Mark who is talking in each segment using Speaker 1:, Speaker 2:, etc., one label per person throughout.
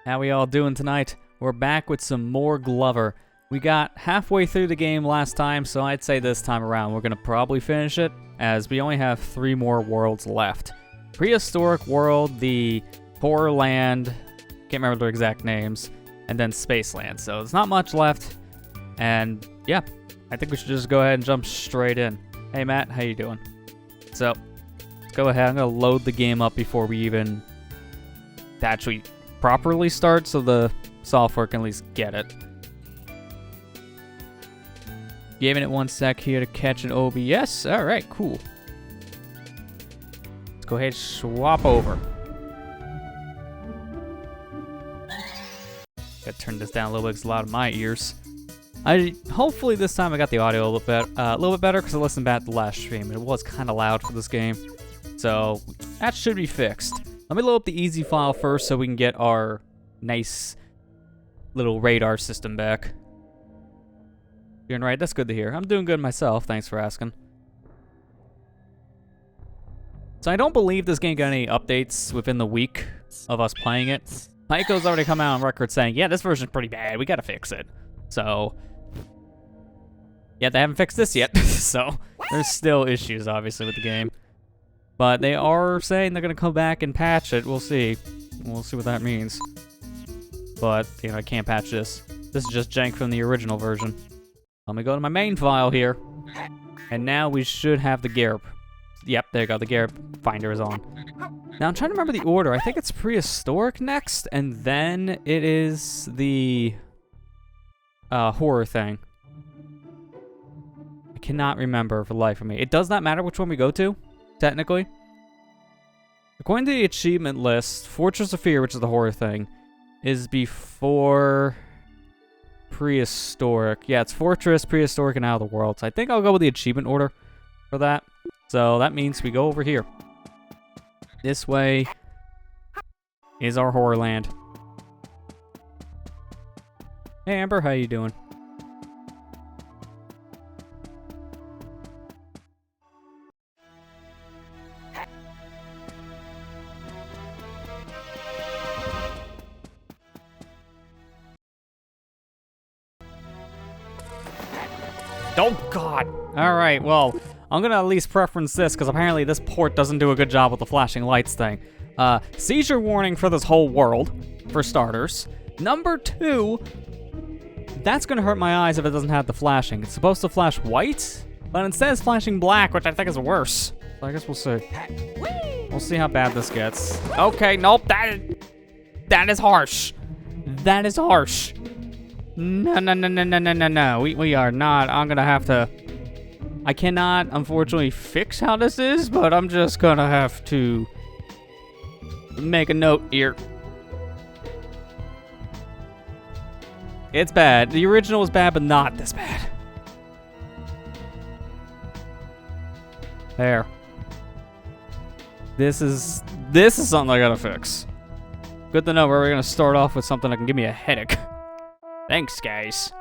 Speaker 1: How we all doing tonight? We're back with some more Glover. We got halfway through the game last time, so I'd say this time around we're gonna probably finish it, as we only have 3 more worlds left. Prehistoric World, the Horror Land, can't remember their exact names, and then Spaceland. So there's not much left, and yeah, I think we should just go ahead and jump straight in. Hey Matt, how you doing? So, let's go ahead. I'm gonna load the game up before we even actually properly start, so the software can at least get it. Giving it 1 sec here to catch an OBS. All right, cool. Let's go ahead and swap over. Gotta turn this down a little bit, it's loud in my ears. Hopefully this time I got the audio a little bit better, because I listened back to the last stream and it was kind of loud for this game. So that should be fixed. Let me load up the easy file first so we can get our nice little radar system back. Doing right, that's good to hear. I'm doing good myself, thanks for asking. So I don't believe this game got any updates within the week of us playing it. Tycho's already come out on record saying, yeah, this version's pretty bad, we gotta fix it. So, yeah, they haven't fixed this yet, so there's still issues, obviously, with the game. But they are saying they're gonna come back and patch it, we'll see. We'll see what that means. But, you know, I can't patch this. This is just jank from the original version. Let me go to my main file here. And now we should have the Garb. Yep, there you go, the Garb finder is on. Now I'm trying to remember the order. I think it's Prehistoric next, and then it is the horror thing. I cannot remember for the life of me. It does not matter which one we go to, technically. According to the achievement list, Fortress of Fear, which is the horror thing, is before Prehistoric. Yeah, it's Fortress, Prehistoric, and Out of the World. So I think I'll go with the achievement order for that. So that means we go over here. This way is our horror land. Hey Amber, how you doing? Oh god! Alright, well, I'm gonna at least preference this, because apparently this port doesn't do a good job with the flashing lights thing. Seizure warning for this whole world, for starters. Number 2, that's gonna hurt my eyes if it doesn't have the flashing. It's supposed to flash white, but instead it's flashing black, which I think is worse. So I guess we'll see. We'll see how bad this gets. Okay, nope, that is harsh. That is harsh. No. We are not. I'm gonna have to... I cannot, unfortunately, fix how this is, but I'm just gonna have to make a note here. It's bad. The original was bad, but not this bad. There. This is something I gotta fix. Good to know where we're gonna start off with something that can give me a headache. Thanks, guys.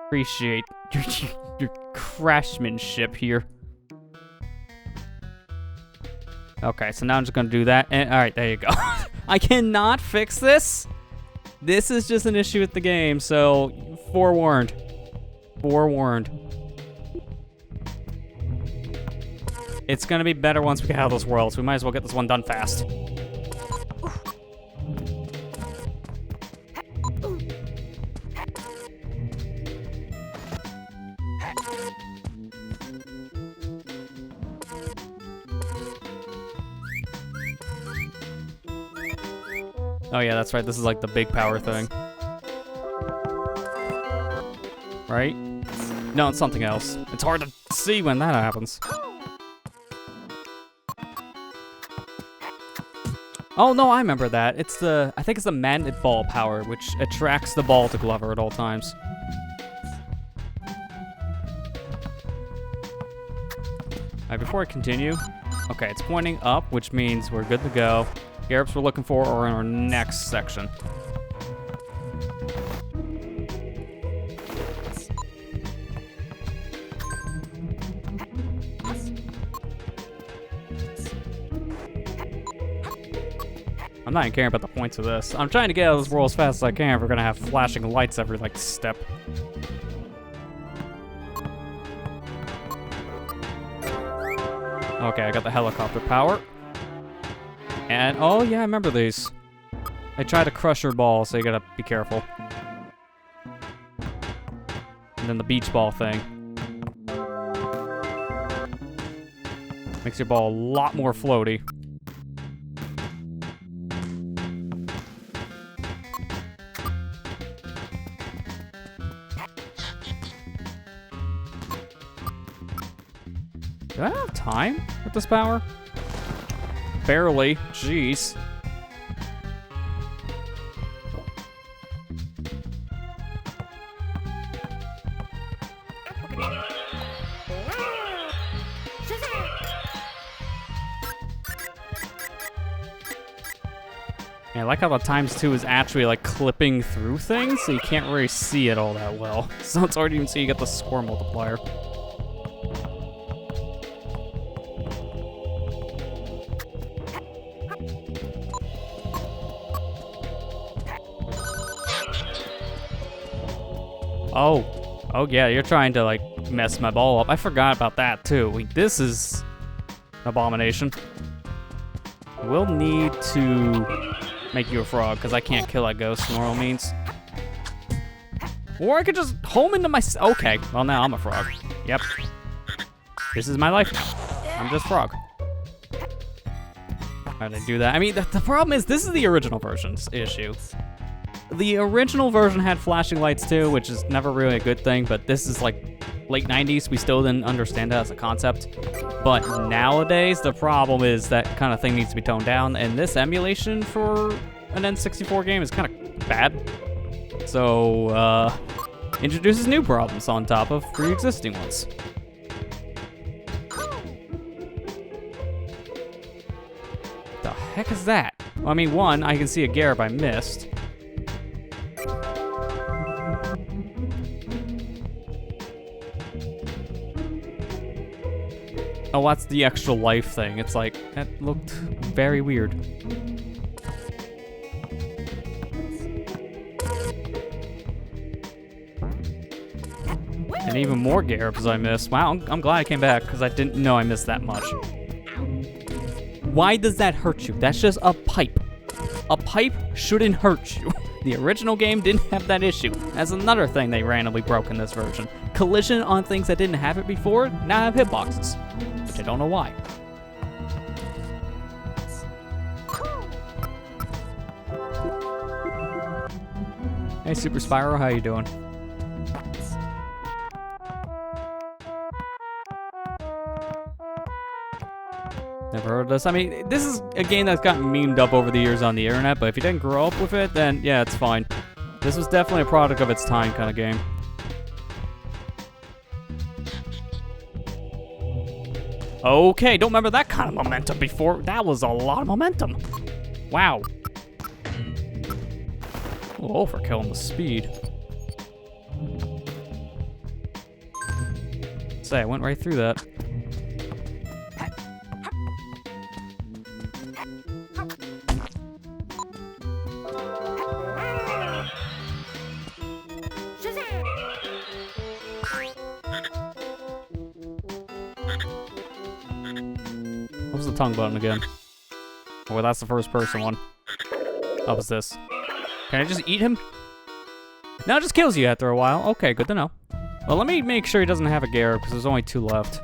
Speaker 1: Appreciate your craftsmanship here. Okay, so now I'm just gonna do that. And all right, there you go. I cannot fix this. This is just an issue with the game, so forewarned. Forewarned. It's gonna be better once we get out of those worlds. We might as well get this one done fast. Oh yeah, that's right, this is like the big power thing. Right? No, it's something else. It's hard to see when that happens. Oh no, I remember that. It's the, I think it's the magnet ball power, which attracts the ball to Glover at all times. Alright, before I continue, okay, it's pointing up, which means we're good to go. Garbs we're looking for are in our next section. I'm not even caring about the points of this. I'm trying to get out of this world as fast as I can if we're gonna have flashing lights every, like, step. Okay, I got the helicopter power. And, oh yeah, I remember these. They try to crush your ball, so you gotta be careful. And then the beach ball thing. Makes your ball a lot more floaty. Do I have time with this power? Barely. Jeez. Yeah, I like how the ×2 is actually like clipping through things, so you can't really see it all that well. So it's hard to even see you get the score multiplier. Oh yeah, you're trying to like mess my ball up. I forgot about that too. This is an abomination. We'll need to make you a frog, because I can't kill that ghost, normal means. Or I could just home into my... Okay, well now I'm a frog. Yep. This is my life now. I'm just frog. How did I do that? I mean, the problem is, this is the original version's issue. The original version had flashing lights too, which is never really a good thing, but this is like late 90s. We still didn't understand that as a concept. But nowadays, the problem is that kind of thing needs to be toned down, and this emulation for an N64 game is kind of bad. So, introduces new problems on top of pre-existing ones. The heck is that? Well, I mean, one, I can see a Garib I missed. Oh, that's the extra life thing. It's like, that looked very weird. And even more Garibs I missed. Wow, I'm glad I came back, because I didn't know I missed that much. Why does that hurt you? That's just a pipe. A pipe shouldn't hurt you. The original game didn't have that issue. That's another thing they randomly broke in this version. Collision on things that didn't have it before now have hitboxes. Which I don't know why. Hey Super Spyro, how you doing? Never heard of this. I mean, this is a game that's gotten memed up over the years on the internet, but if you didn't grow up with it, then yeah, it's fine. This was definitely a product of its time kind of game. Okay, don't remember that kind of momentum before. That was a lot of momentum. Wow. Oh, for killing the speed. Say, I went right through that. What was the tongue button again? Oh, that's the first person one. How was this? Can I just eat him? No, it just kills you after a while. Okay, good to know. Well, let me make sure he doesn't have a Garib, because there's only 2 left.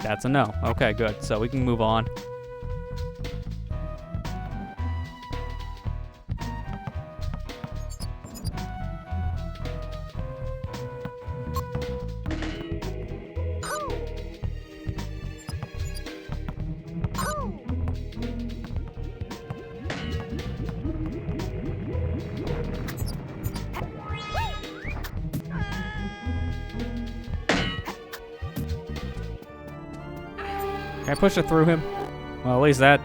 Speaker 1: That's a no. Okay, good. So we can move on. Can I push it through him? Well, at least yep,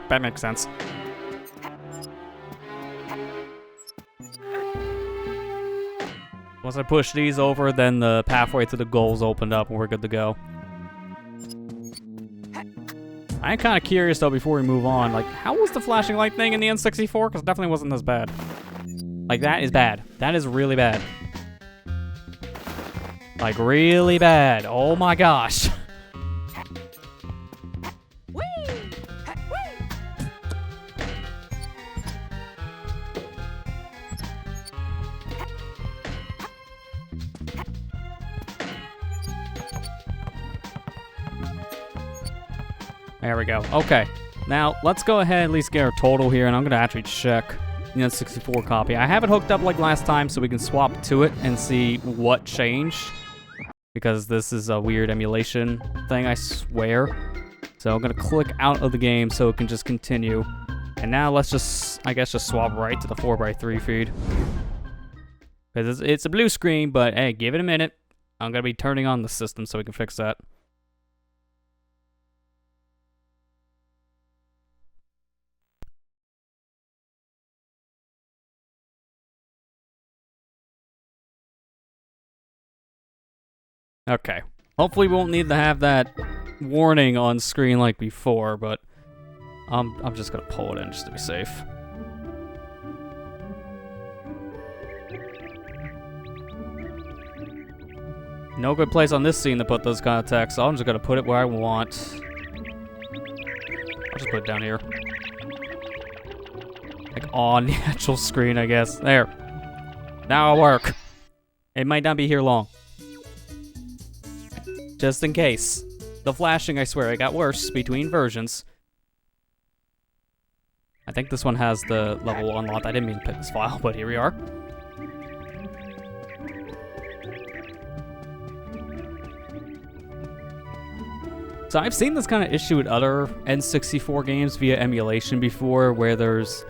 Speaker 1: that makes sense. Once I push these over, then the pathway to the goals opened up and we're good to go. I'm kind of curious, though, before we move on. Like, how was the flashing light thing in the N64? Because it definitely wasn't as bad. Like, that is bad. That is really bad. Like, really bad. Oh my gosh. There we go. Okay. Now, let's go ahead and at least get our total here, and I'm going to actually check the N64 copy. I have it hooked up like last time, so we can swap to it and see what changed. Because this is a weird emulation thing, I swear. So I'm going to click out of the game so it can just continue. And now let's just, I guess, just swap right to the 4x3 feed. Because it's a blue screen, but hey, give it a minute. I'm going to be turning on the system so we can fix that. Okay. Hopefully we won't need to have that warning on screen like before, but I'm just gonna pull it in just to be safe. No good place on this scene to put those kind of text, so I'm just gonna put it where I want. I'll just put it down here. Like on the actual screen, I guess. There. Now it'll work. It might not be here long. Just in case. The flashing, I swear, it got worse between versions. I think this one has the level unlocked. I didn't mean to pick this file, but here we are. So I've seen this kind of issue with other N64 games via emulation before, where there's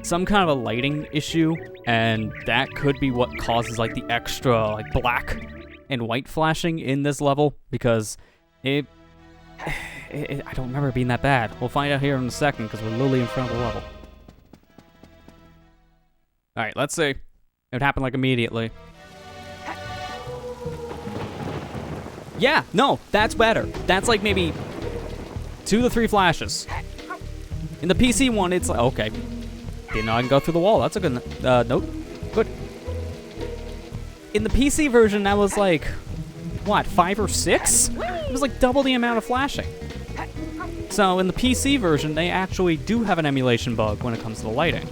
Speaker 1: some kind of a lighting issue, and that could be what causes like the extra like black and white flashing in this level, because I don't remember it being that bad. We'll find out here in a second, because we're literally in front of the level. Alright, let's see. It happened like immediately. Yeah, no, that's better. That's like maybe 2 to 3 flashes. In the PC one, it's like, okay. Didn't know I can go through the wall. That's a good, nope. Good. In the PC version, that was like, what, 5 or 6? It was like double the amount of flashing. So in the PC version, they actually do have an emulation bug when it comes to the lighting.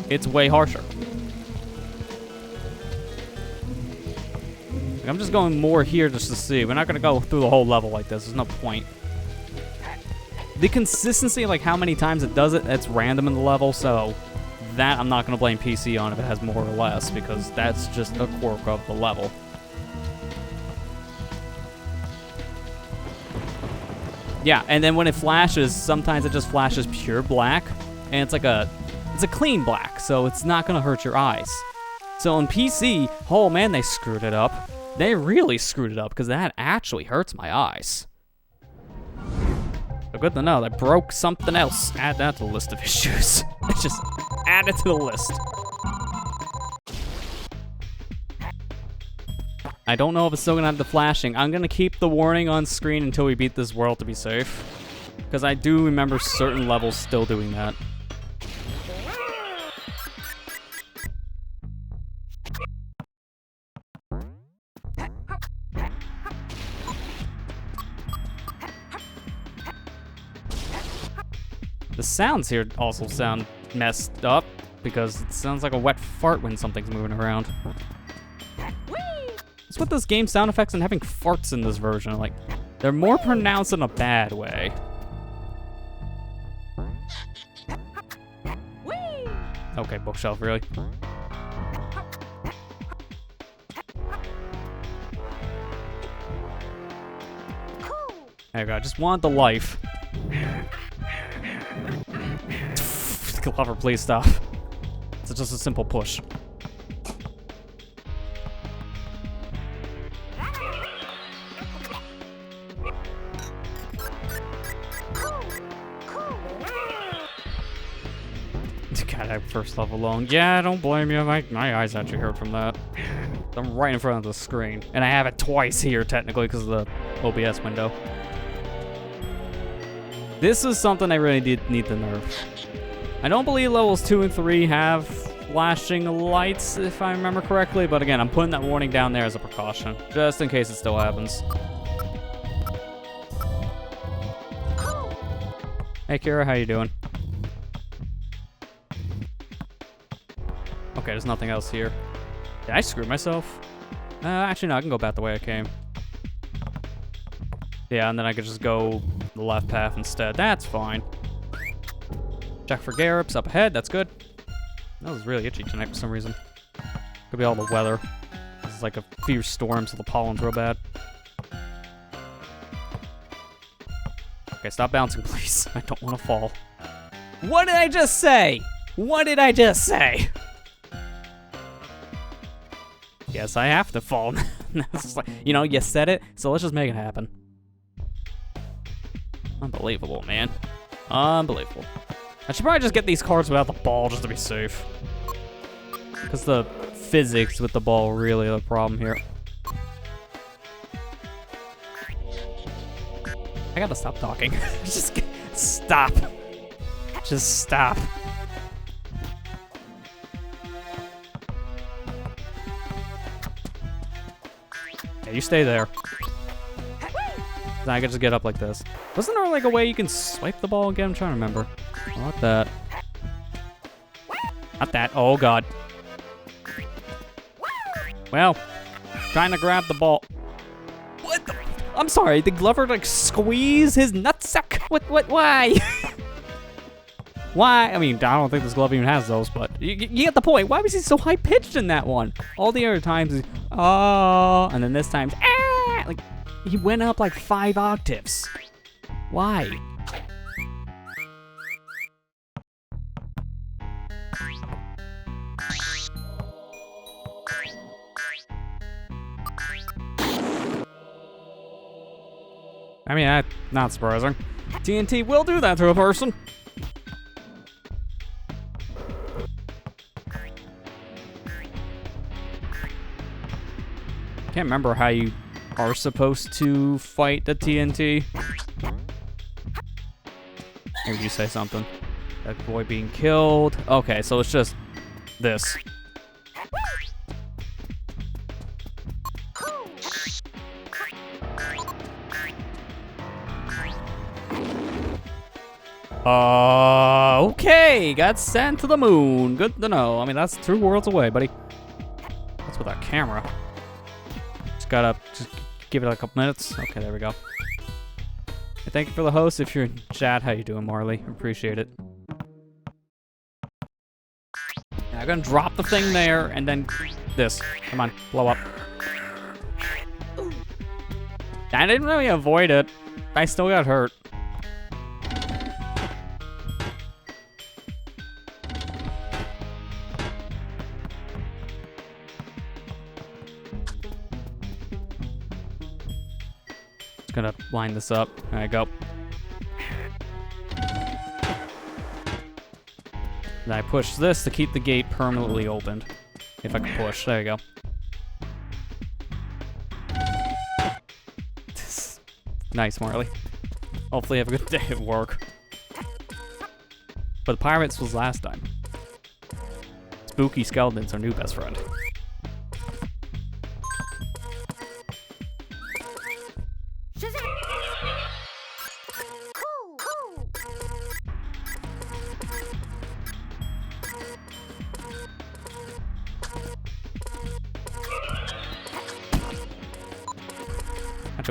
Speaker 1: It's way harsher. I'm just going more here just to see. We're not going to go through the whole level like this. There's no point. The consistency of like how many times it does it, it's random in the level, so that I'm not going to blame PC on if it has more or less, because that's just a quirk of the level. Yeah, and then when it flashes, sometimes it just flashes pure black, and it's a clean black, so it's not going to hurt your eyes. So on PC, oh man, they screwed it up. They really screwed it up, because that actually hurts my eyes. So good to know. That broke something else. Add that to the list of issues. Just add it to the list. I don't know if it's still going to have the flashing. I'm going to keep the warning on screen until we beat this world to be safe. Because I do remember certain levels still doing that. The sounds here also sound messed up, because it sounds like a wet fart when something's moving around. What's with those game sound effects and having farts in this version? Like, they're more pronounced in a bad way. Okay, bookshelf, really? There you go, I just want the life. Clever, please stop. It's just a simple push. God, that first level alone. Yeah, I don't blame you. My eyes actually hurt from that. I'm right in front of the screen. And I have it twice here, technically, because of the OBS window. This is something I really did need to nerf. I don't believe levels 2 and 3 have flashing lights, if I remember correctly, but again, I'm putting that warning down there as a precaution, just in case it still happens. Hey Kira, how you doing? Okay, there's nothing else here. Did I screw myself? Actually, no, I can go back the way I came. Yeah, and then I could just go the left path instead. That's fine. Check for Garrops up ahead, that's good. That was really itchy tonight for some reason. Could be all the weather. It's like a fierce storm, so the pollen's real bad. Okay, stop bouncing, please. I don't want to fall. What did I just say? What did I just say? Yes, I have to fall. Like, you know, you said it, so let's just make it happen. Unbelievable, man. Unbelievable. I should probably just get these cards without the ball just to be safe. Because the physics with the ball really are the problem here. I gotta stop talking. Just stop. Just stop. Yeah, you stay there. Then I can just get up like this. Wasn't there like a way you can swipe the ball again? I'm trying to remember. Not that. Not that. Oh god. Well, trying to grab the ball. What the? I'm sorry, did Glover like squeeze his nutsack? What, why? Why? I mean, I don't think this glove even has those, but you get the point. Why was he so high-pitched in that one? All the other times, he's, oh, and then this time, ah! Like, he went up like 5 octaves. Why? I mean, that's not surprising. TNT will do that to a person. Can't remember how you are supposed to fight the TNT. Maybe you say something. That boy being killed. Okay, so it's just this. Okay, got sent to the moon. Good to know. I mean, that's 2 worlds away, buddy. What's with that camera? Just give it a couple minutes. Okay, there we go. Hey, thank you for the host. If you're in chat, how you doing, Marley? Appreciate it. I'm gonna drop the thing there, and then this. Come on, blow up. I didn't really avoid it. I still got hurt. Gonna line this up. There you go. Then I push this to keep the gate permanently opened. If I can push. There you go. Nice, Marley. Hopefully you have a good day at work. But the pirates was last time. Spooky skeletons, our new best friend.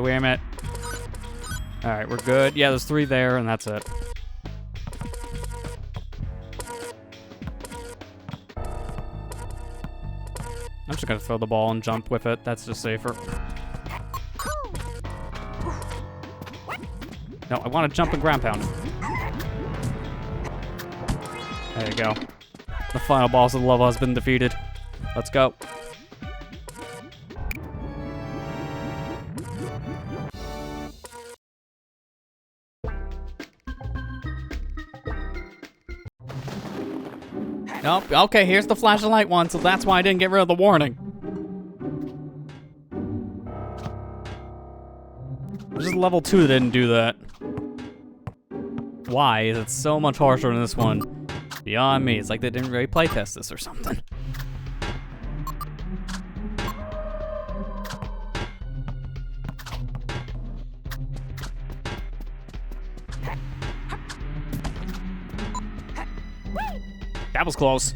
Speaker 1: Wait a minute. Alright, we're good. Yeah, there's 3 there, and that's it. I'm just gonna throw the ball and jump with it. That's just safer. No, I want to jump and ground pound. There you go. The final boss of the level has been defeated. Let's go. Nope. Okay, here's the flashing light one, so that's why I didn't get rid of the warning. This is level 2 that didn't do that. why is it so much harsher in this one? Beyond me. It's like they didn't really playtest this or something. That was close.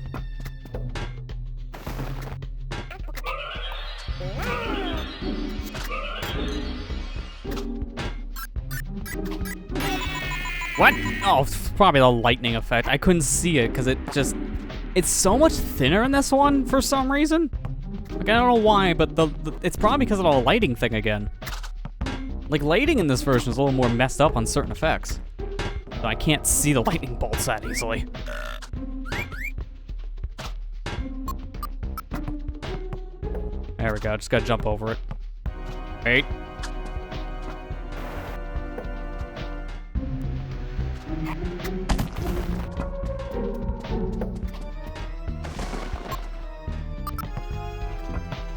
Speaker 1: What? Oh, it's probably the lightning effect. I couldn't see it because it's so much thinner in this one for some reason. Like, I don't know why, but it's probably because of the lighting thing again. Like, lighting in this version is a little more messed up on certain effects. So I can't see the lightning bolts that easily. There we go, just gotta jump over it. Wait.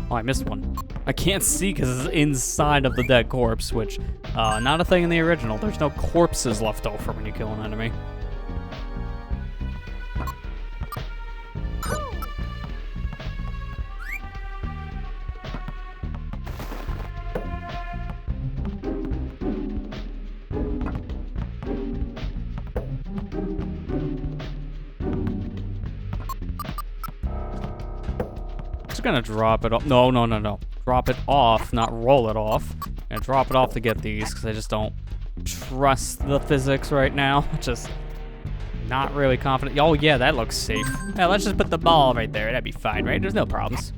Speaker 1: Oh, I missed one. I can't see because it's inside of the dead corpse, which, not a thing in the original. There's no corpses left over when you kill an enemy. Just gonna drop it off. No. Drop it off, not roll it off. And drop it off to get these, because I just don't trust the physics right now. Just not really confident. Oh yeah, that looks safe. Yeah, let's just put the ball right there. That'd be fine, right? There's no problems.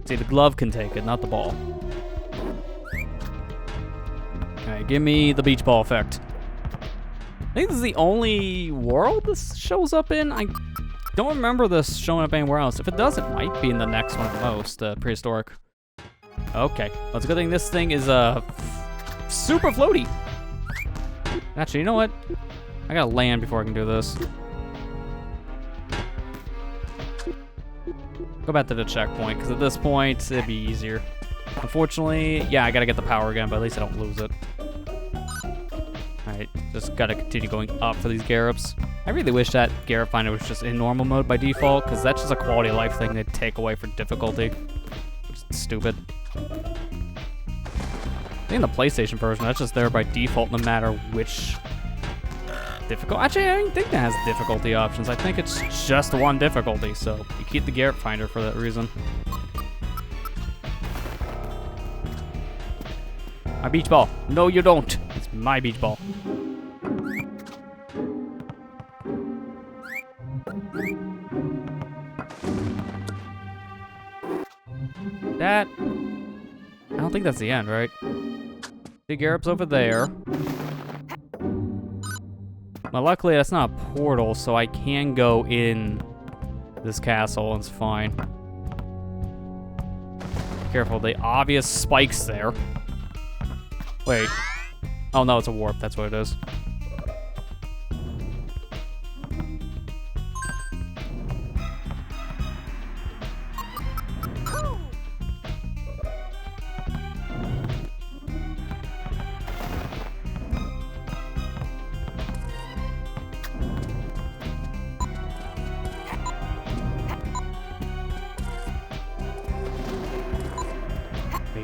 Speaker 1: See, the glove can take it, not the ball. Alright, give me the beach ball effect. I think this is the only world this shows up in. I don't remember this showing up anywhere else. If it does, it might be in the next one at the most, Prehistoric. Okay, well, it's a good thing this thing is super floaty. Actually, you know what? I gotta land before I can do this. Go back to the checkpoint, because at this point, it'd be easier. Unfortunately, yeah, I gotta get the power again, but at least I don't lose it. Alright, just gotta continue going up for these Garrops. I really wish that Garrop Finder was just in normal mode by default, because that's just a quality of life thing they'd take away for difficulty. Which is stupid. I think in the PlayStation version, that's just there by default no matter which difficult. Actually, I don't think that has difficulty options. I think it's just one difficulty, so you keep the Garrop Finder for that reason. My beach ball. No, you don't. It's my beach ball. That... I don't think that's the end, right? The Garrop's over there. Well, luckily that's not a portal, so I can go in this castle and it's fine. Careful, the obvious spikes there. Wait. Oh no, it's a warp, that's what it is.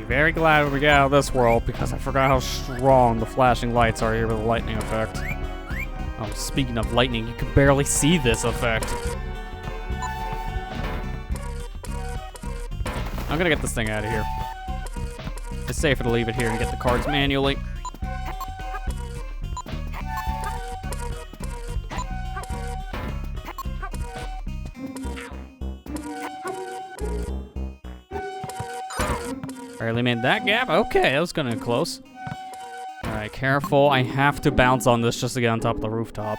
Speaker 1: Very glad we get out of this world because I forgot how strong the flashing lights are here with the lightning effect. Oh, speaking of lightning, you can barely see this effect. I'm gonna get this thing out of here. It's safer to leave it here and get the cards manually. Barely made that gap. Okay, that was gonna be close. Alright, careful. I have to bounce on this just to get on top of the rooftop.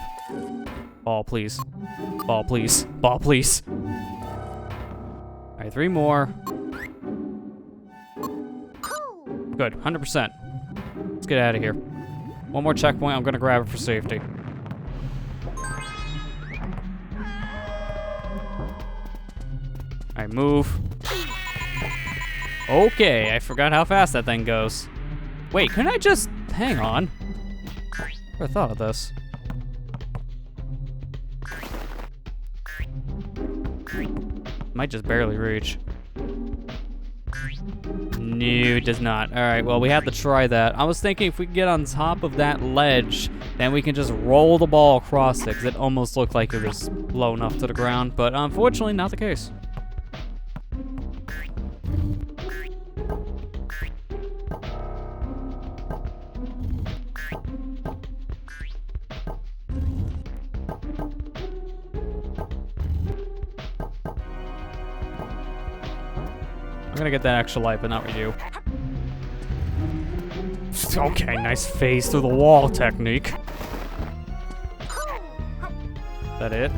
Speaker 1: Ball, please. Ball, please. Ball, please. Alright, 3 more. Good, 100%. Let's get out of here. One more checkpoint. I'm gonna grab it for safety. Alright, move. Okay, I forgot how fast that thing goes. Wait, couldn't I just... Hang on. Never thought of this. Might just barely reach. No, it does not. Alright, well, we have to try that. I was thinking if we can get on top of that ledge, then we can just roll the ball across it, because it almost looked like it was low enough to the ground, but unfortunately, not the case. I'm gonna get that extra life, but not with you. Okay, nice phase through the wall technique. Is that it?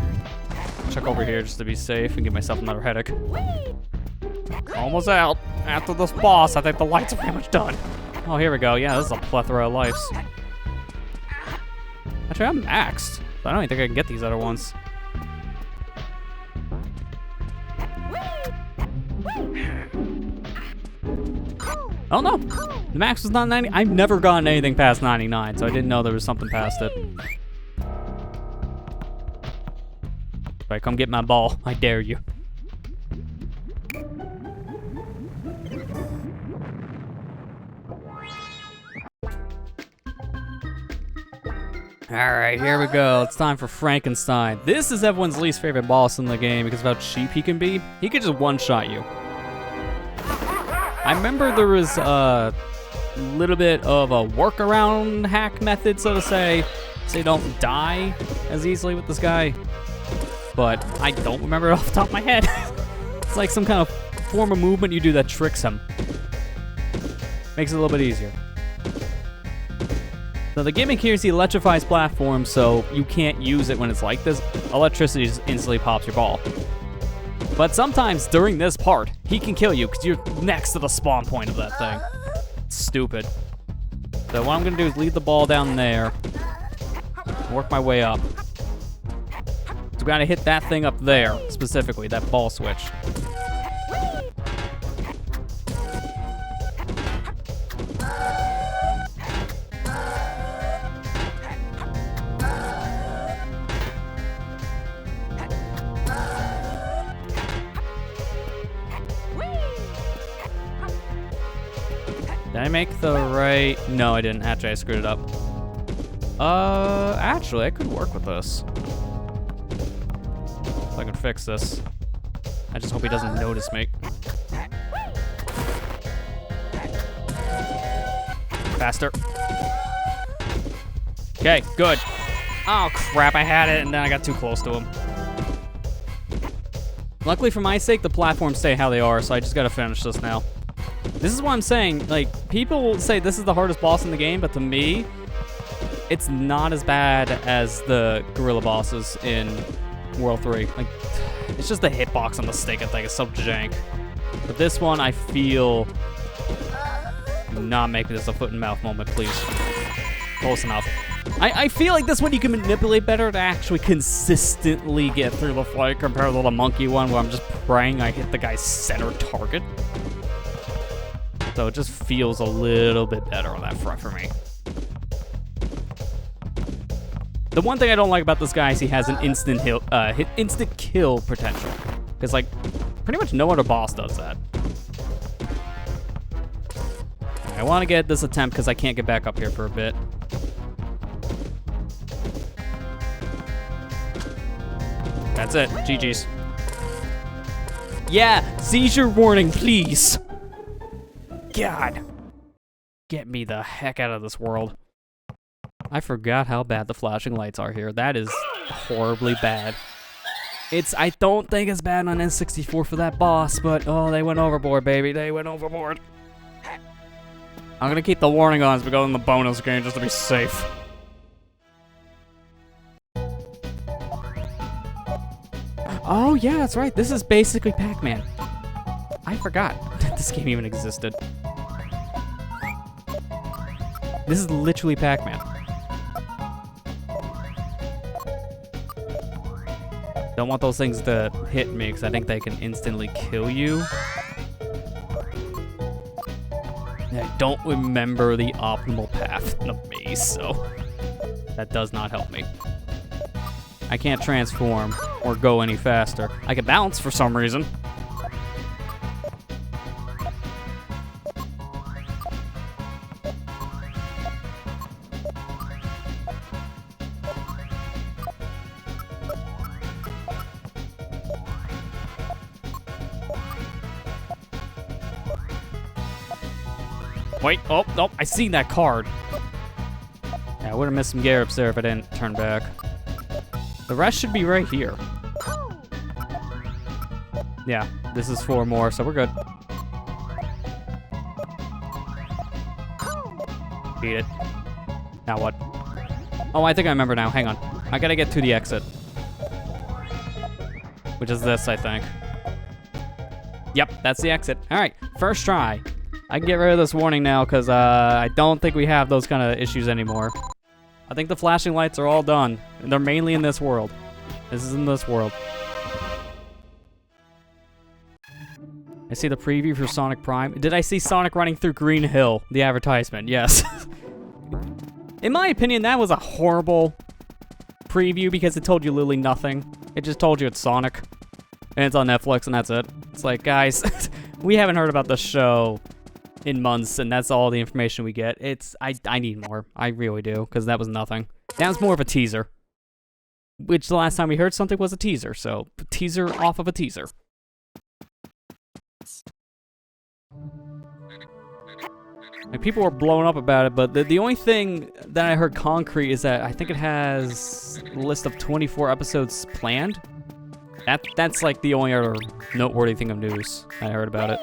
Speaker 1: Check over here just to be safe and give myself another headache. Almost out. After this boss, I think the lights are pretty much done. Oh, here we go. Yeah, this is a plethora of lives. Actually, I'm maxed. I don't even think I can get these other ones. Oh no, the max was not 90. I've never gotten anything past 99, so I didn't know there was something past it. Alright, come get my ball. I dare you. Alright, here we go. It's time for Frankenstein. This is everyone's least favorite boss in the game because of how cheap he can be. He could just one-shot you. I remember there was a little bit of a workaround hack method, so to say, so you don't die as easily with this guy. But I don't remember it off the top of my head. It's like some kind of form of movement you do that tricks him. Makes it a little bit easier. So the gimmick here is he electrifies platforms, so you can't use it when it's like this. Electricity just instantly pops your ball. But sometimes during this part, he can kill you because you're next to the spawn point of that thing. It's stupid. So what I'm gonna do is lead the ball down there, work my way up. So we gotta hit that thing up there, specifically, that ball switch. Did I make the right... No, I didn't. Actually, I screwed it up. Actually, I could work with this. If I can fix this. I just hope he doesn't notice me. Faster. Okay, good. Oh, crap, I had it, and then I got too close to him. Luckily for my sake, the platforms stay how they are, so I just gotta finish this now. This is what I'm saying, like, people will say this is the hardest boss in the game, but to me, it's not as bad as the gorilla bosses in World 3. Like, it's just the hitbox on the stick, I think, is so jank. But this one, I feel... Not making this a foot and mouth moment, please. Close enough. I feel like this one you can manipulate better to actually consistently get through the fight compared to the monkey one where I'm just praying I hit the guy's center target. So it just feels a little bit better on that front for me. The one thing I don't like about this guy is he has an instant kill potential. Because, like, pretty much no other boss does that. I want to get this attempt because I can't get back up here for a bit. That's it. GG's. Yeah, seizure warning, please. God. Get me the heck out of this world. I forgot how bad the flashing lights are here. That is horribly bad. I don't think it's bad on N64 for that boss, but oh, they went overboard, baby. They went overboard. I'm gonna keep the warning on as we go in the bonus game just to be safe. Oh yeah, that's right. This is basically Pac-Man. I forgot that this game even existed. This is literally Pac-Man. Don't want those things to hit me because I think they can instantly kill you. don't remember the optimal path in the maze, so that does not help me. I can't transform or go any faster. I can bounce for some reason. Wait, oh, nope, I seen that card. Yeah, I would have missed some Garrops there if I didn't turn back. The rest should be right here. Yeah, this is 4 more, so we're good. Beat it. Now what? Oh, I think I remember now. Hang on. I gotta get to the exit. Which is this, I think. Yep, that's the exit. All right, first try. I can get rid of this warning now because I don't think we have those kind of issues anymore. I think the flashing lights are all done. And they're mainly in this world. This is in this world. I see the preview for Sonic Prime. Did I see Sonic running through Green Hill? The advertisement, yes. In my opinion, that was a horrible preview because it told you literally nothing. It just told you it's Sonic. And it's on Netflix and that's it. It's like, guys, we haven't heard about the show in months, and that's all the information we get. I need more. I really do, because that was nothing. That was more of a teaser. Which the last time we heard something was a teaser, so teaser off of a teaser. Like, people were blowing up about it, but the only thing that I heard concrete is that I think it has a list of 24 episodes planned. That's like the only other noteworthy thing of news I heard about it.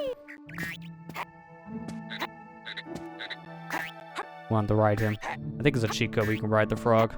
Speaker 1: Wanted to ride him. I think it's a cheat code where you can ride the frog.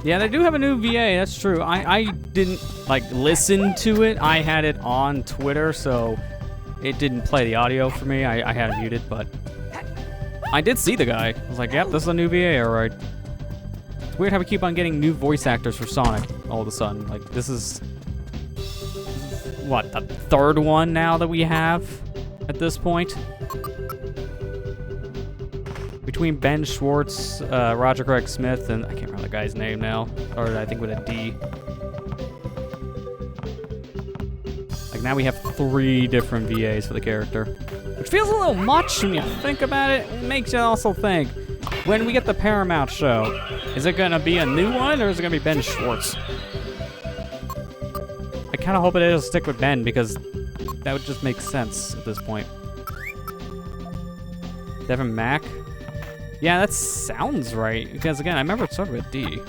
Speaker 1: Yeah, they do have a new VA, that's true. I didn't, like, listen to it. I had it on Twitter, so it didn't play the audio for me. I had it muted, but I did see the guy. I was like, yep, this is a new VA, alright. It's weird how we keep on getting new voice actors for Sonic all of a sudden. Like, this is what, the 3rd one now that we have at this point? Between Ben Schwartz, Roger Craig Smith, and I can't remember the guy's name now, or I think with a D. Like, now we have 3 different VAs for the character, which feels a little much when you think about it. It makes you also think, when we get the Paramount show, is it gonna be a new one, or is it gonna be Ben Schwartz? I kind of hope it is stick with Ben, because that would just make sense at this point. Devin Mack? Yeah, that sounds right, because again, I remember it started with D.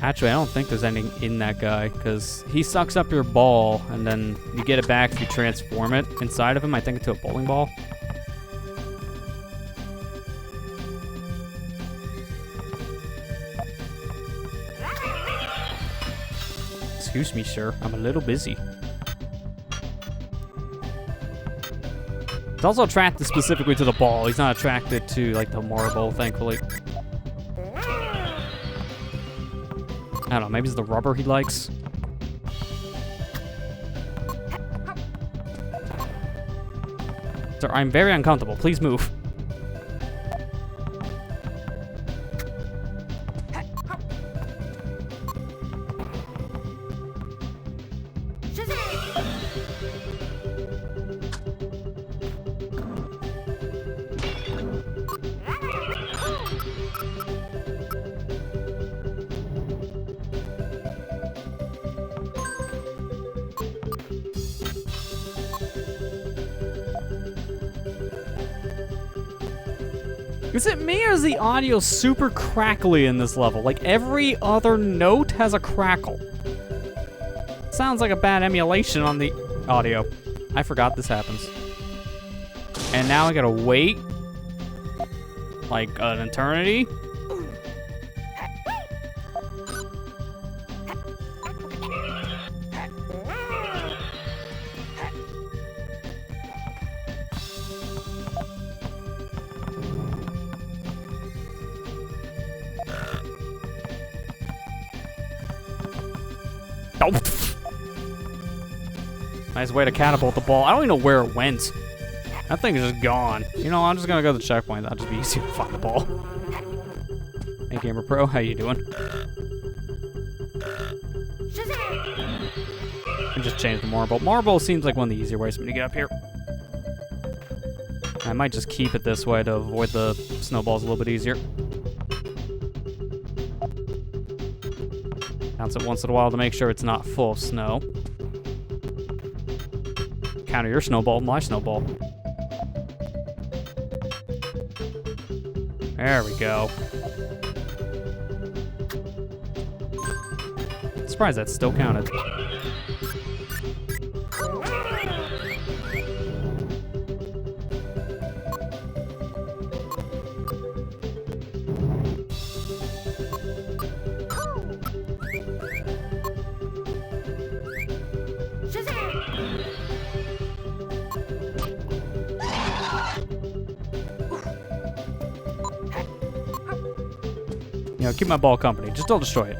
Speaker 1: Actually, I don't think there's anything in that guy, because he sucks up your ball, and then you get it back if you transform it inside of him, I think, into a bowling ball. Excuse me, sir. I'm a little busy. He's also attracted specifically to the ball. He's not attracted to, like, the marble, thankfully. I don't know, maybe it's the rubber he likes. Sir, I'm very uncomfortable. Please move. Is it me, or is the audio super crackly in this level? Like, every other note has a crackle. Sounds like a bad emulation on the audio. I forgot this happens. And now I gotta wait like an eternity. Oh. Nice way to catapult the ball. I don't even know where it went. That thing is just gone. You know, I'm just gonna go to the checkpoint. That'll just be easier to find the ball. Hey, Gamer Pro, how you doing? I just changed the marble. Marble seems like one of the easier ways for me to get up here. I might just keep it this way to avoid the snowballs a little bit easier. Bounce it once in a while to make sure it's not full of snow. Counter your snowball, my snowball. There we go. Surprised that still counted. You know, keep my ball company. Just don't destroy it.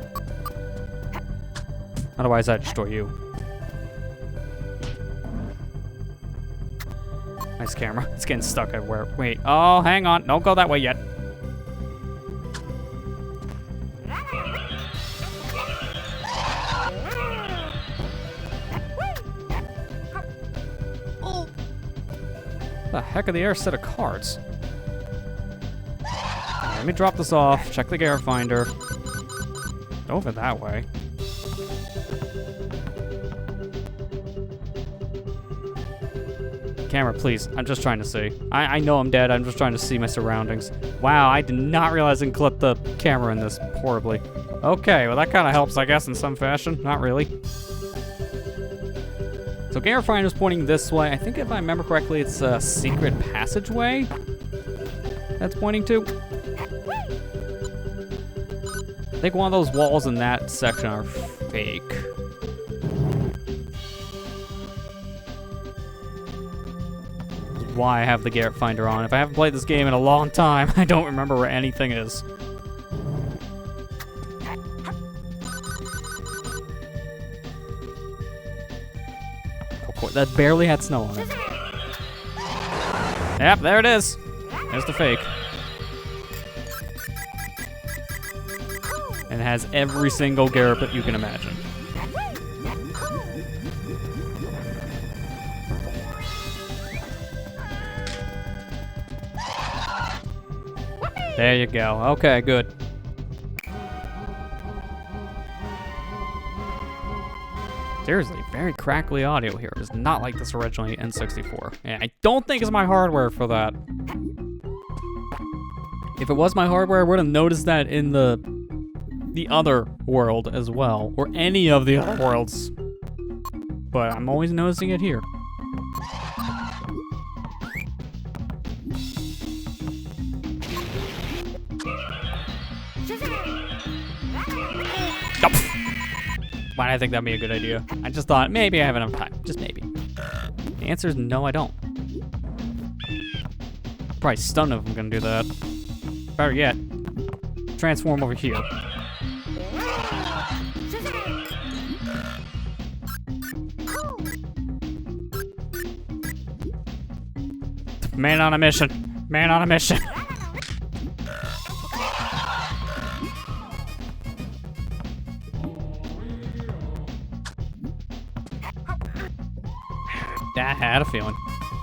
Speaker 1: Otherwise, I destroy you. Nice camera. It's getting stuck everywhere. Wait. Oh, hang on. Don't go that way yet. The heck of the air set of cards. Let me drop this off, check the gear finder. Over that way. Camera, please. I'm just trying to see. I know I'm dead. I'm just trying to see my surroundings. Wow, I did not realize I clipped the camera in this horribly. Okay, well that kind of helps, I guess, in some fashion. Not really. So gear finder's pointing this way. I think if I remember correctly, it's a secret passageway that's pointing to. I think one of those walls in that section are fake. That's why I have the Garrett Finder on. If I haven't played this game in a long time, I don't remember where anything is. Of course, that barely had snow on it. Yep, there it is. There's the fake. And it has every single Garrett that you can imagine. There you go. Okay, good. Seriously, very crackly audio here. It's not like this originally in N64. And I don't think it's my hardware for that. If it was my hardware, I would have noticed that in the other world as well, or any of the other worlds. But I'm always noticing it here. Why did I think that'd be a good idea? I just thought maybe I have enough time. Just maybe. The answer is no, I don't. Probably stun if I'm gonna do that. Better yet, transform over here. Man on a mission. Man on a mission. I had a feeling.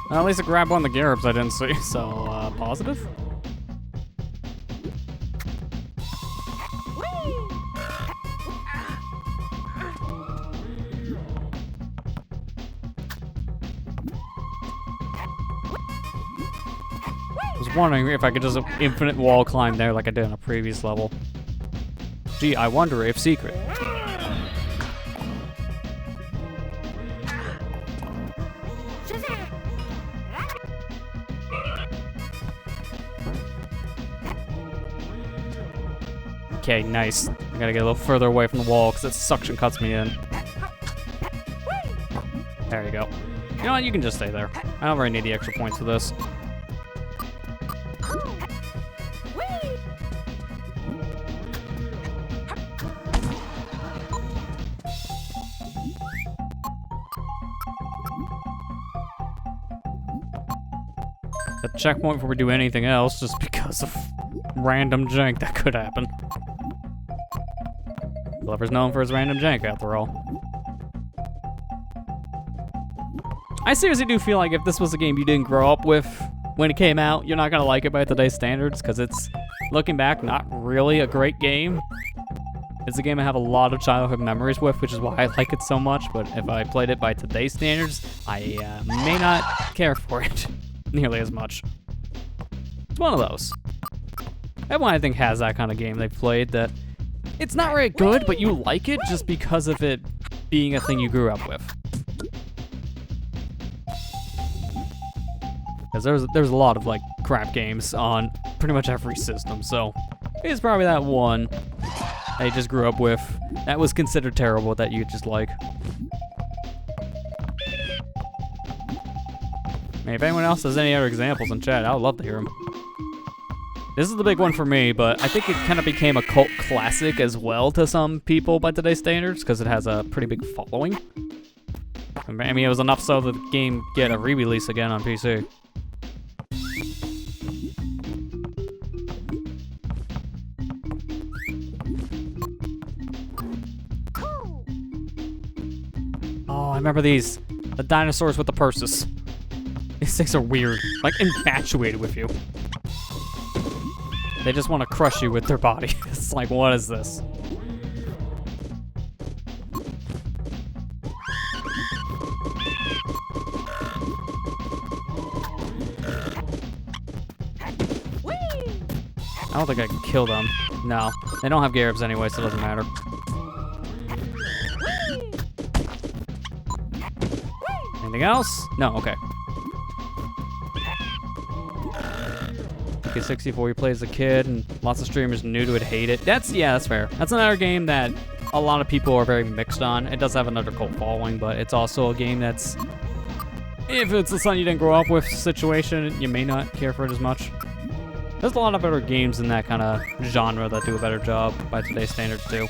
Speaker 1: Well, at least I grabbed one of the Garrets I didn't see, so, positive? I was wondering if I could just infinite wall climb there like I did in a previous level. Gee, I wonder if secret. Okay, nice. I gotta get a little further away from the wall because it suction cuts me in. There you go. You know what? You can just stay there. I don't really need the extra points for this. a checkpoint before we do anything else, just because of random jank that could happen. Glover's known for his random jank, after all. I seriously do feel like if this was a game you didn't grow up with when it came out, you're not gonna like it by today's standards, because it's, looking back, not really a great game. It's a game I have a lot of childhood memories with, which is why I like it so much, but if I played it by today's standards, I may not care for it nearly as much. It's one of those. Everyone, I think, has that kind of game they've played that it's not very good, but you like it just because of it being a thing you grew up with. Because there's a lot of, like, crap games on pretty much every system, so it's probably that one that you just grew up with that was considered terrible that you just like. I mean, if anyone else has any other examples in chat, I would love to hear them. This is the big one for me, but I think it kind of became a cult classic as well to some people by today's standards, because it has a pretty big following. I mean, it was enough so that the game get a re-release again on PC. Oh, I remember these. The dinosaurs with the purses. These things are weird. Like, infatuated with you. They just want to crush you with their body. It's like, what is this? I don't think I can kill them. No. They don't have Garibs anyway, so it doesn't matter. Anything else? No, okay. Okay, 64, you play as a kid, and lots of streamers new to it hate it. Yeah, that's fair. That's another game that a lot of people are very mixed on. It does have another cult following, but it's also a game that's, if it's something you didn't grow up with situation, you may not care for it as much. There's a lot of better games in that kind of genre that do a better job by today's standards too.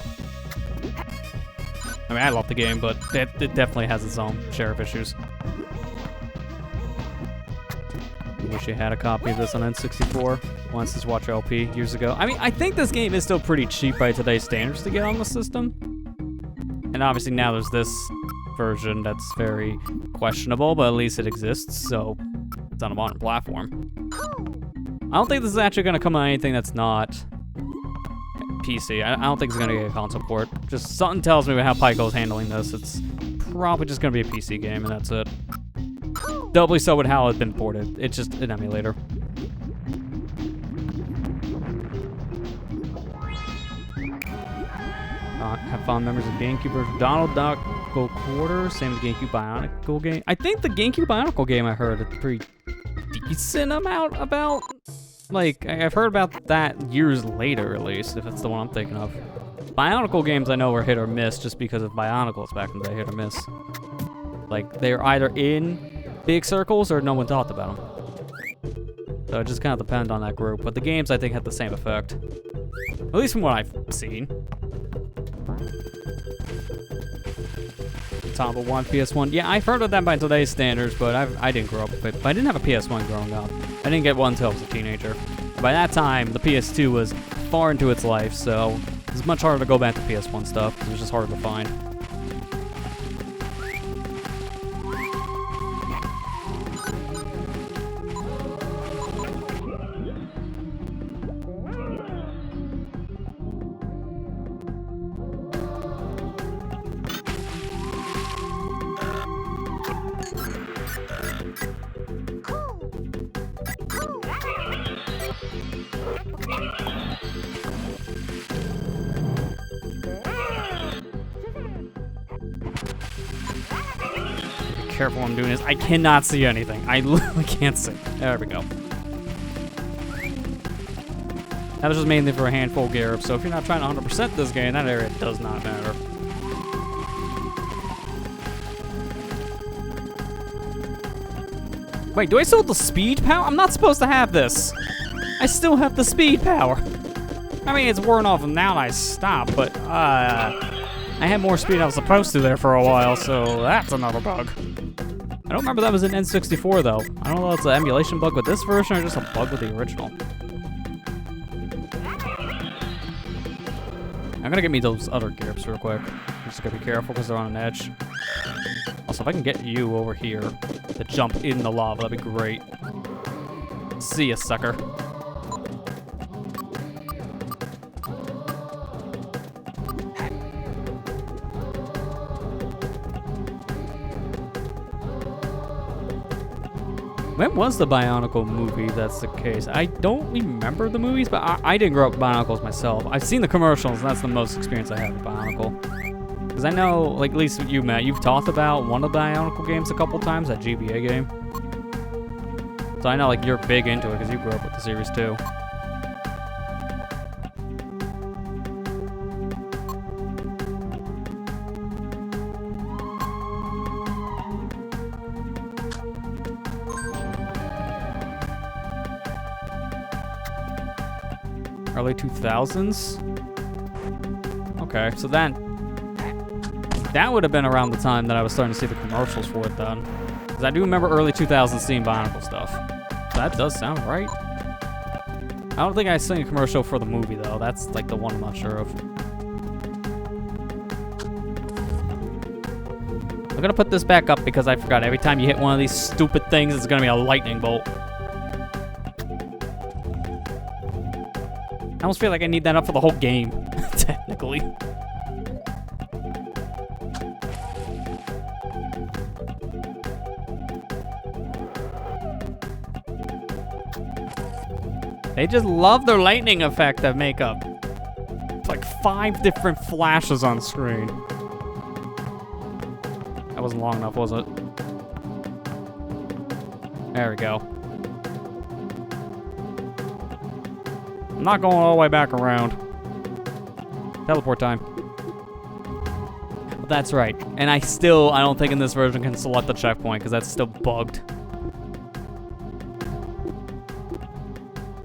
Speaker 1: I mean, I love the game, but it definitely has its own share of issues. Wish you had a copy of this on N64. Once this Watch LP years ago. I mean, I think this game is still pretty cheap by today's standards to get on the system. And obviously now there's this version that's very questionable, but at least it exists, so it's on a modern platform. I don't think this is actually going to come on anything that's not PC. I don't think it's going to get console port. Just something tells me how Pyco's handling this. It's probably just going to be a PC game, and that's it. Doubly so with how it's been ported. It's just an emulator. Have fond memories of GameCube versus Donald Duck Go Quarter. Same as GameCube Bionicle game. I think the GameCube Bionicle game I heard a pretty decent amount about. Like, I've heard about that years later, at least, if it's the one I'm thinking of. Bionicle games I know were hit or miss just because of Bionicles back in the day, hit or miss. Like, they're either in big circles or no one talked about them. So it just kind of depends on that group. But the games, I think, had the same effect. At least from what I've seen. Tomba 1, PS1. Yeah, I've heard of that by today's standards, but I didn't grow up with it. But I didn't have a PS1 growing up. I didn't get one until I was a teenager. By that time, the PS2 was far into its life, so it was much harder to go back to PS1 stuff, because it was just harder to find. Careful what I'm doing this. I cannot see anything. I literally can't see. There we go. That was just mainly for a handful of Garib, so if you're not trying to 100% this game, that area does not matter. Wait, do I still have the speed power? I'm not supposed to have this. I still have the speed power. I mean, it's worn off now and I stopped, but I had more speed than I was supposed to there for a while, so that's another bug. I don't remember that was in N64 though. I don't know if it's an emulation bug with this version or just a bug with the original. I'm gonna get me those other gears real quick. I'm just gotta be careful because they're on an edge. Also, if I can get you over here to jump in the lava, that'd be great. See ya, sucker. When was the Bionicle movie? That's the case. I don't remember the movies, but I didn't grow up with Bionicles myself. I've seen the commercials, and that's the most experience I have with Bionicle. Because I know, like, at least with you, Matt, you've talked about one of the Bionicle games a couple times, that GBA game. So I know, like, you're big into it because you grew up with the series too. Early 2000s? Okay, so that would have been around the time that I was starting to see the commercials for it then. Because I do remember early 2000s seeing Bionicle stuff. That does sound right. I don't think I've seen a commercial for the movie though. That's like the one I'm not sure of. I'm gonna put this back up because I forgot every time you hit one of these stupid things, it's gonna be a lightning bolt. I almost feel like I need that up for the whole game, technically. They just love their lightning effect of makeup. It's like 5 different flashes on screen. That wasn't long enough, was it? There we go. I'm not going all the way back around. Teleport time. But that's right. And I don't think in this version can select the checkpoint because that's still bugged.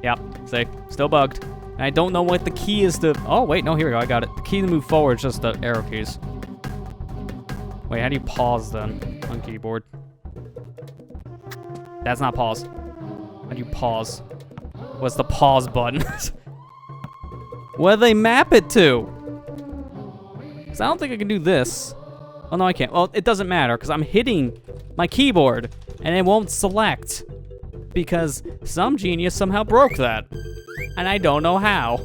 Speaker 1: Yep, see? Still bugged. And I don't know what the key is to... Oh, wait, no, here we go, I got it. The key to move forward is just the arrow keys. Wait, how do you pause then on keyboard? That's not pause. How do you pause? What's the pause button? What do they map it to? Because I don't think I can do this. Oh, no, I can't. Well, it doesn't matter because I'm hitting my keyboard and it won't select. Because some genius somehow broke that. And I don't know how.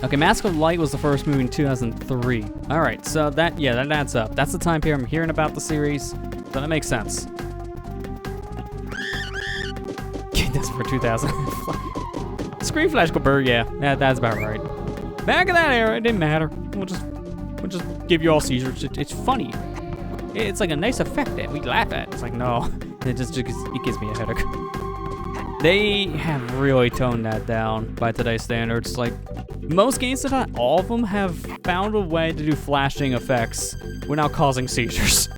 Speaker 1: Okay, Mask of Light was the first movie in 2003. All right, so that adds up. That's the time period I'm hearing about the series, so that makes sense. That's for 2000. Screen Flash Caber, yeah, that's about right. Back in that era, it didn't matter. We'll just give you all seizures. It's funny. It's like a nice effect that we laugh at. It's like, no, it gives me a headache. They have really toned that down by today's standards. Like, most games, if not all of them, have found a way to do flashing effects without causing seizures.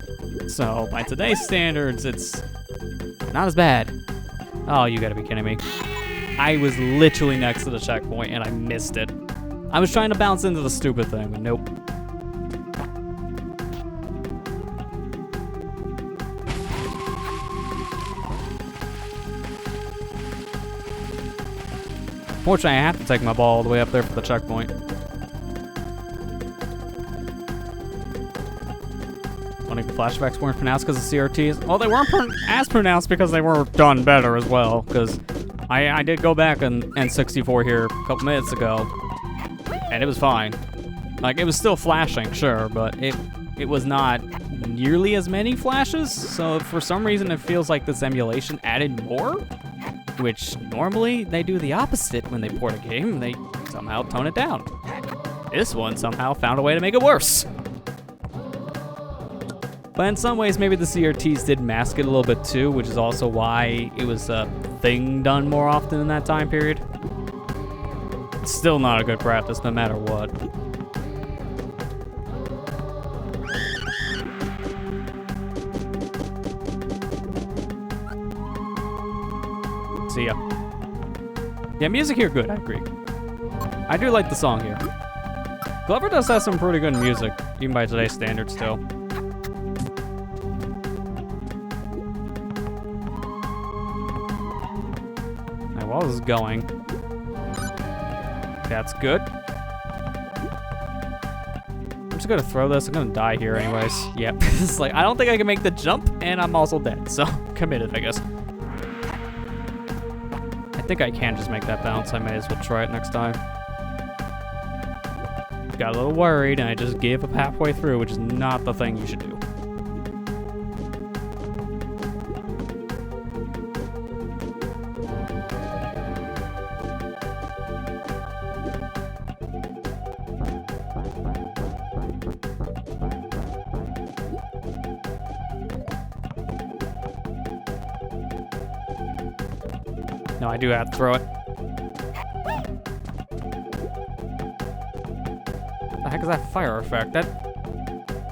Speaker 1: So, by today's standards, it's not as bad. Oh, you gotta be kidding me. I was literally next to the checkpoint and I missed it. I was trying to bounce into the stupid thing, but nope. Fortunately, I have to take my ball all the way up there for the checkpoint. Funny, the flashbacks weren't pronounced because of CRTs. Well, they weren't as pronounced because they were done better as well. Because I did go back on N64 here a couple minutes ago, and it was fine. Like, it was still flashing, sure, but it was not nearly as many flashes. So for some reason, it feels like this emulation added more. Which normally they do the opposite when they port a game, they somehow tone it down. This one somehow found a way to make it worse. But in some ways, maybe the CRTs did mask it a little bit too, which is also why it was a thing done more often in that time period. It's still not a good practice, no matter what. See ya. Yeah, music here good, I agree. I do like the song here. Glover does have some pretty good music, even by today's standards still. Alright, well, this is going. That's good. I'm just gonna throw this. I'm gonna die here anyways. Yep. It's like, I don't think I can make the jump, and I'm also dead. So, committed, I guess. I think I can just make that bounce. I may as well try it next time. Got a little worried, and I just gave up halfway through, which is not the thing you should do. No, I do have to throw it. What the heck is that fire effect?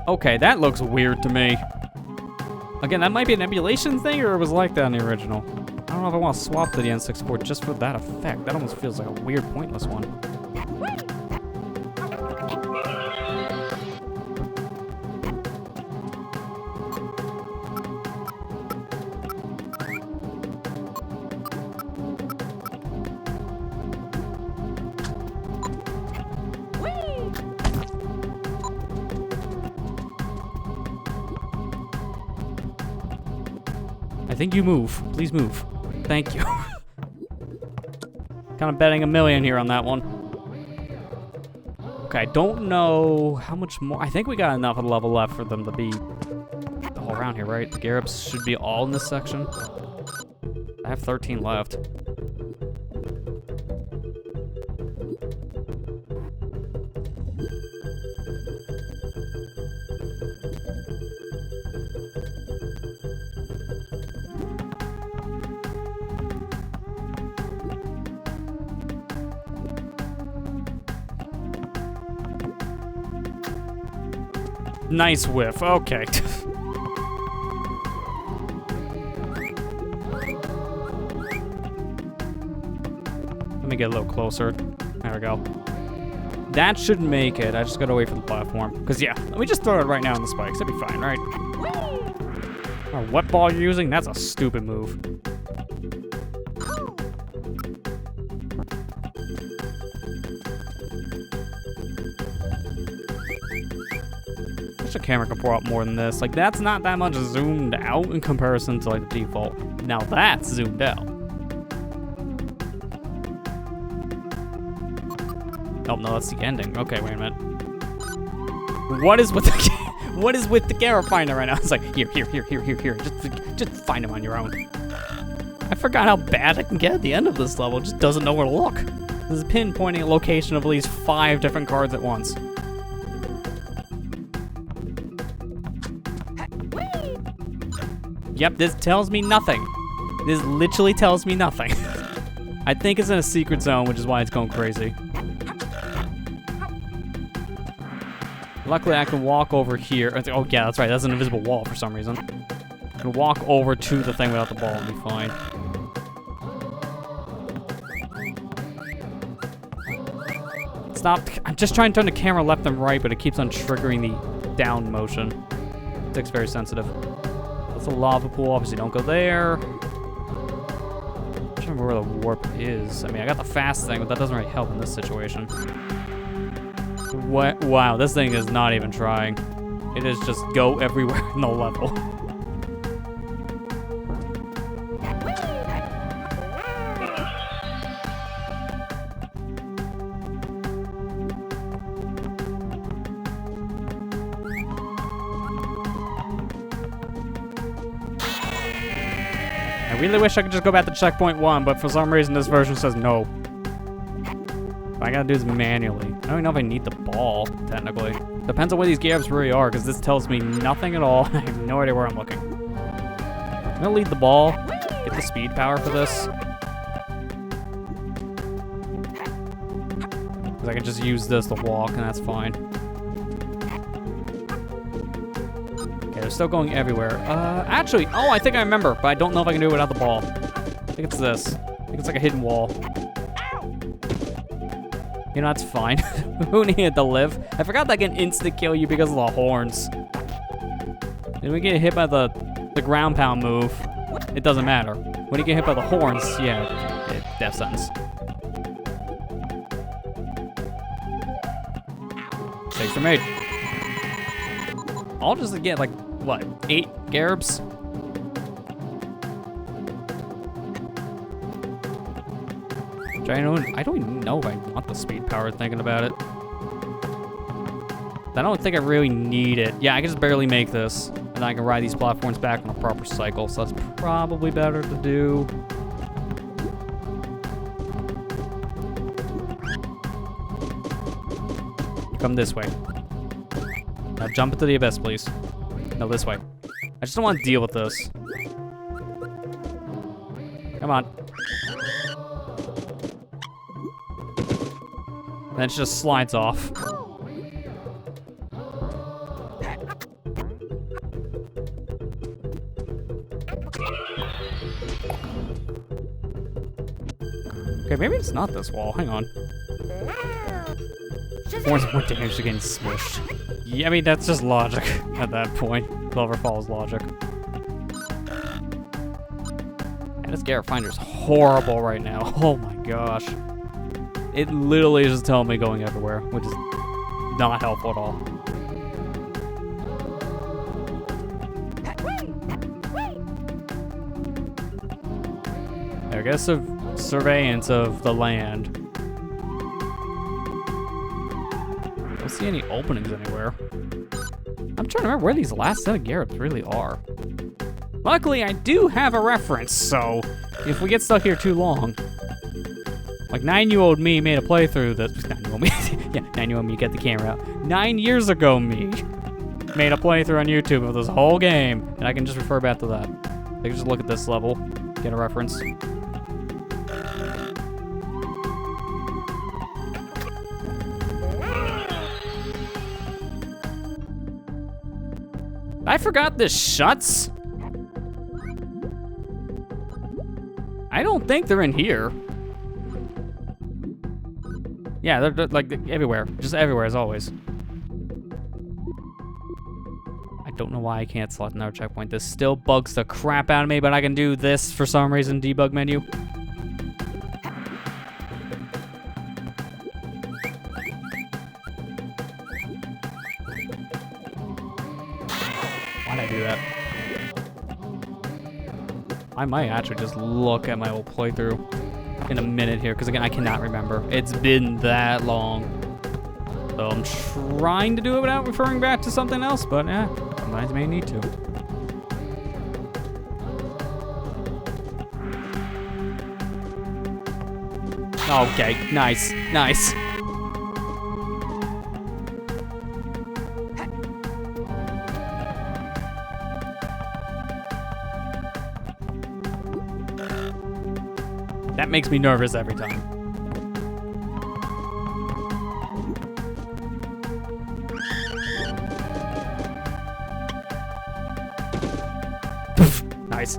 Speaker 1: Okay, that looks weird to me. Again, that might be an emulation thing, or it was like that in the original. I don't know if I want to swap to the N64 just for that effect. That almost feels like a weird, pointless one. I think you move. Please move. Thank you. Kind of betting $1 million here on that one. Okay, I don't know how much more. I think we got enough of the level left for them to be all around here, right? The Garrops should be all in this section. I have 13 left. Nice whiff. Okay. Let me get a little closer. There we go. That should make it. I just gotta wait for the platform. Because, yeah, let me just throw it right now on the spikes. It'll be fine, right? Oh, what ball you're using? That's a stupid move. The camera can pour out more than this. Like, that's not that much zoomed out in comparison to, like, the default. Now that's zoomed out. Oh, no, that's the ending. Okay, wait a minute. What is with the what is with the camera finder right now? It's like, here. Just find him on your own. I forgot how bad I can get at the end of this level. It just doesn't know where to look. There's a pinpointing a location of at least 5 different cards at once. Yep, this tells me nothing. This literally tells me nothing. I think it's in a secret zone, which is why it's going crazy. Luckily, I can walk over here. Oh, yeah, that's right. That's an invisible wall for some reason. I can walk over to the thing without the ball and be fine. Stop. I'm just trying to turn the camera left and right, but it keeps on triggering the down motion. It's very sensitive. That's a lava pool. Obviously, don't go there. I'm trying to remember where the warp is. I mean, I got the fast thing, but that doesn't really help in this situation. What? Wow, this thing is not even trying. It is just go everywhere in the level. I really wish I could just go back to checkpoint 1, but for some reason this version says no. I gotta do this manually. I don't even know if I need the ball, technically. Depends on where these gaps really are, because this tells me nothing at all. I have no idea where I'm looking. I'm gonna lead the ball, get the speed power for this. Because I can just use this to walk, and that's fine. Okay, they're still going everywhere. Actually, oh, I think I remember, but I don't know if I can do it without the ball. I think it's this. I think it's like a hidden wall. Yeah, You know, that's fine. Who needed to live? I forgot that can insta-kill you because of the horns. When we get hit by the ground pound move, it doesn't matter. When you get hit by the horns, yeah, death sentence. Takes from 8. I'll just get like, what, 8 Garabs? I don't even know if I want the speed power thinking about it. I don't think I really need it. Yeah, I can just barely make this. And I can ride these platforms back on a proper cycle, so that's probably better to do. Come this way. Now jump into the abyss, please. No, this way. I just don't want to deal with this. Come on. And then it just slides off. Okay, maybe it's not this wall. Hang on. More damage to getting smushed. Yeah, I mean, that's just logic at that point. Clover Falls logic. And this Garrett Finder's horrible right now. Oh my gosh. It literally is just telling me going everywhere, which is not helpful at all. I guess a surveillance of the land. I don't see any openings anywhere. I'm trying to remember where these last set of Garretts really are. Luckily, I do have a reference, so if we get stuck here too long, like 9-year-old me made a playthrough that 9-year-old me, yeah, 9-year-old me, get the camera out. 9 years ago me made a playthrough on YouTube of this whole game, and I can just refer back to that. I can just look at this level, get a reference. I forgot this shuts. I don't think they're in here. Yeah, they're like everywhere. Just everywhere as always. I don't know why I can't select another checkpoint. This still bugs the crap out of me, but I can do this for some reason, debug menu. Why'd I do that? I might actually just look at my old playthrough in a minute here, because again, I cannot remember. It's been that long. So I'm trying to do it without referring back to something else, but yeah, sometimes may need to. Okay, nice, nice. That makes me nervous every time. Nice.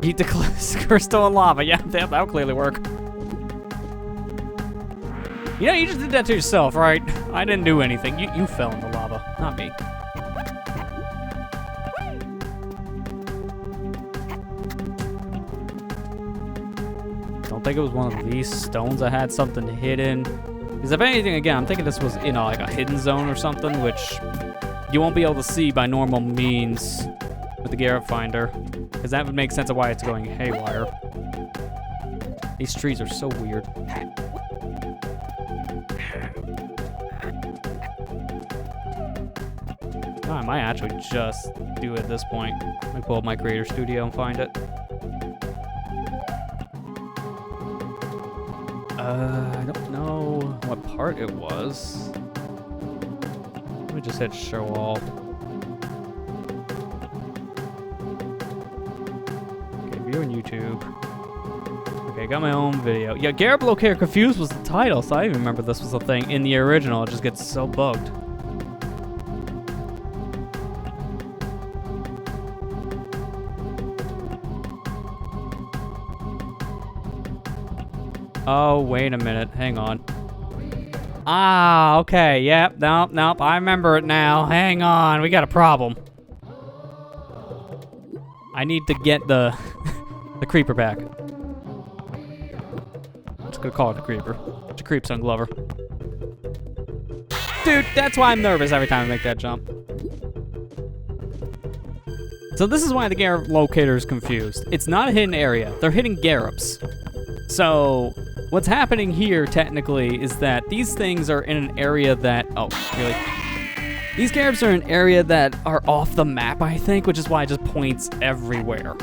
Speaker 1: Beat the crystal and lava. Yeah, that'll clearly work. You know, you just did that to yourself, right? I didn't do anything. You fell in the lava, not me. I think it was one of these stones that had something hidden. Because if anything, again, I'm thinking this was, you know, like a hidden zone or something, which you won't be able to see by normal means with the Garrett Finder. Because that would make sense of why it's going haywire. These trees are so weird. Oh, I might actually just do it at this point. Let me pull up my Creator Studio and find it. I don't know what part it was. Let me just hit show all. Okay, view on YouTube. Okay, got my own video. Yeah, Garrett Locator Confused was the title, so I even remember this was a thing in the original. It just gets so bugged. Oh, wait a minute. Hang on. Ah, okay, yep, nope, I remember it now. Hang on, we got a problem. I need to get the the creeper back. I'm just gonna call it a creeper. It's a creep, son Glover. Dude, that's why I'm nervous every time I make that jump. So this is why the Garrop locator is confused. It's not a hidden area. They're hidden Garrops. So what's happening here technically is that these things are in an area that, oh, really? These Garrops are in an area that are off the map, I think, which is why it just points everywhere.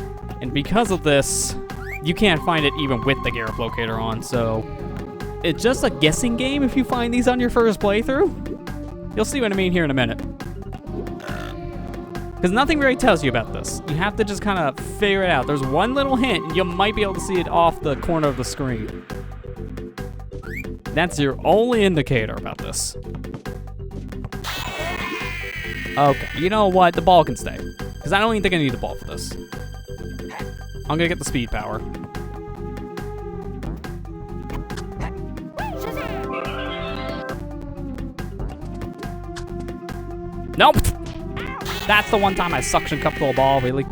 Speaker 1: And because of this, you can't find it even with the Garrop locator on, so it's just a guessing game if you find these on your first playthrough. You'll see what I mean here in a minute. Because nothing really tells you about this. You have to just kind of figure it out. There's one little hint, and you might be able to see it off the corner of the screen. That's your only indicator about this. Okay, you know what? The ball can stay. Because I don't even think I need the ball for this. I'm gonna get the speed power. Nope! That's the one time I suction cupped the ball, really.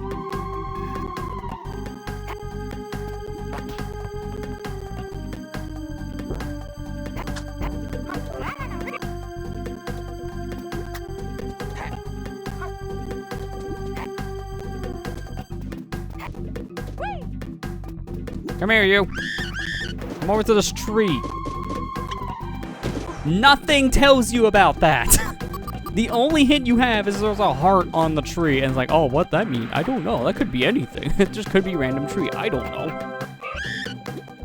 Speaker 1: Come here, you. Come over to this tree. Nothing tells you about that. The only hint you have is there's a heart on the tree, and it's like, oh, what that mean? I don't know. That could be anything. It just could be a random tree. I don't know.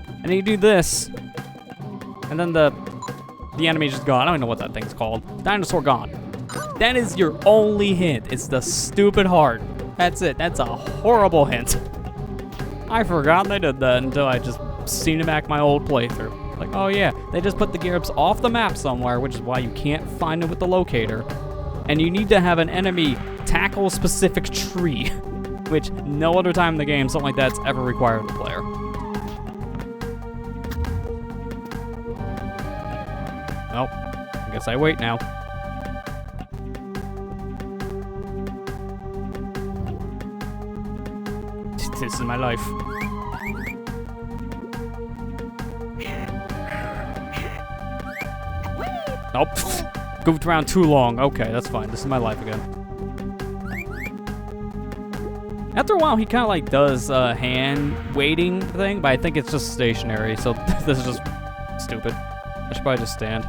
Speaker 1: And then you do this, and then the enemy's just gone. I don't know what that thing's called. Dinosaur gone. That is your only hint. It's the stupid heart. That's it. That's a horrible hint. I forgot they did that until I just seen it back my old playthrough. Like, oh yeah, they just put the Garrops off the map somewhere, which is why you can't find it with the locator. And you need to have an enemy tackle a specific tree, which no other time in the game something like that's ever required of the player. Nope, I guess I wait now. This is my life. Nope. Goofed around too long. Okay, that's fine. This is my life again. After a while, he kind of like does a hand waiting thing, but I think it's just stationary, so this is just stupid. I should probably just stand.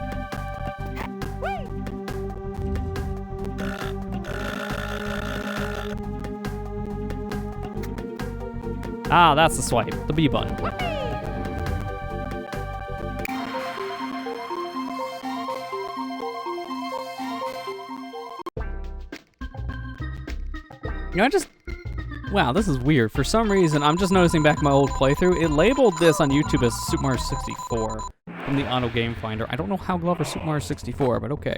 Speaker 1: Ah, that's the swipe. The B button. You know, wow, this is weird. For some reason, I'm just noticing back my old playthrough, it labeled this on YouTube as Super Mario 64 from the Auto Game Finder. I don't know how Glover Super Mario 64, but okay.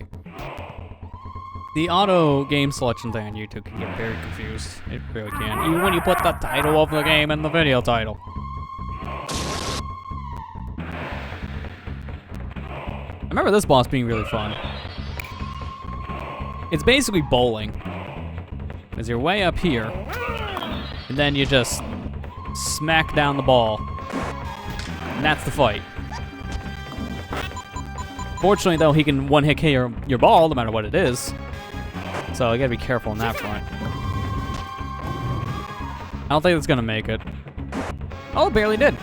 Speaker 1: The auto game selection thing on YouTube can get very confused. It really can. Even when you put the title of the game in the video title. I remember this boss being really fun. It's basically bowling. Because you're way up here, and then you just smack down the ball. And that's the fight. Fortunately, though, he can one-hit KO your ball, no matter what it is. So you gotta be careful on that front. I don't think it's gonna make it. Oh, it barely did.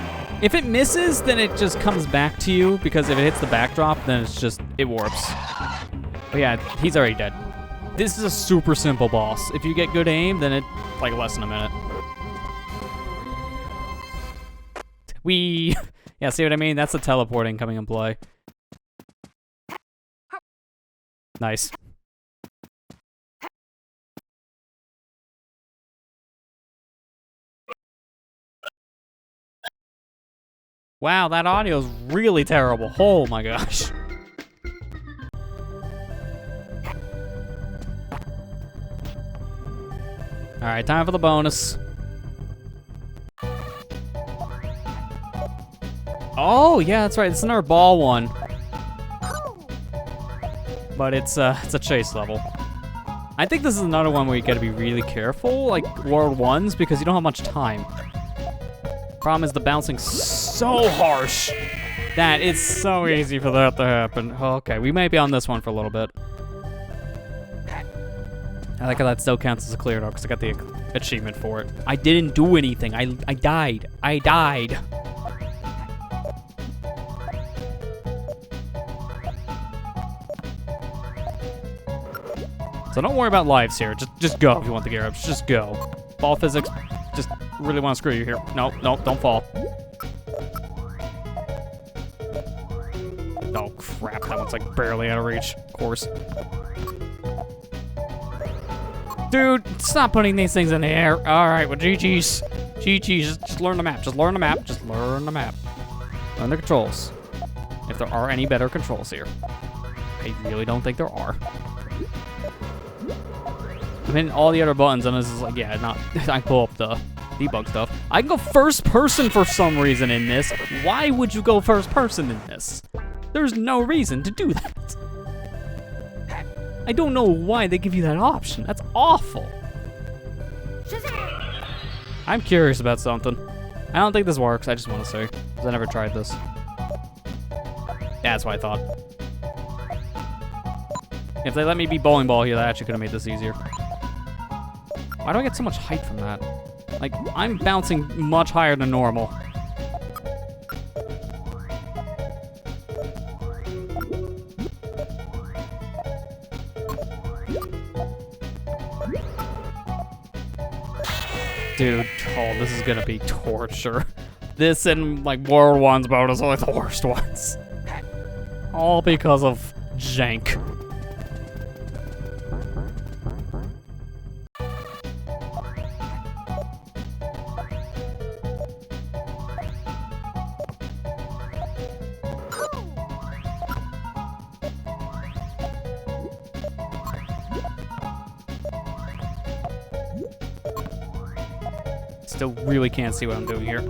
Speaker 1: If it misses, then it just comes back to you, because if it hits the backdrop, then it's just, it warps. But yeah, he's already dead. This is a super simple boss. If you get good aim, then it's like less than a minute. Yeah, see what I mean? That's the teleporting coming in play. Nice. Wow, that audio is really terrible. Oh my gosh. All right, time for the bonus. Oh, yeah, that's right. It's another ball one. but it's a chase level. I think this is another one where you gotta be really careful, like World 1s, because you don't have much time. Problem is the bouncing's so harsh that it's so easy for that to happen. Okay, we may be on this one for a little bit. I like how that still counts as a clear though, because I got the achievement for it. I didn't do anything. I died. I died. So don't worry about lives here. Just go if you want the gear ups. Just go. Ball physics, just really want to screw you here. No, don't fall. Oh crap, that one's like barely out of reach, of course. Dude, stop putting these things in the air. All right, well, GG's. GG's, just learn the map. Just learn the map. Just learn the map. Learn the controls. If there are any better controls here. I really don't think there are. I mean, all the other buttons on this is like, yeah, I can pull up the debug stuff. I can go first person for some reason in this. Why would you go first person in this? There's no reason to do that. I don't know why they give you that option. That's awful. I'm curious about something. I don't think this works, I just want to say, because I never tried this. That's what I thought. If they let me be bowling ball here, that actually could have made this easier. Why do I get so much height from that? Like, I'm bouncing much higher than normal. Dude, oh, this is gonna be torture. This and, like, World 1's bonus are like the worst ones. All because of jank. Still really can't see what I'm doing here.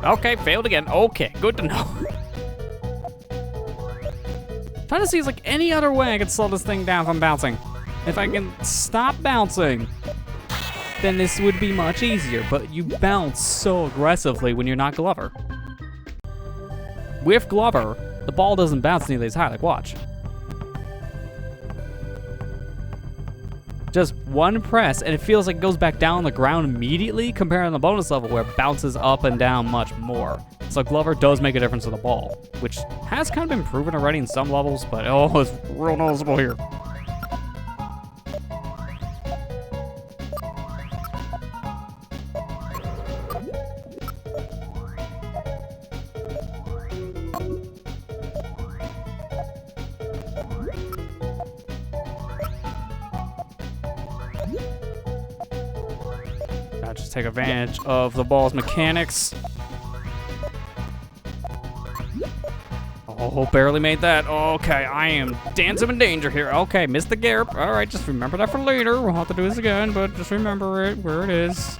Speaker 1: Okay, failed again. Okay, good to know. Trying to see if like any other way I could slow this thing down from bouncing. If I can stop bouncing, then this would be much easier, but you bounce so aggressively when you're not Glover. With Glover, the ball doesn't bounce nearly as high, like watch. Just one press, and it feels like it goes back down on the ground immediately, compared to the bonus level where it bounces up and down much more. So Glover does make a difference to the ball, which has kind of been proven already in some levels, but oh, it's real noticeable here. Just take advantage of the ball's mechanics. Oh, barely made that. Okay, I am dancing in danger here. Okay, missed the garp. All right, just remember that for later. We'll have to do this again, but just remember it where it is.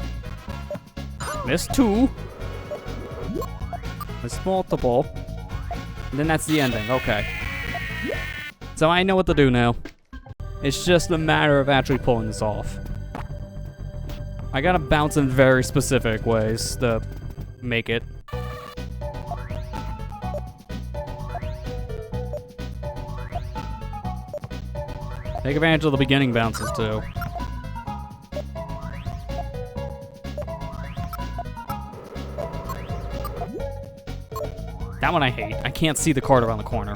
Speaker 1: Missed 2. Missed multiple. And then that's the ending. Okay. So I know what to do now. It's just a matter of actually pulling this off. I gotta bounce in very specific ways to make it. Take advantage of the beginning bounces too. That one I hate. I can't see the card around the corner.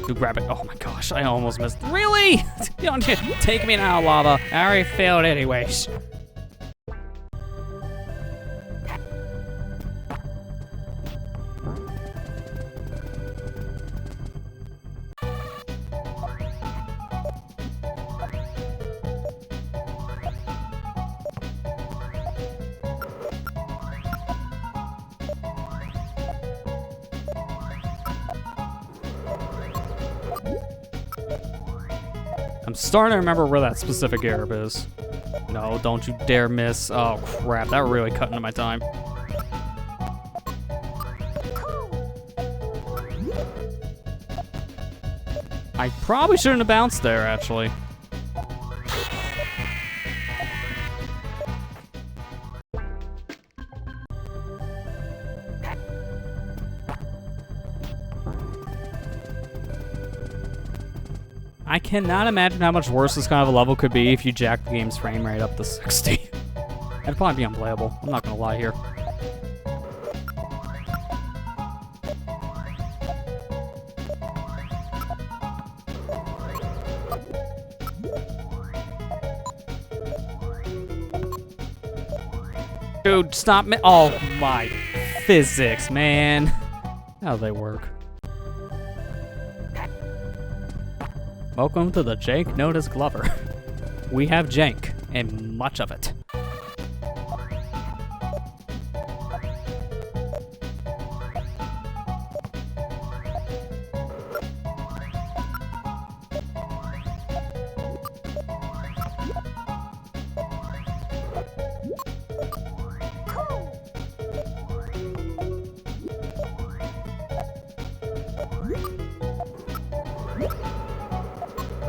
Speaker 1: To grab it. Oh my gosh, I almost missed. Really? You don't take me now, lava. I already failed anyways. I'm starting to remember where that specific Arab is. No, don't you dare miss. Oh crap, that really cut into my time. I probably shouldn't have bounced there, actually. I cannot imagine how much worse this kind of a level could be if you jack the game's frame rate up to 60. It'd probably be unplayable. I'm not gonna lie here. Dude, stop me. Oh my physics, man. How do they work? Welcome to the Jank Notice Glover. We have jank, and much of it.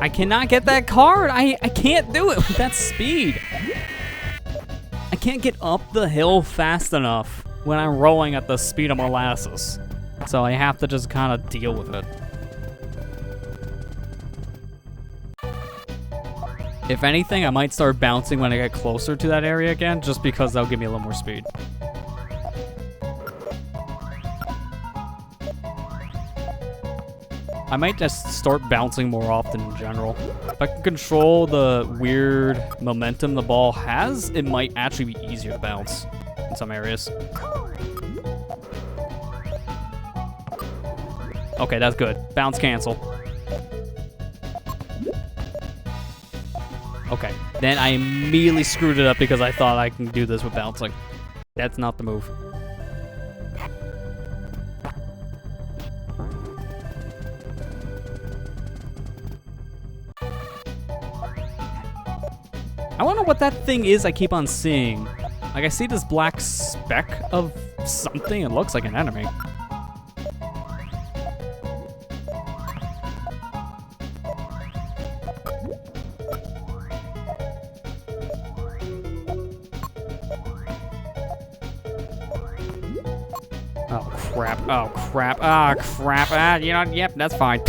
Speaker 1: I cannot get that card. I can't do it with that speed. I can't get up the hill fast enough when I'm rolling at the speed of molasses. So I have to just kind of deal with it. If anything, I might start bouncing when I get closer to that area again, just because that'll give me a little more speed. I might just start bouncing more often in general. If I can control the weird momentum the ball has, it might actually be easier to bounce in some areas. Okay, that's good. Bounce cancel. Okay, then I immediately screwed it up because I thought I can do this with bouncing. That's not the move. I wonder what that thing is I keep on seeing. Like, I see this black speck of something. It looks like an enemy. Oh, crap. Oh, crap. Ah, crap. Ah, you know, yep, that's fine.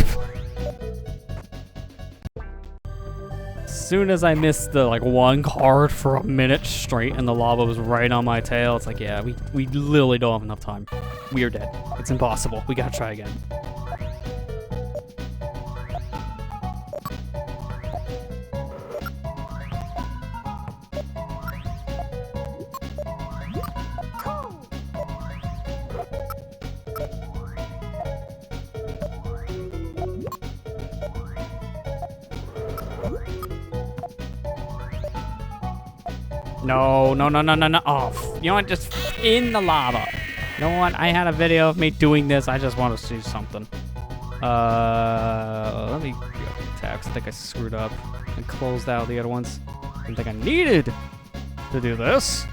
Speaker 1: As soon as I missed the one card for a minute straight and the lava was right on my tail, it's like, yeah, we literally don't have enough time. We are dead. It's impossible. We gotta try again. No, no, no, no, no, no. Oh, you know what? Just in the lava. You know what? I had a video of me doing this. I just want to see something. Let me go attacks. I think I screwed up and closed out the other ones. I didn't think I needed to do this.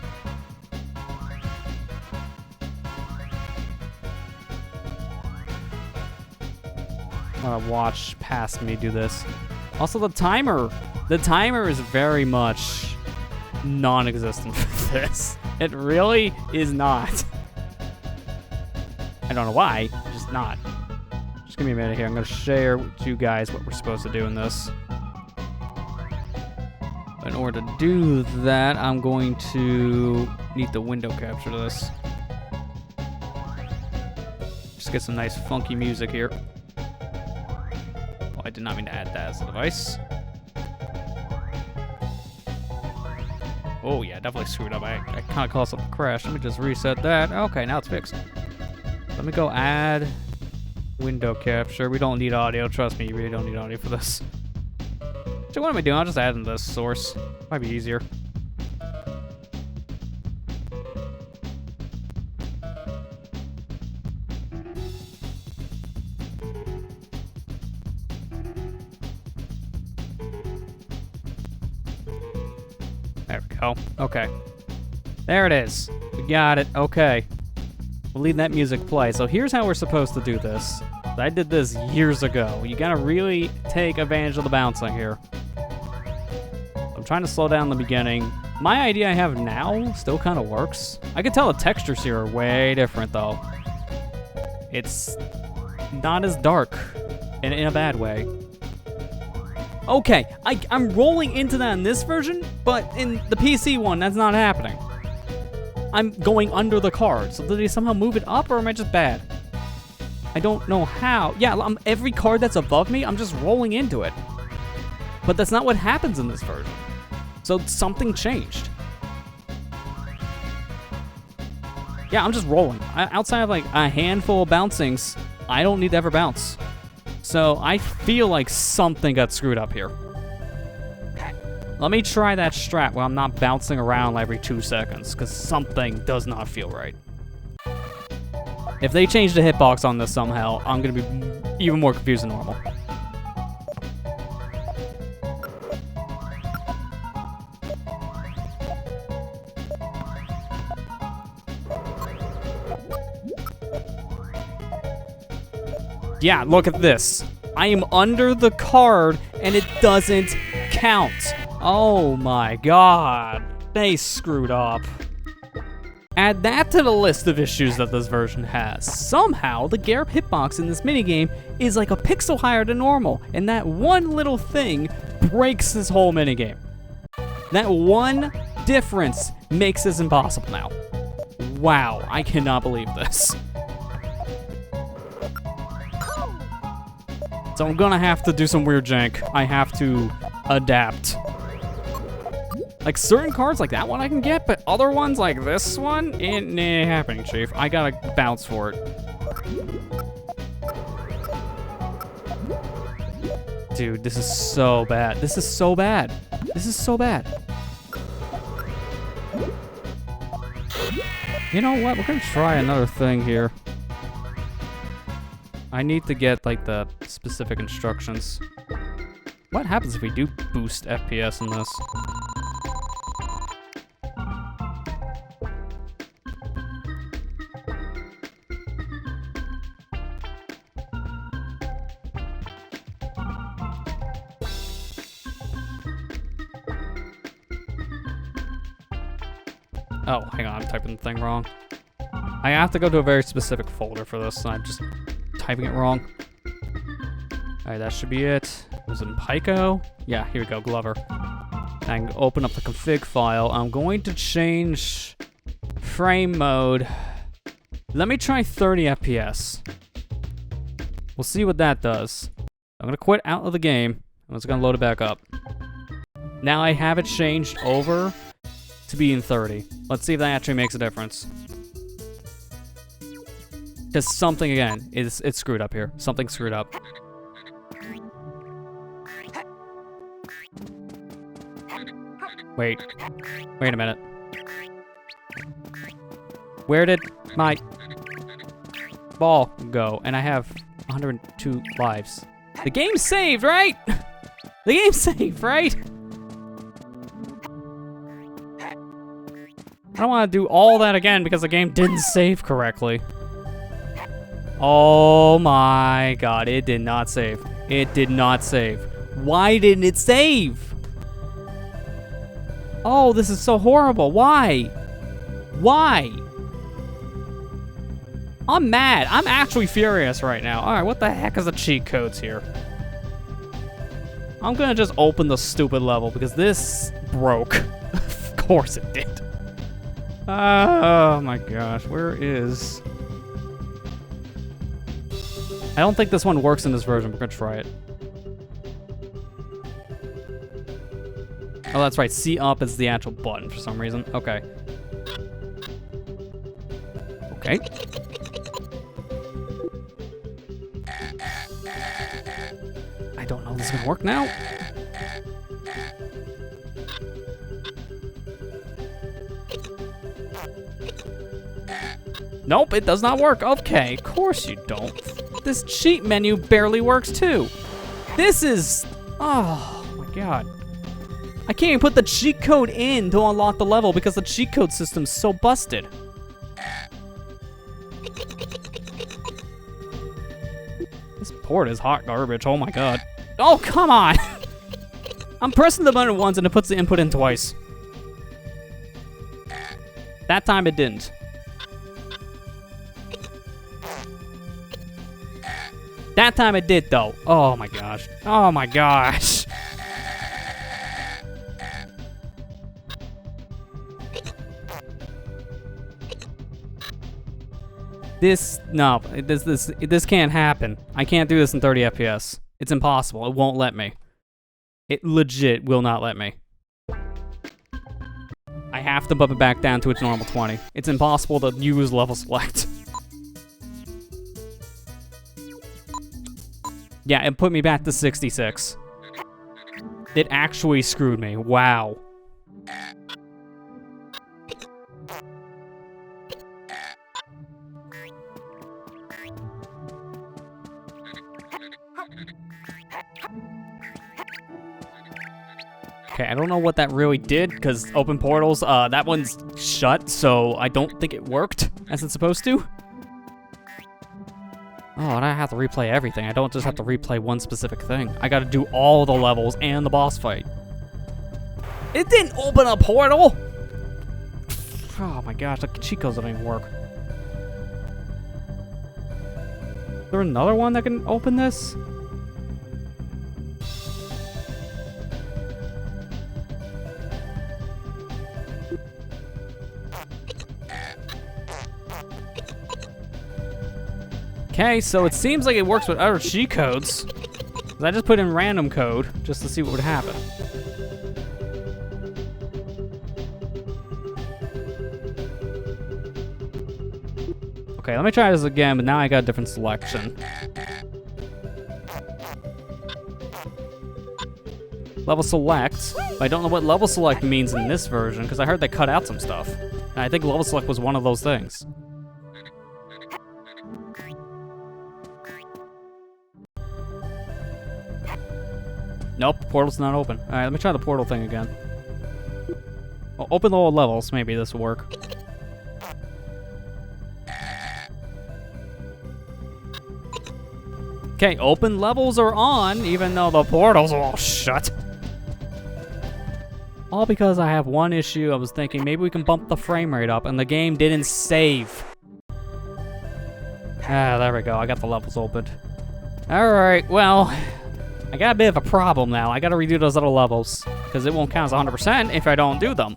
Speaker 1: I'm gonna watch past me do this. Also, the timer. The timer is very much non-existent for this. It really is not. I don't know why, just not. Just give me a minute here. I'm gonna share with you guys what we're supposed to do in this. In order to do that, I'm going to need the window capture to this. Just get some nice funky music here. Oh, I did not mean to add that as a device. Oh yeah, definitely screwed up. I kind of caused something to crash. Let me just reset that. Okay, now it's fixed. Let me go add window capture. We don't need audio. Trust me, you really don't need audio for this. So what am I doing? I'll just add in this source. Might be easier. There we go. Okay. There it is. We got it. Okay. We'll leave that music play. So here's how we're supposed to do this. I did this years ago. You gotta really take advantage of the bouncing here. I'm trying to slow down the beginning. My idea I have now still kind of works. I can tell the textures here are way different though. It's not as dark in a bad way. Okay, I'm rolling into that in this version, but in the PC one, that's not happening. I'm going under the card, so did they somehow move it up, or am I just bad? I don't know how. Yeah, every card that's above me, I'm just rolling into it. But that's not what happens in this version. So something changed. Yeah, I'm just rolling. Outside of like a handful of bouncings, I don't need to ever bounce. So I feel like something got screwed up here. Let me try that strat where I'm not bouncing around every 2 seconds, because something does not feel right. If they change the hitbox on this somehow, I'm going to be even more confused than normal. Yeah, look at this. I am under the card, and it doesn't count. Oh my god. They screwed up. Add that to the list of issues that this version has. Somehow, the Garrett hitbox in this minigame is like a pixel higher than normal, and that one little thing breaks this whole minigame. That one difference makes this impossible now. Wow, I cannot believe this. So I'm gonna have to do some weird jank. I have to adapt. Like certain cards like that one I can get, but other ones like this one, it ain't happening, Chief. I gotta bounce for it. Dude, this is so bad. This is so bad. This is so bad. You know what? We're gonna try another thing here. I need to get like the specific instructions. What happens if we do boost FPS in this? Oh, hang on, I'm typing the thing wrong. I have to go to a very specific folder for this, and I'm just typing it wrong. Alright, that should be it. Was it in Pico? Yeah, here we go, Glover. I can open up the config file. I'm going to change frame mode. Let me try 30 FPS. We'll see what that does. I'm gonna quit out of the game, and it's gonna load it back up. Now I have it changed over to be in 30. Let's see if that actually makes a difference. Because something, again, it's screwed up here. Something screwed up. Wait a minute. Where did my ball go? And I have 102 lives. The game's saved, right? The game's saved, right? I don't want to do all that again because the game didn't save correctly. Oh my god, it did not save. It did not save. Why didn't it save? Oh, this is so horrible. Why? Why? I'm mad. I'm actually furious right now. Alright, what the heck is the cheat codes here? I'm gonna just open the stupid level because this broke. Of course it did. Oh my gosh, where is... I don't think this one works in this version. We're gonna try it. Oh, that's right. C up is the actual button for some reason. Okay. Okay. I don't know if this is gonna work now. Nope, it does not work. Okay, of course you don't. This cheat menu barely works too. This is... Oh my god. I can't even put the cheat code in to unlock the level because the cheat code system's so busted. This port is hot garbage. Oh my god. Oh, come on! I'm pressing the button once and it puts the input in twice. That time it didn't. That time it did, though. Oh my gosh. Oh my gosh. This can't happen. I can't do this in 30 FPS. It's impossible. It won't let me. It legit will not let me. I have to bump it back down to its normal 20. It's impossible to use level select. Yeah, it put me back to 66. It actually screwed me. Wow. Okay, I don't know what that really did, because open portals, that one's shut, so I don't think it worked as it's supposed to. Oh, and I have to replay everything. I don't just have to replay one specific thing. I gotta do all the levels and the boss fight. It didn't open a portal! Oh my gosh, the cheat codes don't even work. Is there another one that can open this? Okay, so it seems like it works with other cheat codes. I just put in random code just to see what would happen. Okay, let me try this again, but now I got a different selection. Level select. I don't know what level select means in this version, because I heard they cut out some stuff. And I think level select was one of those things. Nope, portal's not open. Alright, let me try the portal thing again. Well, open the old levels, maybe this will work. Okay, open levels are on, even though the portals are all shut. All because I have one issue. I was thinking maybe we can bump the frame rate up, and the game didn't save. Ah, there we go. I got the levels opened. Alright, well, I got a bit of a problem now. I gotta redo those other levels, because it won't count as 100% if I don't do them.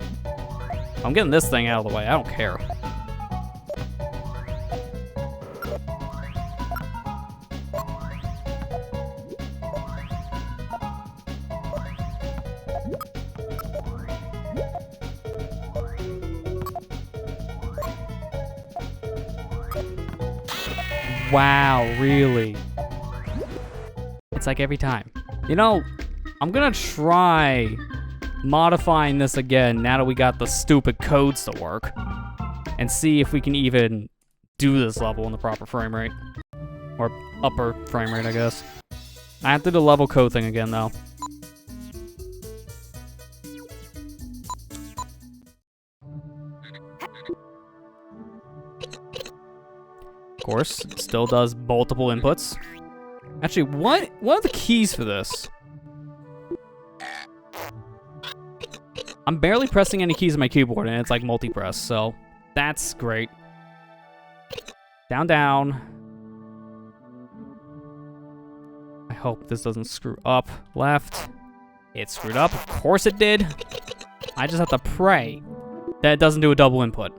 Speaker 1: I'm getting this thing out of the way. I don't care. Wow, really? It's like every time. You know, I'm gonna try modifying this again now that we got the stupid codes to work, and see if we can even do this level in the proper frame rate. Or upper frame rate, I guess. I have to do the level code thing again, though. Of course, it still does multiple inputs. Actually, what are the keys for this? I'm barely pressing any keys on my keyboard, and it's like multi-press, so that's great. Down, down. I hope this doesn't screw up. Left. It screwed up. Of course it did. I just have to pray that it doesn't do a double input.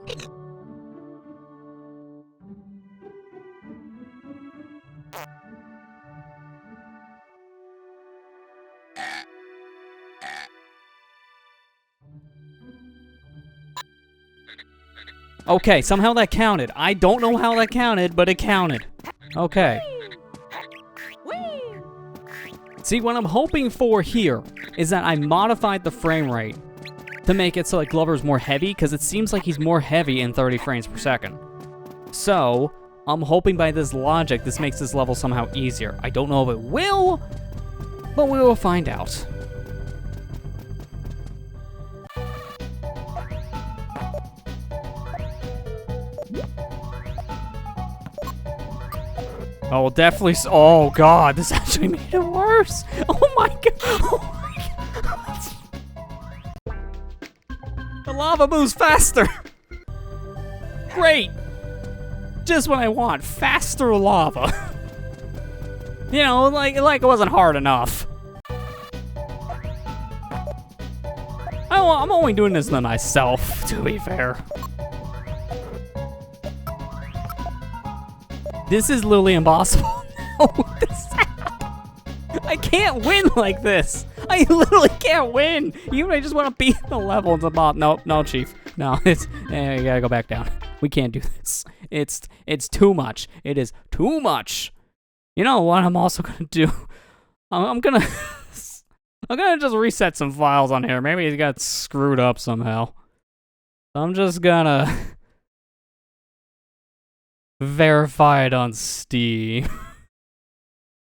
Speaker 1: Okay, somehow that counted. I don't know how that counted, but it counted. Okay. See, what I'm hoping for here is that I modified the frame rate to make it so like Glover's more heavy, because it seems like he's more heavy in 30 frames per second. So, I'm hoping by this logic, this makes this level somehow easier. I don't know if it will, but we will find out. Oh, definitely. Oh god, this actually made it worse. Oh my god. Oh my god. The lava moves faster. Great. Just what I want. Faster lava. You know, like it wasn't hard enough. I'm only doing this to myself, to be fair. This is literally impossible with this app. I can't win like this. I literally can't win. Even if I just want to beat the level, it's about no, Chief. No, you gotta go back down. We can't do this. It's too much. It is too much. You know what I'm also gonna do? I'm gonna just reset some files on here. Maybe it got screwed up somehow. I'm just gonna verify it on Steam.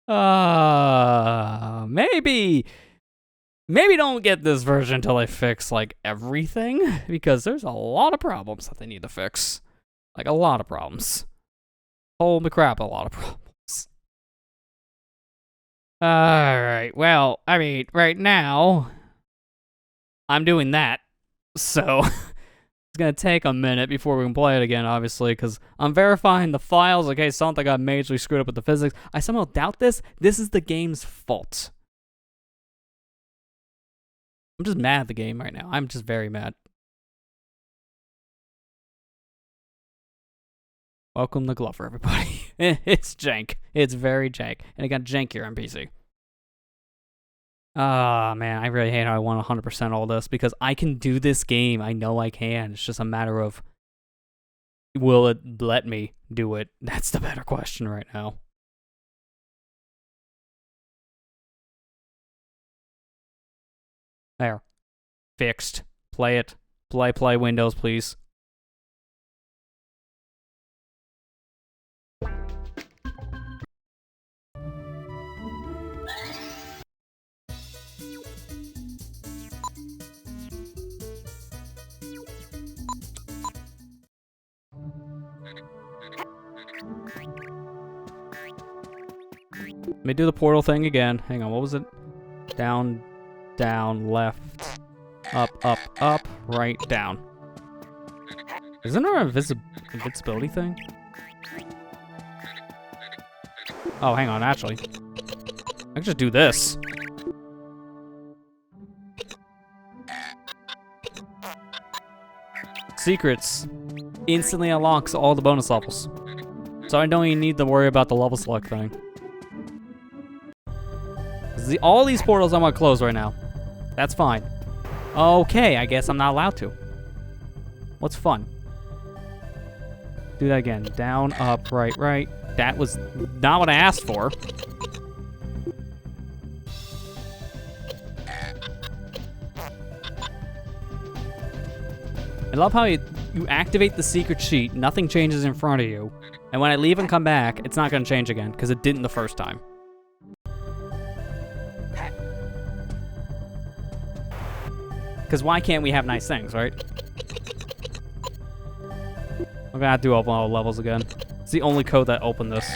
Speaker 1: Maybe don't get this version until they fix like everything, because there's a lot of problems that they need to fix. Like a lot of problems. Holy crap, a lot of problems. Alright, well, I mean, right now, I'm doing that, so it's gonna take a minute before we can play it again, obviously, because I'm verifying the files in case something got majorly screwed up with the physics. I somehow doubt this. This is the game's fault. I'm just mad at the game right now. I'm just very mad. Welcome to Glover, everybody. It's jank. It's very jank. And it got jankier on PC. Ah, man, I really hate how I want 100% all this, because I can do this game. I know I can. It's just a matter of, will it let me do it? That's the better question right now. There. Fixed. Play it. Play Windows, please. Let me do the portal thing again. Hang on, what was it? Down, down, left, up, right, down. Isn't there an invincibility thing? Oh, hang on, actually. I can just do this. Secrets instantly unlocks all the bonus levels. So I don't even need to worry about the level select thing. All these portals I'm gonna close right now. That's fine. Okay, I guess I'm not allowed to. What's fun? Do that again. Down, up, right. That was not what I asked for. I love how you activate the secret sheet, nothing changes in front of you, and when I leave and come back, it's not gonna change again, because it didn't the first time. Because why can't we have nice things, right? I'm gonna have to open all the levels again. It's the only code that opened this.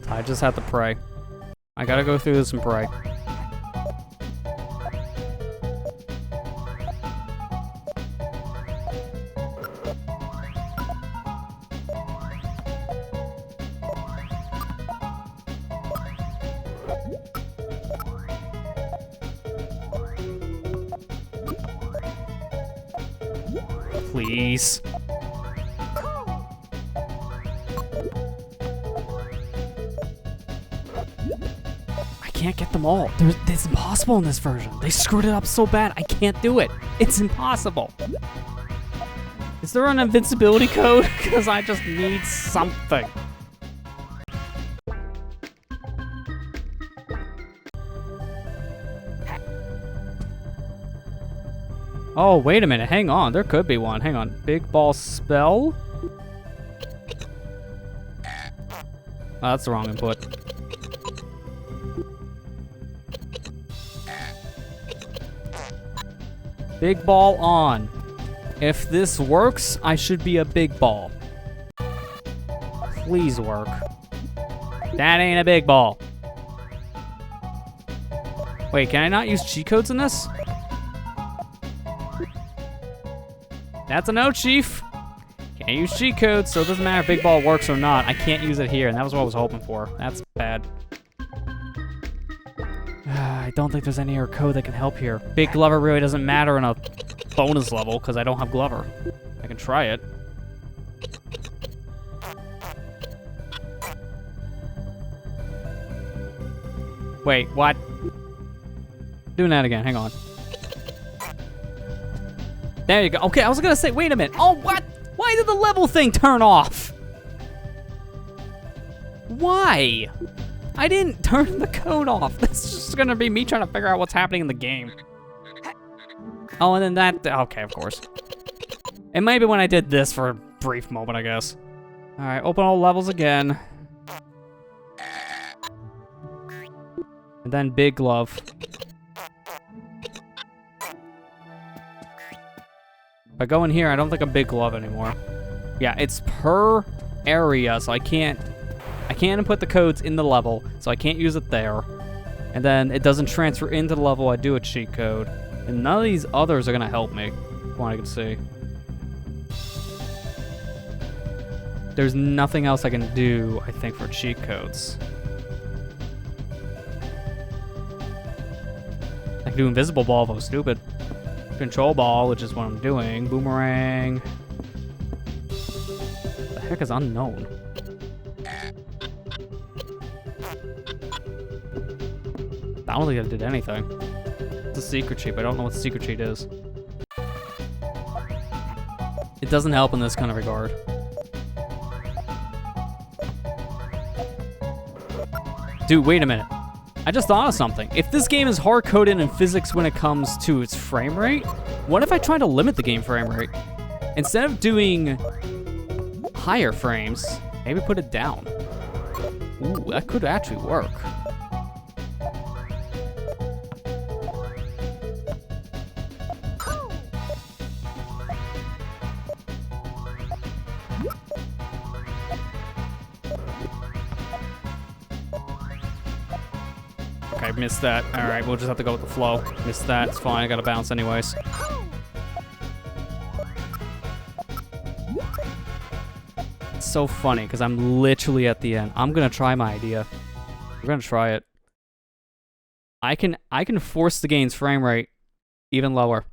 Speaker 1: I just have to pray. I gotta go through this and pray. Please. I can't get them all. It's impossible in this version. They screwed it up so bad, I can't do it. It's impossible. Is there an invincibility code? Because I just need something. Oh, wait a minute. Hang on. There could be one. Hang on. Big ball spell? Oh, that's the wrong input. Big ball on. If this works, I should be a big ball. Please work. That ain't a big ball. Wait, can I not use cheat codes in this? That's a no, Chief. Can't use cheat codes, so it doesn't matter if big ball works or not. I can't use it here, and that was what I was hoping for. That's bad. I don't think there's any other code that can help here. Big Glover really doesn't matter in a bonus level, because I don't have Glover. I can try it. Wait, what? Doing that again, hang on. There you go. Okay, I was gonna say, wait a minute. Oh, what? Why did the level thing turn off? Why? I didn't turn the code off. This is just gonna be me trying to figure out what's happening in the game. Oh, and then that, okay, of course. It might be when I did this for a brief moment, I guess. All right, open all levels again. And then big glove. If I go in here, I don't think I'm big glove anymore. Yeah, it's per area, so I can't input the codes in the level, so I can't use it there. And then it doesn't transfer into the level I do a cheat code. And none of these others are gonna help me, from what I can see. There's nothing else I can do, I think, for cheat codes. I can do invisible ball if I was stupid. Control ball, which is what I'm doing. Boomerang. The heck is unknown? I don't think I did anything. It's a secret cheat, but I don't know what the secret cheat is. It doesn't help in this kind of regard. Dude, wait a minute. I just thought of something. If this game is hard-coded in physics when it comes to its frame rate, what if I try to limit the game frame rate? Instead of doing higher frames, maybe put it down. Ooh, that could actually work. Okay, missed that. All right, we'll just have to go with the flow. Missed that. It's fine. I gotta bounce anyways. It's so funny because I'm literally at the end. I'm gonna try my idea. We're gonna try it. I can force the game's frame rate even lower.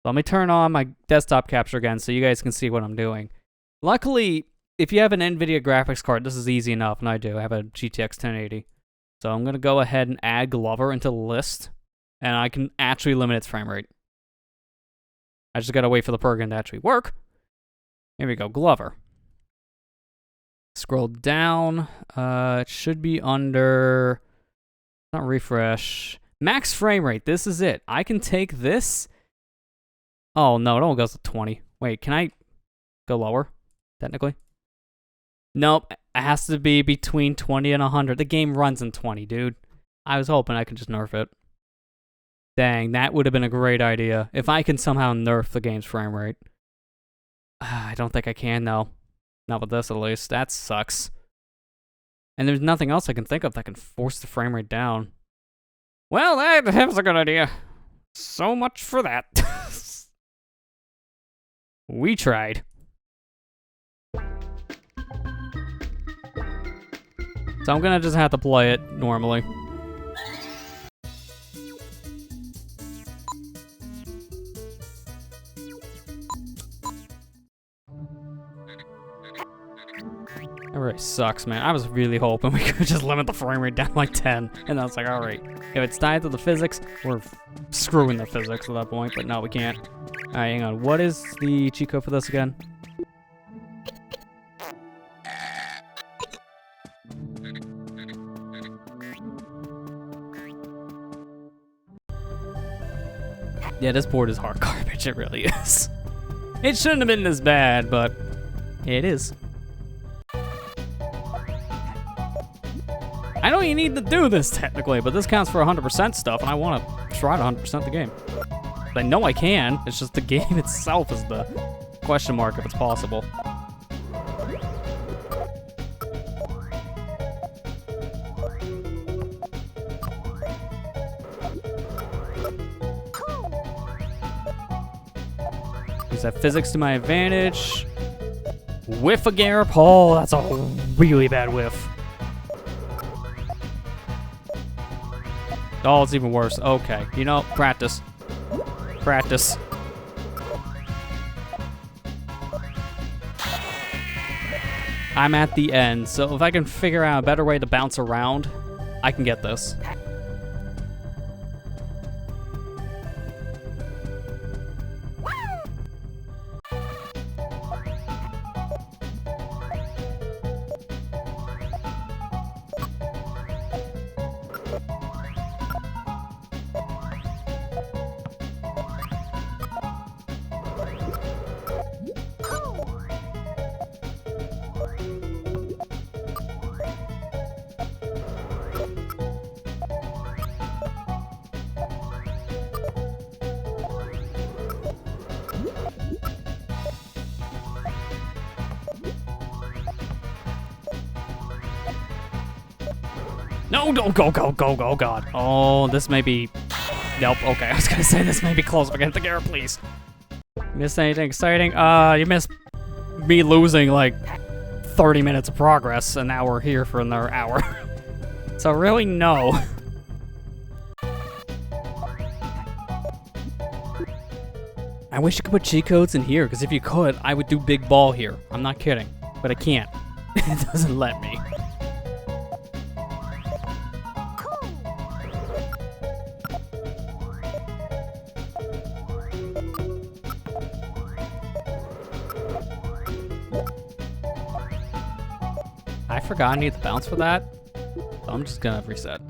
Speaker 1: Let me turn on my desktop capture again so you guys can see what I'm doing. Luckily, if you have an NVIDIA graphics card, this is easy enough, and I do. I have a GTX 1080. So I'm going to go ahead and add Glover into the list, and I can actually limit its frame rate. I just got to wait for the program to actually work. Here we go, Glover. Scroll down. It should be under, not refresh, max frame rate. This is it. I can take this. Oh, no, it only goes to 20. Wait, can I go lower, technically? Nope, it has to be between 20 and 100. The game runs in 20, dude. I was hoping I could just nerf it. Dang, that would have been a great idea. If I can somehow nerf the game's frame rate. I don't think I can, though. Not with this, at least. That sucks. And there's nothing else I can think of that can force the frame rate down. Well, that was a good idea. So much for that. We tried. So I'm gonna just have to play it normally. That really sucks, man. I was really hoping we could just limit the frame rate down like 10. And I was like, alright. If it's tied to the physics, we're screwing the physics at that point. But no, we can't. Alright, hang on. What is the cheat code for this again? Yeah, this board is hard garbage, it really is. It shouldn't have been this bad, but it is. I know you need to do this technically, but this counts for 100% stuff, and I want to try to 100% the game. I know I can, it's just the game itself is the question mark if it's possible. Use that physics to my advantage. Whiff a Garp. Oh, that's a really bad whiff. Oh, it's even worse. Okay, you know, practice. Practice. I'm at the end, so if I can figure out a better way to bounce around, I can get this. No, don't go, oh god. Oh, this may be... Nope, okay, I was gonna say this may be close, but get the Garrett, please. Missed anything exciting? You missed me losing, like, 30 minutes of progress, and now we're here for another hour. So really, no. I wish you could put cheat codes in here, because if you could, I would do big ball here. I'm not kidding, but I can't. It doesn't let me. I forgot I need the bounce for that, so I'm just gonna reset.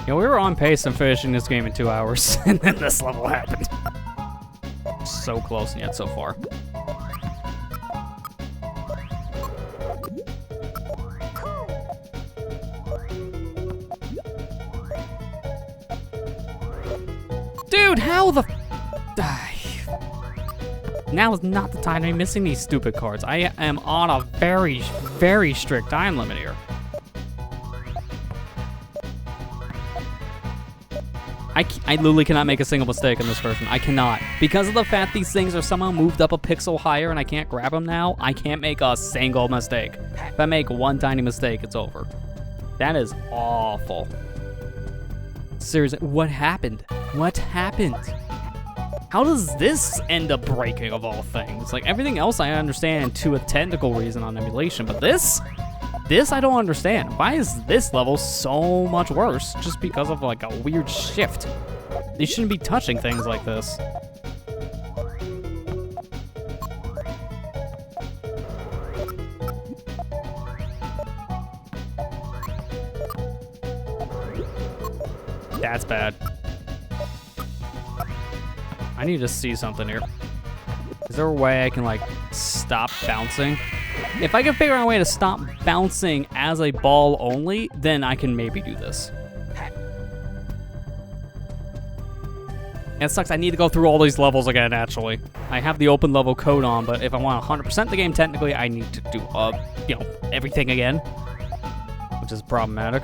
Speaker 1: Yeah, we were on pace and finishing this game in 2 hours, and then this level happened. So close and yet so far. Dude, how the... Now is not the time to be missing these stupid cards. I am on a very, very strict time limit here. I literally cannot make a single mistake in this version. I cannot. Because of the fact these things are somehow moved up a pixel higher and I can't grab them now, I can't make a single mistake. If I make one tiny mistake, it's over. That is awful. Seriously, what happened? What happened? How does this end up breaking of all things? Like, everything else I understand to a technical reason on emulation, but this I don't understand. Why is this level so much worse just because of like a weird shift? They shouldn't be touching things like this. That's bad. I need to see something here. Is there a way I can like stop bouncing? If I can figure out a way to stop bouncing as a ball only, then I can maybe do this. It sucks, I need to go through all these levels again, actually. I have the open level code on, but if I want 100% the game, technically, I need to do, you know, everything again, which is problematic.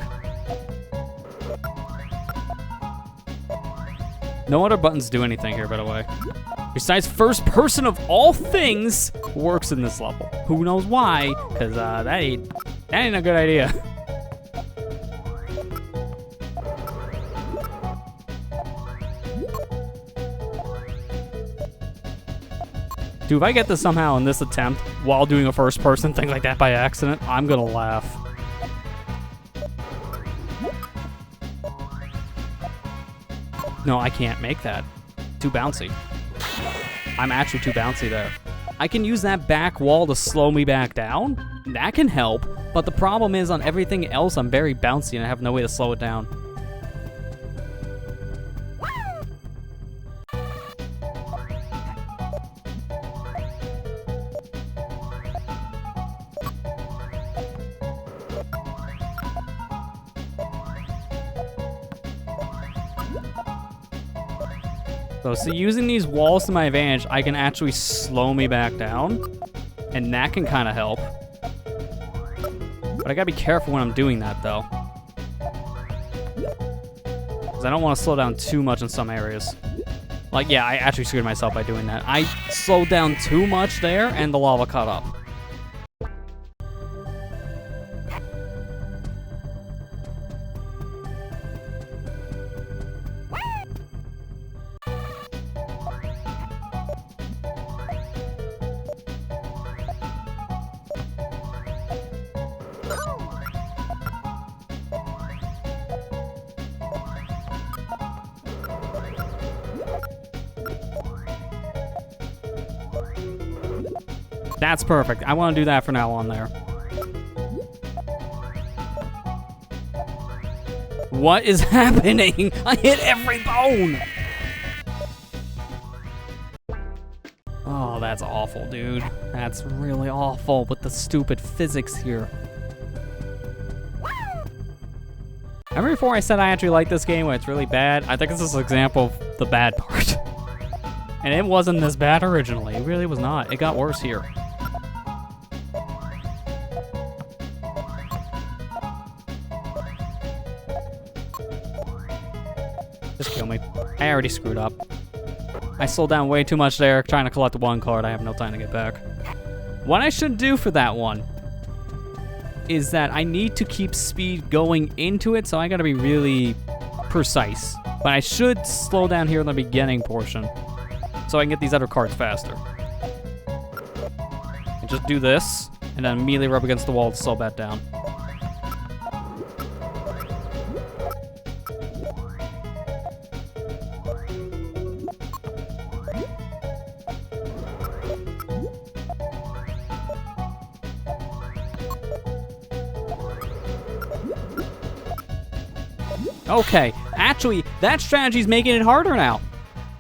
Speaker 1: No other buttons do anything here, by the way. Besides first person of all things works in this level. Who knows why, because that ain't a good idea. Dude, if I get this somehow in this attempt while doing a first person thing like that by accident, I'm gonna laugh. No, I can't make that. Too bouncy. I'm actually too bouncy there. I can use that back wall to slow me back down. That can help. But the problem is on everything else, I'm very bouncy and I have no way to slow it down. So using these walls to my advantage, I can actually slow me back down, and that can kind of help. But I gotta be careful when I'm doing that, though. Because I don't want to slow down too much in some areas. Like, yeah, I actually screwed myself by doing that. I slowed down too much there, and the lava caught up. That's perfect. I want to do that from now on there. What is happening? I hit every bone! Oh, that's awful, dude. That's really awful with the stupid physics here. Remember before I said I actually like this game when it's really bad? I think this is an example of the bad part. And it wasn't this bad originally. It really was not. It got worse here. Just kill me. I already screwed up. I slowed down way too much there trying to collect one card. I have no time to get back. What I should do for that one is that I need to keep speed going into it, so I gotta be really precise. But I should slow down here in the beginning portion so I can get these other cards faster. And just do this, and then immediately rub against the wall to slow that down. Okay, actually, that strategy's making it harder now.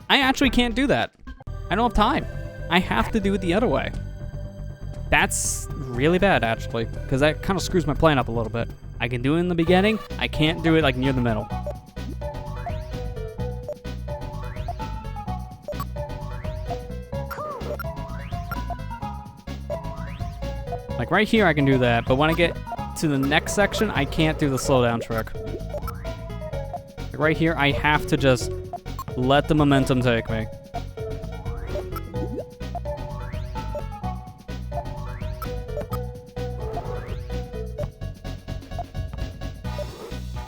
Speaker 1: I actually can't do that. I don't have time. I have to do it the other way. That's really bad, actually, because that kind of screws my plan up a little bit. I can do it in the beginning. I can't do it, like, near the middle. Like, right here, I can do that, but when I get to the next section, I can't do the slowdown trick. Right here, I have to just let the momentum take me.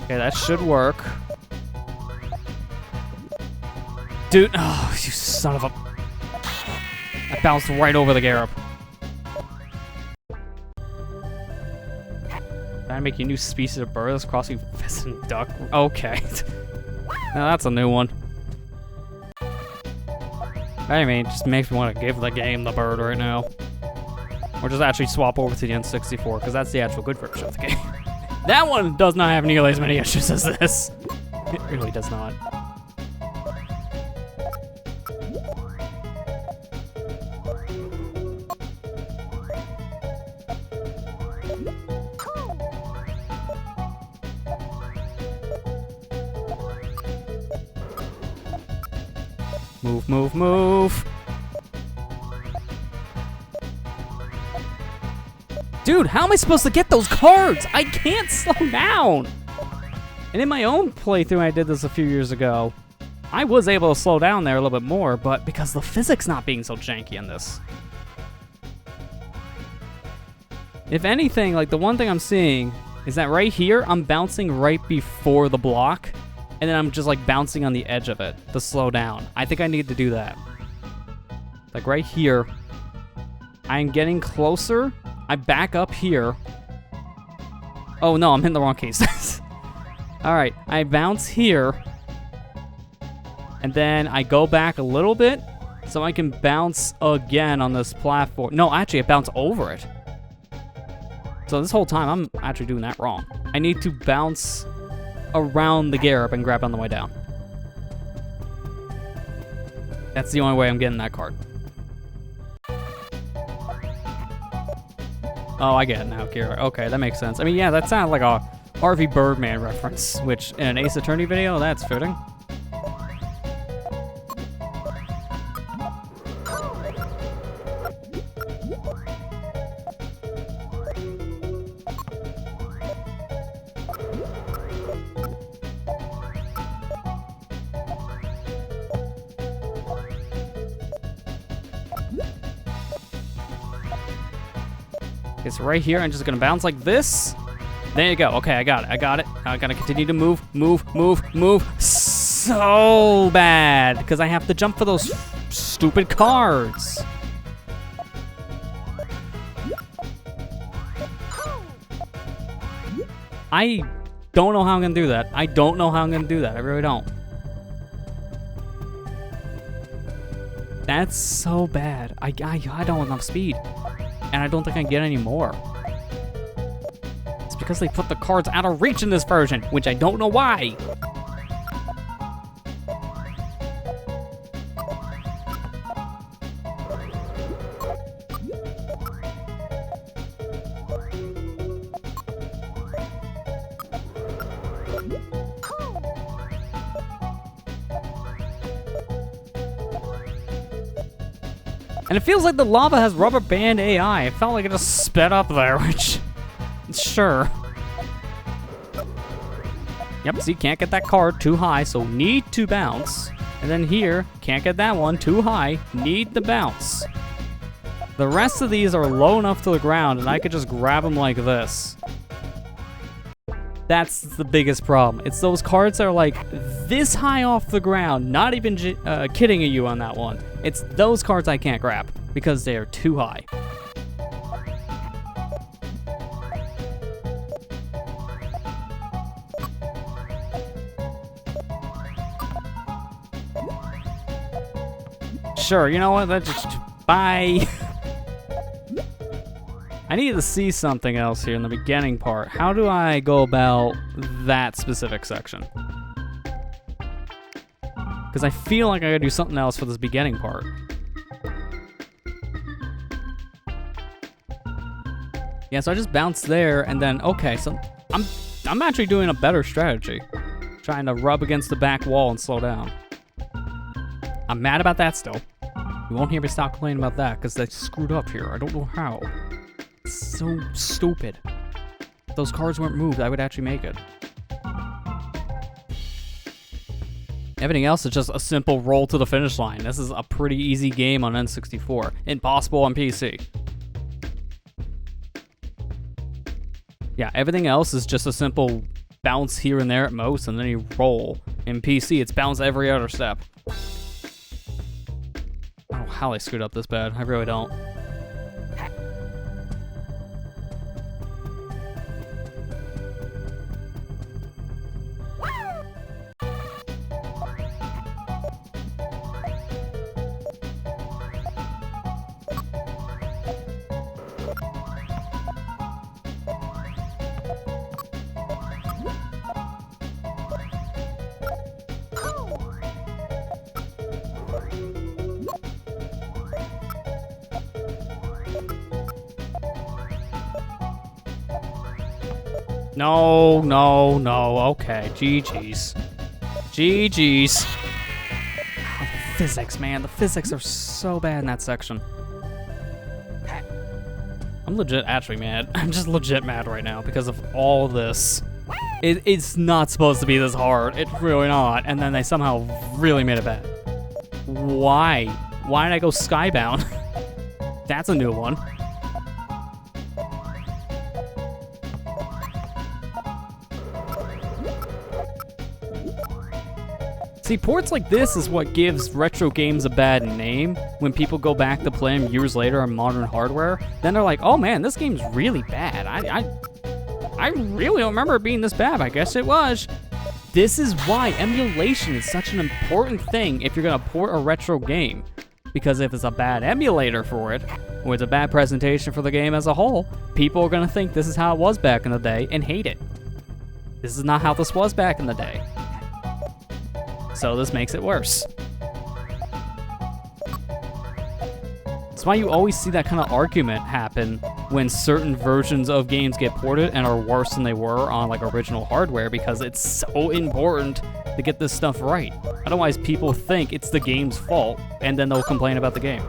Speaker 1: Okay, that should work. Dude, oh, you son of a... I bounced right over the Garab. Did I make you a new species of birds crossing pheasant duck? Okay. Now that's a new one. I mean, it just makes me want to give the game the bird right now. Or just actually swap over to the N64, because that's the actual good version of the game. That one does not have nearly as many issues as this. It really does not. Move, move, move. Dude, how am I supposed to get those cards? I can't slow down. And in my own playthrough, I did this a few years ago. I was able to slow down there a little bit more, but because the physics not being so janky in this. If anything, like the one thing I'm seeing is that right here, I'm bouncing right before the block. And then I'm just like bouncing on the edge of it to slow down. I think I need to do that. Like right here, I'm getting closer. I back up here. Oh no, I'm in the wrong case. All right, I bounce here. And then I go back a little bit so I can bounce again on this platform. No, actually I bounce over it. So this whole time, I'm actually doing that wrong. I need to bounce around the Garab and grab on the way down. That's the only way I'm getting that card. Oh, I get it now, Kira. Okay, that makes sense. I mean, yeah, that sounded like a Harvey Birdman reference, which in an Ace Attorney video, that's fitting. It's right here. I'm just gonna bounce like this. There you go. Okay, I got it. I got it. I gotta continue to move. So bad because I have to jump for those stupid cards. I don't know how I'm gonna do that. I don't know how I'm gonna do that. I really don't. That's so bad. I don't have enough speed. And I don't think I can get any more. It's because they put the cards out of reach in this version, which I don't know why. And it feels like the lava has rubber band AI. It felt like it just sped up there, which, sure. Yep, see, can't get that card too high, so need to bounce. And then here, can't get that one too high, need to bounce. The rest of these are low enough to the ground, and I could just grab them like this. That's the biggest problem. It's those cards that are like this high off the ground, not even kidding you on that one. It's those cards I can't grab because they are too high. Sure, you know what? Let's just bye. I need to see something else here in the beginning part. How do I go about that specific section? Because I feel like I gotta do something else for this beginning part. Yeah, so I just bounced there and then, okay, so I'm actually doing a better strategy. Trying to rub against the back wall and slow down. I'm mad about that still. You won't hear me stop complaining about that because they screwed up here. I don't know how. It's so stupid. If those cards weren't moved, I would actually make it. Everything else is just a simple roll to the finish line. This is a pretty easy game on N64. Impossible on PC. Yeah, everything else is just a simple bounce here and there at most, and then you roll. In PC, it's bounce every other step. I don't know how they screwed up this bad. I really don't. No, no, no. Okay, GG's. GG's. Oh, the physics, man. The physics are so bad in that section. I'm legit actually mad. I'm just legit mad right now because of all this. It's not supposed to be this hard. It's really not. And then they somehow really made it bad. Why? Why did I go skybound? That's a new one. See, ports like this is what gives retro games a bad name. When people go back to play them years later on modern hardware, then they're like, oh man, this game's really bad. I really don't remember it being this bad. I guess it was. This is why emulation is such an important thing if you're gonna port a retro game. Because if it's a bad emulator for it, or it's a bad presentation for the game as a whole, people are gonna think this is how it was back in the day and hate it. This is not how this was back in the day. So this makes it worse. That's why you always see that kind of argument happen when certain versions of games get ported and are worse than they were on like original hardware, because it's so important to get this stuff right. Otherwise, people think it's the game's fault, and then they'll complain about the game.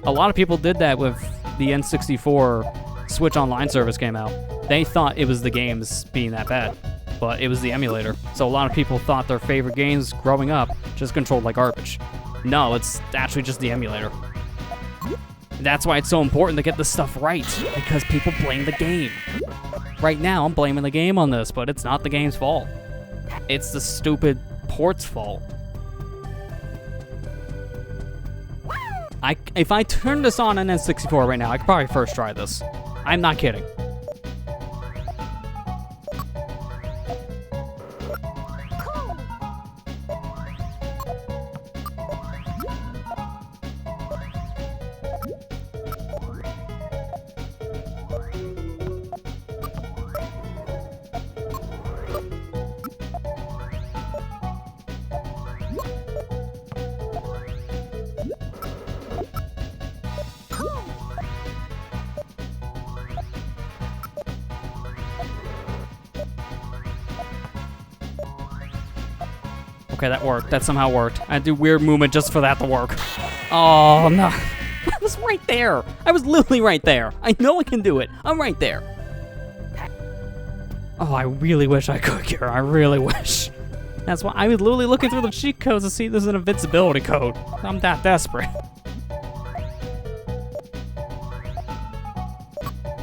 Speaker 1: A lot of people did that with the N64 Switch Online service came out. They thought it was the games being that bad, but it was the emulator. So a lot of people thought their favorite games growing up just controlled like garbage. No, it's actually just the emulator. That's why it's so important to get this stuff right, because people blame the game. Right now, I'm blaming the game on this, but it's not the game's fault. It's the stupid port's fault. If I turn this on an N64 right now, I could probably first try this. I'm not kidding. Okay, that worked. That somehow worked. I do weird movement just for that to work. Oh, no. I was right there. I was literally right there. I know I can do it. I'm right there. Oh, I really wish I could, Kira. I really wish. That's why I was literally looking through the cheat codes to see if there's an invincibility code. I'm that desperate.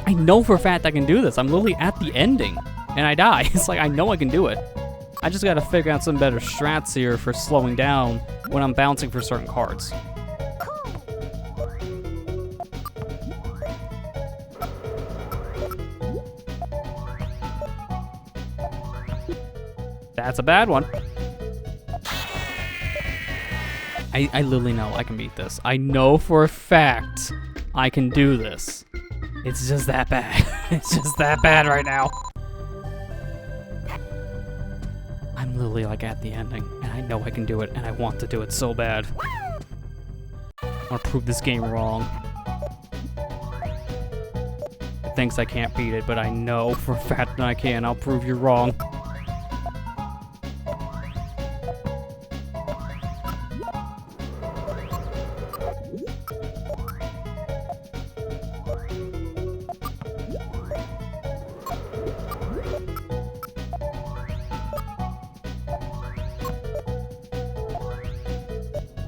Speaker 1: I know for a fact I can do this. I'm literally at the ending, and I die. It's like, I know I can do it. I just gotta figure out some better strats here for slowing down when I'm bouncing for certain cards. That's a bad one. I literally know I can beat this. I know for a fact I can do this. It's just that bad. It's just that bad right now. I'm literally like at the ending, and I know I can do it, and I want to do it so bad. I want to prove this game wrong. It thinks I can't beat it, but I know for a fact that I can. I'll prove you wrong.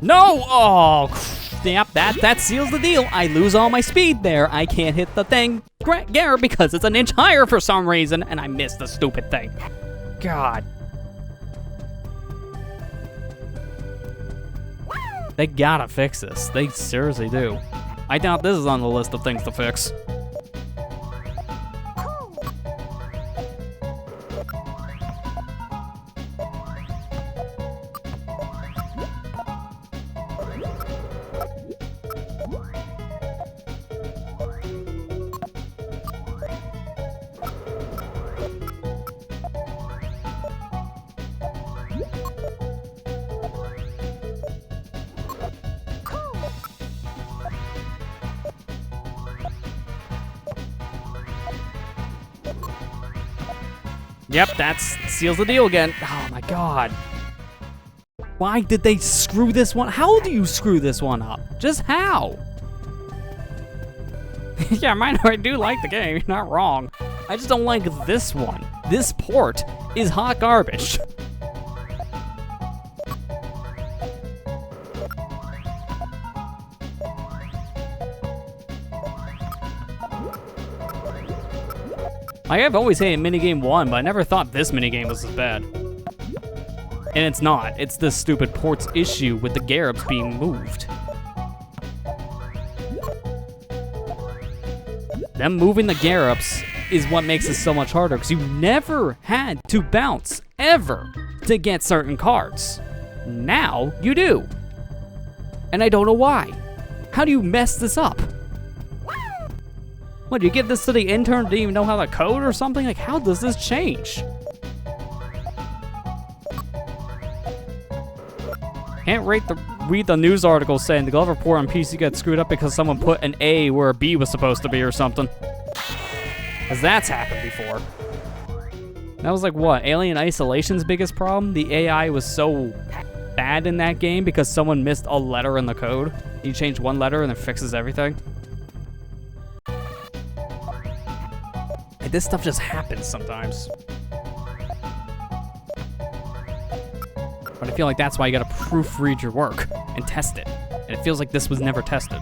Speaker 1: No! Oh, yep, that seals the deal. I lose all my speed there. I can't hit the thing, Garrett, because it's an inch higher for some reason, and I missed the stupid thing. God. They gotta fix this. They seriously do. I doubt this is on the list of things to fix. Yep, that seals the deal again. Oh my god. Why did they screw this one? How do you screw this one up? Just how? Yeah, I do like the game, you're not wrong. I just don't like this one. This port is hot garbage. I have always hated minigame 1, but I never thought this minigame was as bad. And it's not. It's this stupid port's issue with the Garabs being moved. Them moving the Garabs is what makes this so much harder, because you never had to bounce, ever, to get certain cards. Now, you do. And I don't know why. How do you mess this up? What, do you give this to the intern who didn't even know how to code or something? Like, how does this change? Can't read the news article saying the glove report on PC got screwed up because someone put an A where a B was supposed to be or something. Because that's happened before. That was like, what, Alien Isolation's biggest problem? The AI was so bad in that game because someone missed a letter in the code. You change one letter and it fixes everything. And this stuff just happens sometimes. But I feel like that's why you gotta proofread your work and test it. And it feels like this was never tested.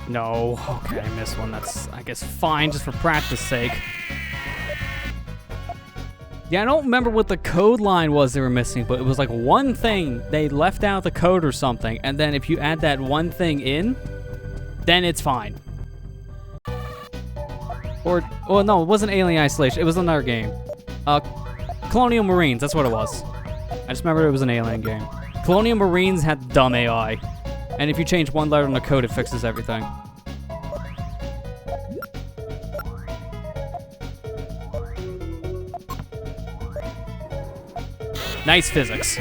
Speaker 1: No, okay, I missed one. That's, I guess, fine, just for practice sake. Yeah, I don't remember what the code line was they were missing, but it was like one thing, they left out the code or something, and then if you add that one thing in, then it's fine. Or, well, no, it wasn't Alien Isolation, it was another game. Colonial Marines, that's what it was. I just remember it was an Alien game. Colonial Marines had dumb AI, and if you change one letter in the code, it fixes everything. Nice physics.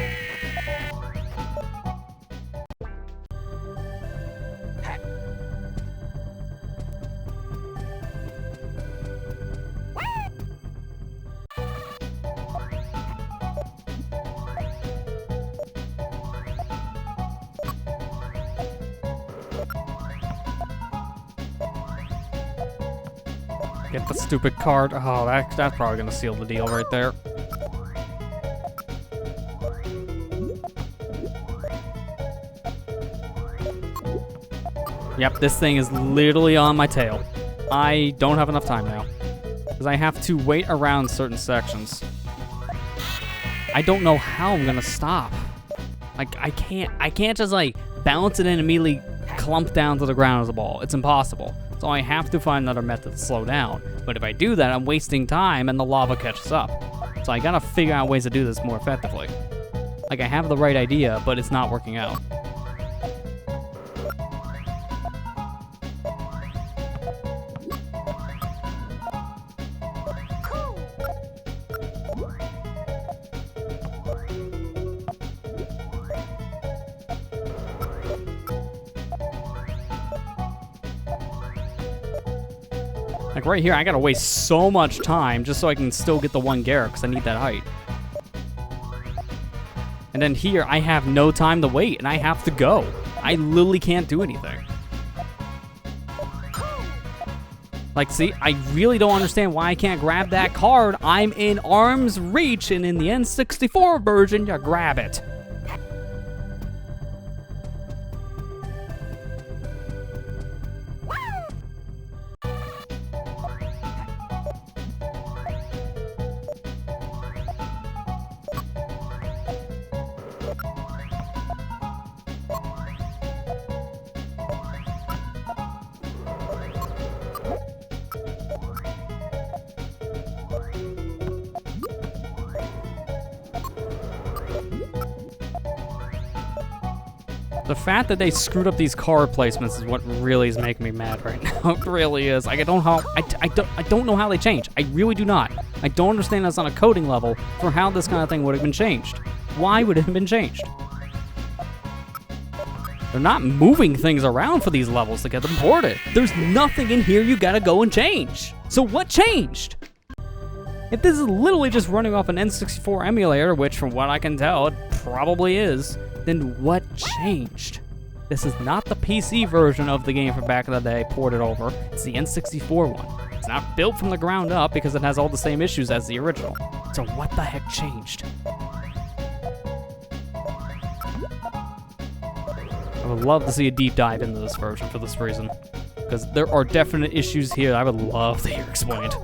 Speaker 1: Get the stupid card. Oh, that's probably gonna seal the deal right there. Yep, this thing is literally on my tail. I don't have enough time now, because I have to wait around certain sections. I don't know how I'm gonna stop. Like, I can't just like bounce it and immediately clump down to the ground as a ball. It's impossible. So I have to find another method to slow down. But if I do that, I'm wasting time and the lava catches up. So I gotta figure out ways to do this more effectively. Like, I have the right idea, but it's not working out. Like right here, I gotta waste so much time just so I can still get the one Garrett because I need that height. And then here, I have no time to wait and I have to go. I literally can't do anything. Like, see, I really don't understand why I can't grab that card. I'm in arm's reach, and in the N64 version, you grab it. The fact that they screwed up these card placements is what really is making me mad right now. It really is. Like, I don't know how they change. I really do not. I don't understand us on a coding level for how this kind of thing would have been changed. Why would it have been changed? They're not moving things around for these levels to get them ported. There's nothing in here you gotta go and change. So what changed? If this is literally just running off an N64 emulator, which from what I can tell, it probably is, then what changed? This is not the PC version of the game from back in the day ported over. It's the N64 one. It's not built from the ground up because it has all the same issues as the original. So what the heck changed? I would love to see a deep dive into this version for this reason. because there are definite issues here I would love to hear explained.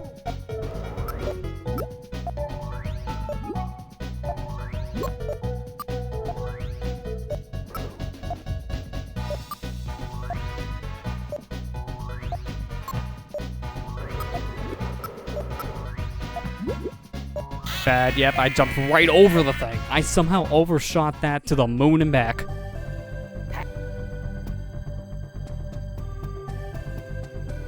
Speaker 1: Bad. Yep, I jumped right over the thing. I somehow overshot that to the moon and back.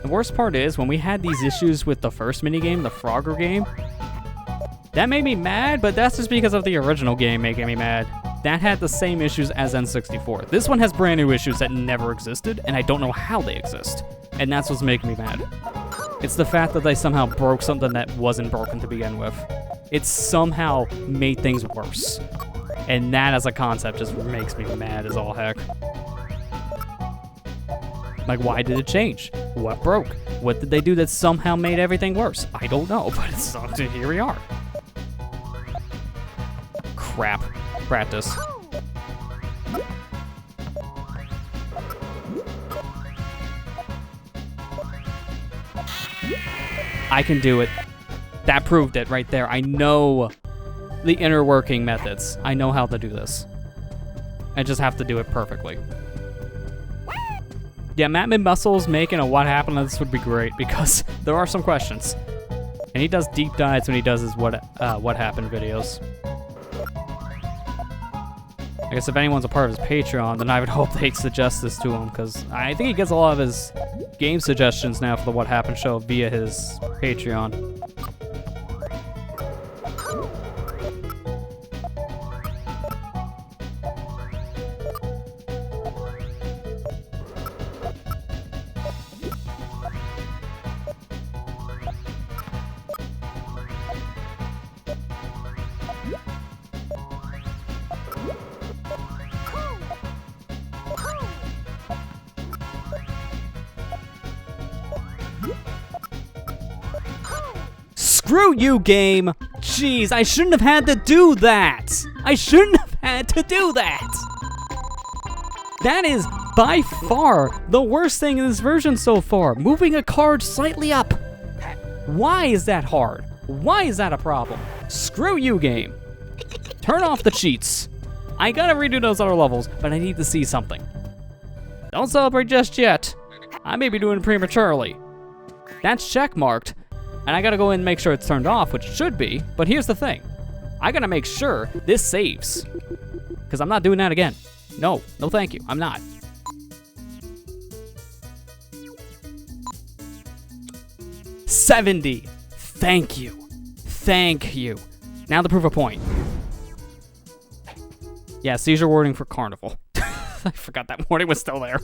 Speaker 1: The worst part is, when we had these issues with the first minigame, the Frogger game, that made me mad, but that's just because of the original game making me mad. That had the same issues as N64. This one has brand new issues that never existed, and I don't know how they exist. And that's what's making me mad. It's the fact that they somehow broke something that wasn't broken to begin with. It somehow made things worse. And that as a concept just makes me mad as all heck. Like, why did it change? What broke? What did they do that somehow made everything worse? I don't know, but it's here we are. Crap. Practice. I can do it. That proved it right there. I know the inner working methods. I know how to do this. I just have to do it perfectly. Yeah, Matt Mid-Muscles making a what happened to this would be great, because there are some questions. And he does deep dives when he does his what happened videos. I guess if anyone's a part of his Patreon, then I would hope they suggest this to him, because I think he gets a lot of his game suggestions now for the What Happened show via his Patreon. Screw you, game! Jeez, I shouldn't have had to do that! I shouldn't have had to do that! That is, by far, the worst thing in this version so far. Moving a card slightly up. Why is that hard? Why is that a problem? Screw you, game. Turn off the cheats. I gotta redo those other levels, but I need to see something. Don't celebrate just yet. I may be doing it prematurely. That's checkmarked. And I gotta go in and make sure it's turned off, which should be, but here's the thing. I gotta make sure this saves. Because I'm not doing that again. No, no thank you, I'm not. $70. Thank you. Thank you. Now to prove a point. Yeah, seizure warning for Carnival. I forgot that warning was still there.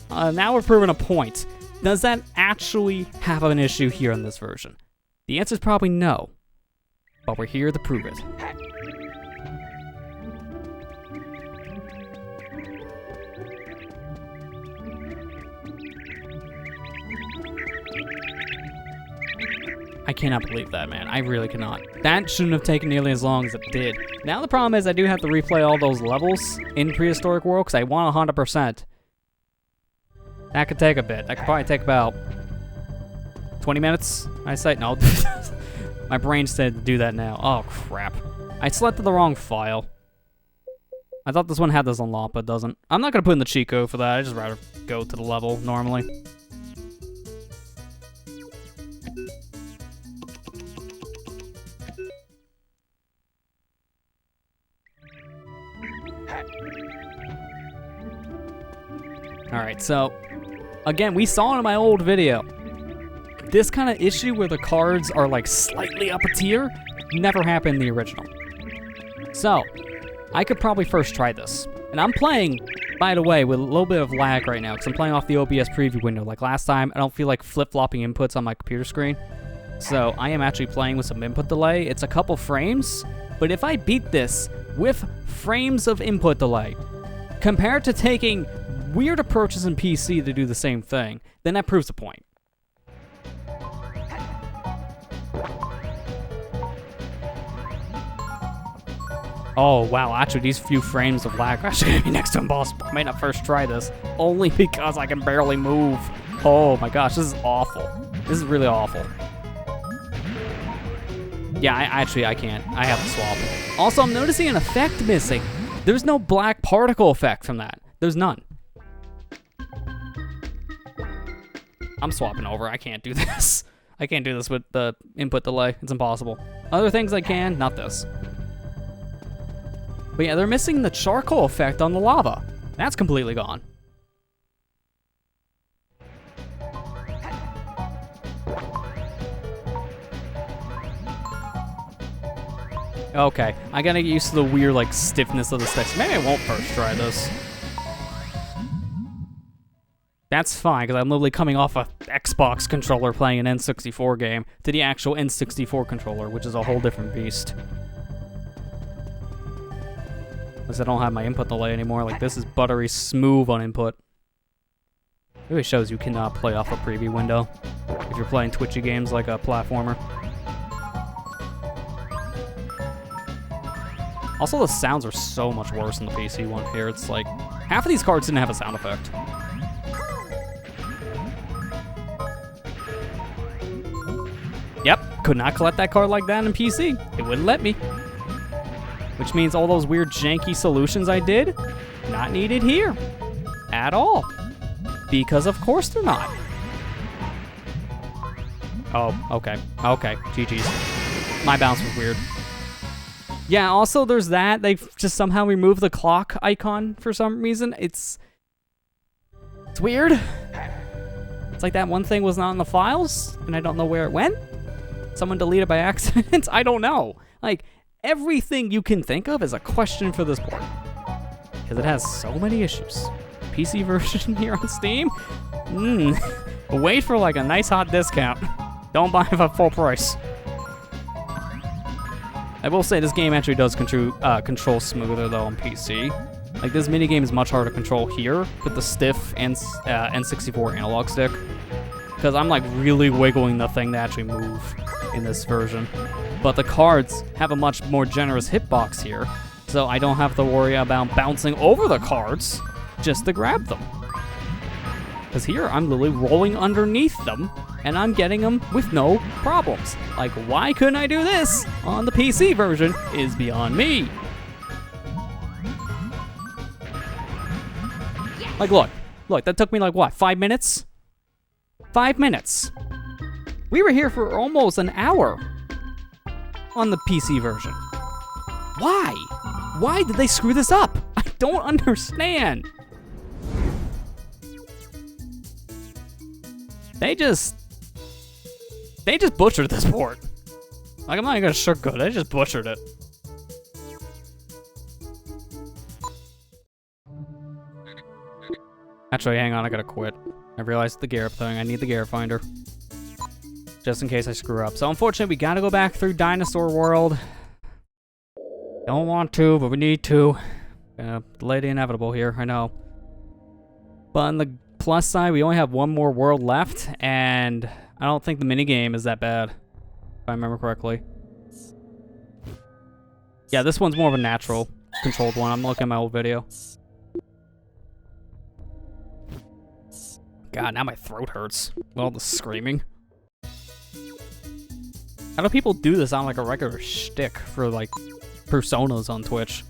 Speaker 1: Now we're proving a point. Does that actually have an issue here in this version? The answer is probably no, but we're here to prove it. I cannot believe that, man. I really cannot. That shouldn't have taken nearly as long as it did. Now the problem is I do have to replay all those levels in Prehistoric World because I want 100%. That could take a bit. That could probably take about 20 minutes, I say. No. My brain said to do that now. Oh, crap. I selected the wrong file. I thought this one had this unlocked, but it doesn't. I'm not going to put in the cheat code for that. I'd just rather go to the level normally. Alright, so, again, we saw in my old video, this kind of issue where the cards are like slightly up a tier never happened in the original. So, I could probably first try this. And I'm playing, by the way, with a little bit of lag right now, because I'm playing off the OBS preview window. Like last time, I don't feel like flip-flopping inputs on my computer screen. So, I am actually playing with some input delay. It's a couple frames, but if I beat this with frames of input delay, compared to taking weird approaches in PC to do the same thing, then that proves the point. Oh, wow, actually, these few frames of lag are actually going to be next to impossible. I may not first try this, only because I can barely move. Oh my gosh, this is awful. This is really awful. Yeah, I can't. I have to swap. Also, I'm noticing an effect missing. There's no black particle effect from that. There's none. I'm swapping over. I can't do this. I can't do this with the input delay. It's impossible. Other things I can, not this. But yeah, they're missing the charcoal effect on the lava. That's completely gone. Okay, I gotta get used to the weird, like, stiffness of the sticks. Maybe I won't first try this. That's fine, because I'm literally coming off a Xbox controller playing an N64 game to the actual N64 controller, which is a whole different beast. Because I don't have my input delay anymore. Like, this is buttery smooth on input. It really shows you cannot play off a preview window if you're playing twitchy games like a platformer. Also, the sounds are so much worse in the PC one here. It's like, half of these cards didn't have a sound effect. Yep, could not collect that card like that in PC. It wouldn't let me. Which means all those weird janky solutions I did, not needed here. At all. Because of course they're not. Oh, okay. Okay, GG's. My bounce was weird. Yeah, also there's that. They've just somehow removed the clock icon for some reason. It's weird. It's like that one thing was not in the files, and I don't know where it went. Someone deleted by accident? I don't know. Like, everything you can think of is a question for this port. Because it has so many issues. PC version here on Steam? Wait for like a nice hot discount. Don't buy it at full price. I will say this game actually does control smoother though on PC. Like this minigame is much harder to control here with the stiff N64 analog stick. Because I'm like really wiggling the thing to actually move in this version. But the cards have a much more generous hitbox here. So I don't have to worry about bouncing over the cards just to grab them. Because here I'm literally rolling underneath them and I'm getting them with no problems. Like, why couldn't I do this on the PC version is beyond me. Like, look, that took me like, what, 5 minutes? 5 minutes. We were here for almost an hour on the PC version. Why? Why did they screw this up? I don't understand. They just butchered this port. Like, I'm not even gonna sugarcoat it. They just butchered it. Actually, hang on, I gotta quit. I realized the gear up thing. I need the gear finder. Just in case I screw up. So unfortunately, we gotta go back through Dinosaur World. Don't want to, but we need to. Delay the inevitable here, I know. But on the plus side, we only have one more world left, and I don't think the minigame is that bad, if I remember correctly. Yeah, this one's more of a natural controlled one. I'm looking at my old video. God, now my throat hurts with all the screaming. How do people do this on like a regular shtick for like personas on Twitch?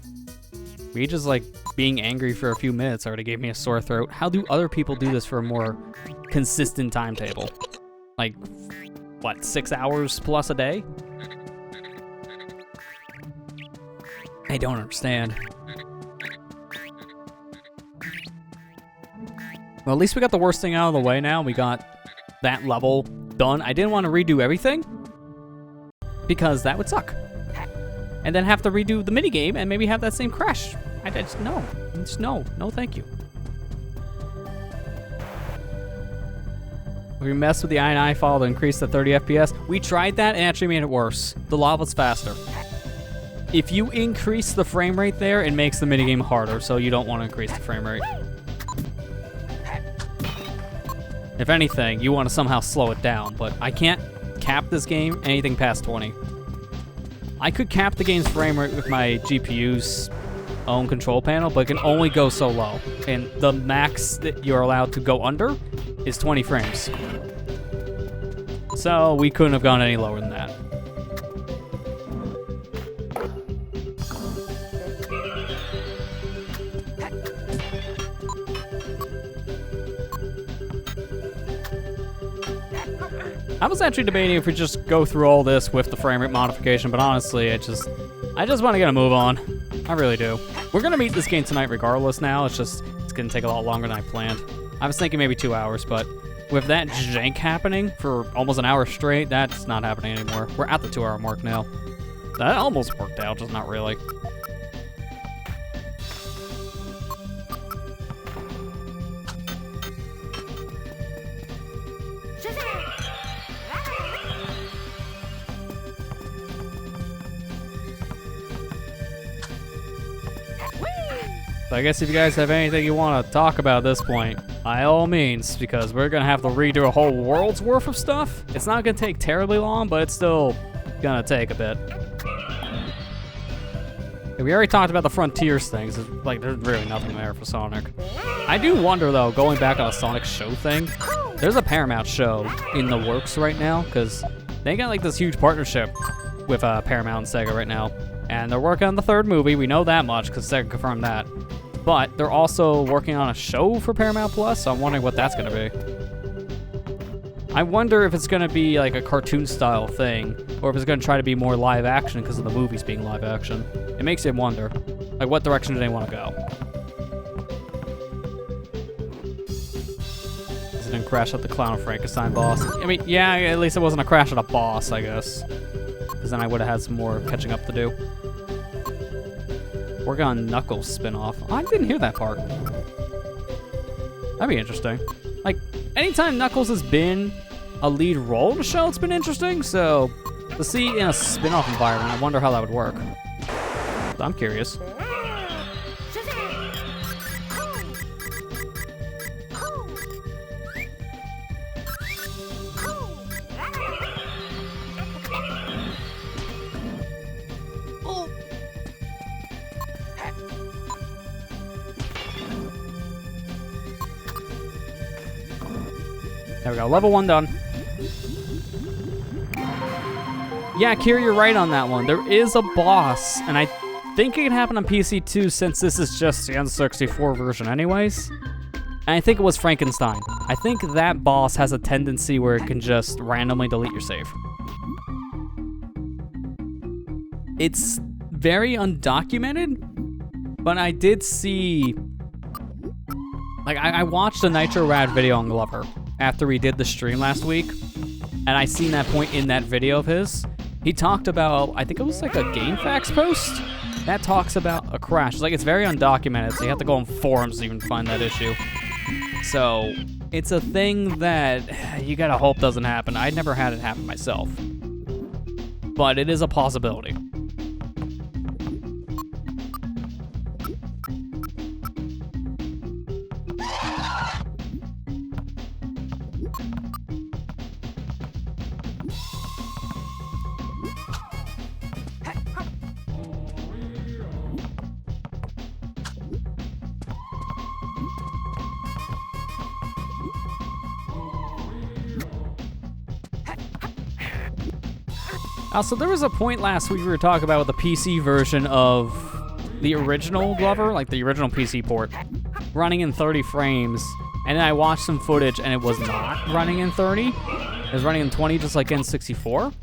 Speaker 1: Me just like being angry for a few minutes already gave me a sore throat. How do other people do this for a more consistent timetable? Like, what, 6 hours plus a day? I don't understand. Well, at least we got the worst thing out of the way now. We got that level done. I didn't want to redo everything because that would suck. And then have to redo the minigame and maybe have that same crash. I just, no. Just no. No, thank you. We messed with the INI file to increase the 30 FPS. We tried that and actually made it worse. The lava's faster. If you increase the frame rate there, it makes the minigame harder, so you don't want to increase the frame rate. If anything, you want to somehow slow it down, but I can't cap this game anything past 20. I could cap the game's frame rate with my GPU's own control panel, but it can only go so low. And the max that you're allowed to go under is 20 frames. So we couldn't have gone any lower than that. I was actually debating if we just go through all this with the frame rate modification, but honestly, I just want to get a move on. I really do. We're gonna beat this game tonight regardless now. It's gonna take a lot longer than I planned. I was thinking maybe 2 hours, but with that jank happening for almost an hour straight, that's not happening anymore. We're at the 2-hour mark now. That almost worked out, just not really. So I guess if you guys have anything you want to talk about at this point, by all means, because we're going to have to redo a whole world's worth of stuff. It's not going to take terribly long, but it's still going to take a bit. And we already talked about the Frontiers things. Like, there's really nothing there for Sonic. I do wonder, though, going back on a Sonic show thing, there's a Paramount show in the works right now, because they got, like, this huge partnership with Paramount and Sega right now. And they're working on the 3rd movie. We know that much, because Sega confirmed that. But they're also working on a show for Paramount Plus, so I'm wondering what that's going to be. I wonder if it's going to be like a cartoon-style thing, or if it's going to try to be more live action because of the movies being live action. It makes you wonder, like, what direction do they want to go? It didn't crash at the Clown of Frankenstein boss. I mean, yeah, at least it wasn't a crash at a boss, I guess. Because then I would have had some more catching up to do. Working on Knuckles spin-off. Oh, I didn't hear that part. That'd be interesting. Like, anytime Knuckles has been a lead role in a show, it's been interesting, so to see in a spin-off environment, I wonder how that would work. I'm curious. There we go, level 1 done. Yeah, Kira, you're right on that one. There is a boss, and I think it can happen on PC too, since this is just the N64 version anyways. And I think it was Frankenstein. I think that boss has a tendency where it can just randomly delete your save. It's very undocumented, but I did see... Like, I watched a Nitro Rad video on Glover after we did the stream last week, and I seen that point in that video of his. He talked about, I think it was like a GameFAQs post that talks about a crash. It's like, it's very undocumented, so you have to go on forums to even find that issue. So it's a thing that you gotta hope doesn't happen. I never had it happen myself, but it is a possibility. So there was a point last week we were talking about with the PC version of the original Glover, like the original PC port, running in 30 frames, and then I watched some footage and it was not running in 30. It was running in 20 just like N64.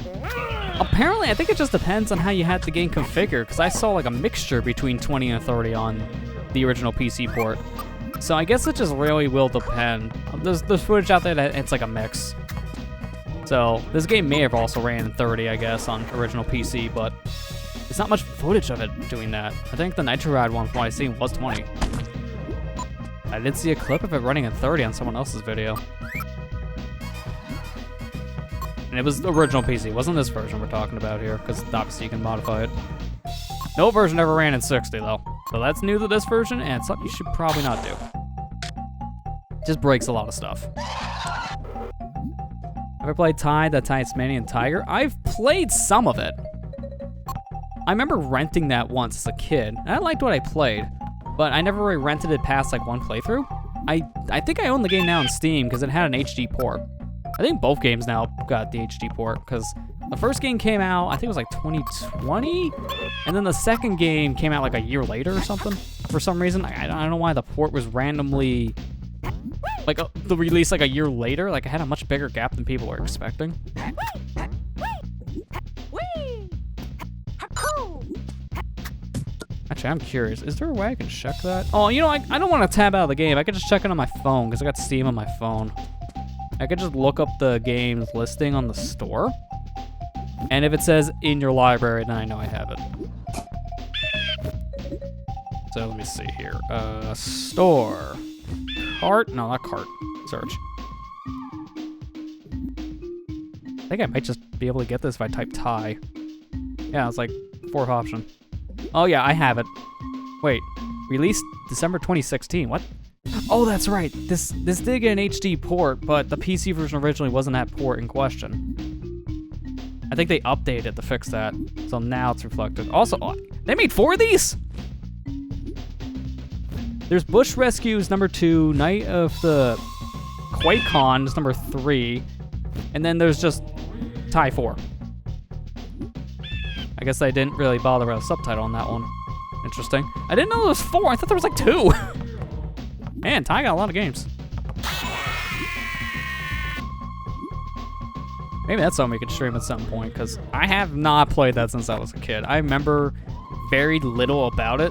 Speaker 1: Apparently, I think it just depends on how you had the game configured, because I saw like a mixture between 20 and 30 on the original PC port. So I guess it just really will depend. There's footage out there that it's like a mix. So this game may have also ran in 30, I guess, on original PC, but there's not much footage of it doing that. I think the Nitro Rad one, from what I've seen, was 20. I did see a clip of it running in 30 on someone else's video. And it was the original PC. It wasn't this version we're talking about here, because obviously you can modify it. No version ever ran in 60, though. So that's new to this version, and it's something you should probably not do. It just breaks a lot of stuff. Ever played Tide, the Tasmanian Tiger? I've played some of it. I remember renting that once as a kid, and I liked what I played, but I never really rented it past like one playthrough. I think I own the game now on Steam because it had an HD port. I think both games now got the HD port because the first game came out, I think it was like 2020, and then the second game came out like a year later or something. For some reason, I don't know why the port was randomly, like the release like a year later. Like, I had a much bigger gap than people were expecting. Actually, I'm curious. Is there a way I can check that? Oh, you know, I don't want to tab out of the game. I could just check it on my phone because I got Steam on my phone. I could just look up the game's listing on the store. And if it says in your library, then I know I have it. So let me see here. Store. Cart? No, not cart. Search. I think I might just be able to get this if I type Thai. Yeah, it's like fourth option. Oh yeah, I have it. Wait, released December 2016. What? Oh, that's right. This did get an HD port, but the PC version originally wasn't that port in question. I think they updated to fix that, so now it's reflected. Also, they made 4 of these? There's Bush Rescues #2, Night of the QuakeCon is #3, and then there's just Thai 4. I guess I didn't really bother with a subtitle on that one. Interesting. I didn't know there was 4. I thought there was like 2. Man, Thai got a lot of games. Maybe that's something we could stream at some point, because I have not played that since I was a kid. I remember very little about it,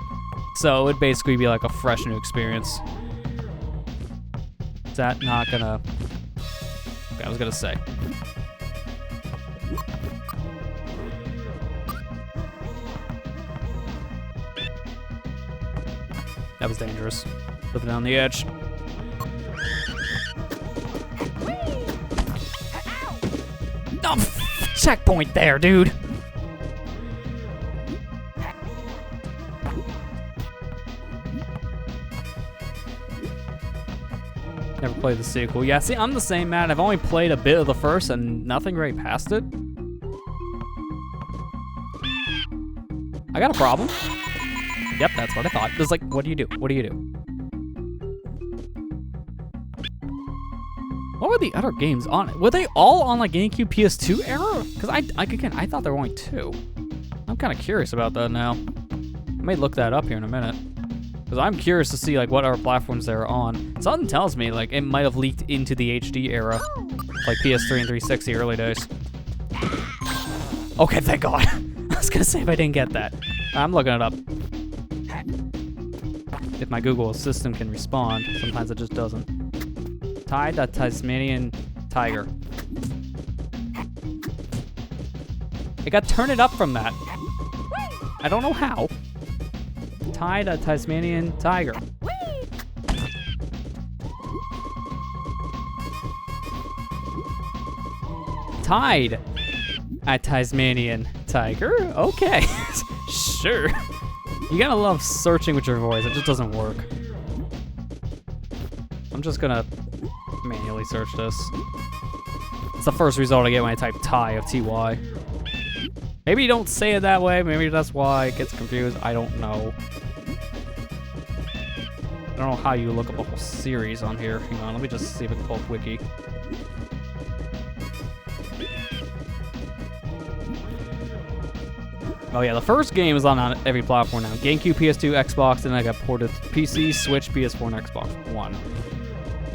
Speaker 1: so it would basically be like a fresh new experience. Is that not gonna... Okay, I was gonna say. That was dangerous. Living on the edge. Oh, checkpoint there, dude. Never played the sequel. Yeah, see, I'm the same, man. I've only played a bit of the first and nothing right past it. I got a problem. Yep, that's what I thought. It was like, what do you do? What do you do? What were the other games on it? Were they all on like GameCube PS2 era? Because I thought there were only 2. I'm kind of curious about that now. I may look that up here in a minute. Because I'm curious to see like what other platforms they're on. Something tells me like it might have leaked into the HD era. Like PS3 and 360 early days. Okay, thank God. I was gonna say if I didn't get that. I'm looking it up. If my Google Assistant can respond, sometimes it just doesn't. Thai, the Tasmanian tiger. It got turned up from that. I don't know how. Thai, the Tasmanian tiger. Tied a Tasmanian tiger? Okay. Sure. You gotta love searching with your voice. It just doesn't work. I'm just gonna manually search this. It's the first result I get when I type Thai of TY. Maybe you don't say it that way. Maybe that's why it gets confused. I don't know. I don't know how you look up a whole series on here. Hang on, let me just see if I can pull up Wiki. Oh yeah, the first game is on every platform now. GameCube, PS2, Xbox, and I got ported to PC, Switch, PS4, and Xbox One.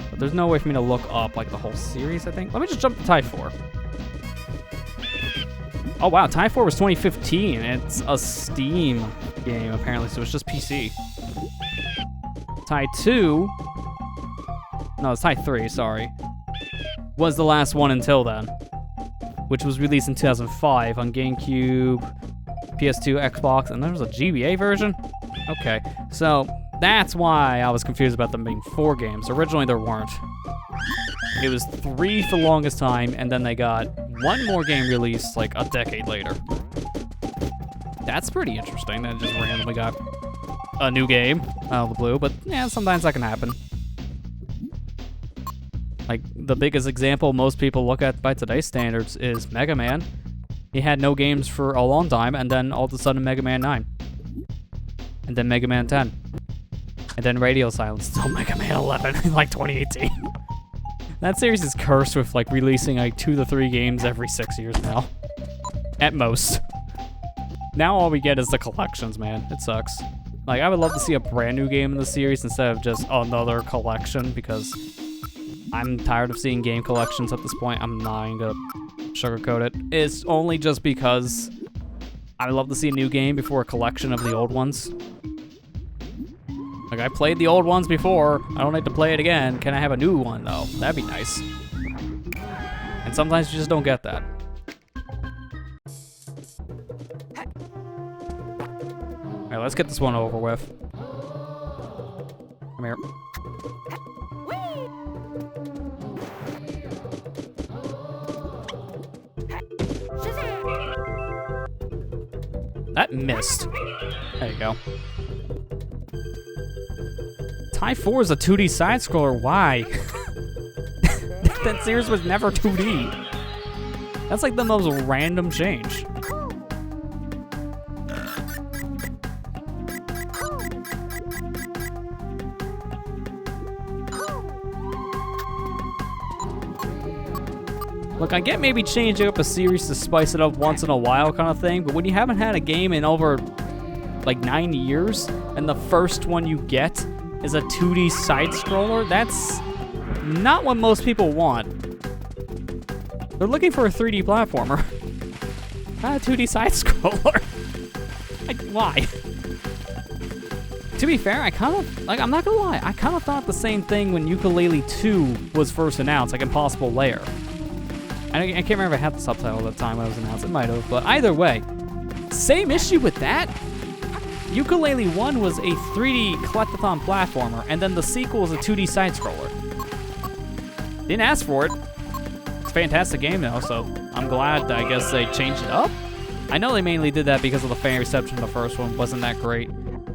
Speaker 1: But there's no way for me to look up like the whole series, I think. Let me just jump to Thai 4. Oh wow, Thai 4 was 2015, and it's a Steam game apparently, so it's just PC. Thai 2, no, it's Thai 3, sorry, was the last one until then, which was released in 2005 on GameCube, PS2, Xbox, and there was a GBA version? Okay, so that's why I was confused about them being 4 games. Originally there weren't. It was 3 for the longest time, and then they got 1 more game released like a decade later. That's pretty interesting that it just randomly got a new game out of the blue, but yeah, sometimes that can happen. Like, the biggest example most people look at by today's standards is Mega Man. He had no games for a long time, and then all of a sudden Mega Man 9. And then Mega Man 10. And then Radio Silence until Mega Man 11 in like 2018. That series is cursed with like releasing like 2 to 3 games every 6 years now. At most. Now all we get is the collections, man. It sucks. Like, I would love to see a brand new game in the series instead of just another collection, because I'm tired of seeing game collections at this point. I'm not even gonna sugarcoat it. It's only just because I would love to see a new game before a collection of the old ones. Like, I played the old ones before. I don't need to play it again. Can I have a new one, though? That'd be nice. And sometimes you just don't get that. Alright, let's get this one over with. Come here. That missed. There you go. Tie 4 is a 2D side-scroller. Why? That series was never 2D. That's like the most random change. Look, I get maybe changing up a series to spice it up once in a while kind of thing, but when you haven't had a game in over like 9 years, and the first one you get is a 2D side-scroller, that's not what most people want. They're looking for a 3D platformer. Not a 2D side-scroller. Why? To be fair, I kind of, like, I'm not gonna lie, I kind of thought the same thing when Yooka-Laylee 2 was first announced, like Impossible Lair. I can't remember if I had the subtitle at the time when it was announced. It might have, but either way, same issue with that. Yooka-Laylee 1 was a 3D collectathon platformer, and then the sequel was a 2D side-scroller. Didn't ask for it. It's a fantastic game though, so I'm glad, I guess, they changed it up. I know they mainly did that because of the fan reception of the first one wasn't that great.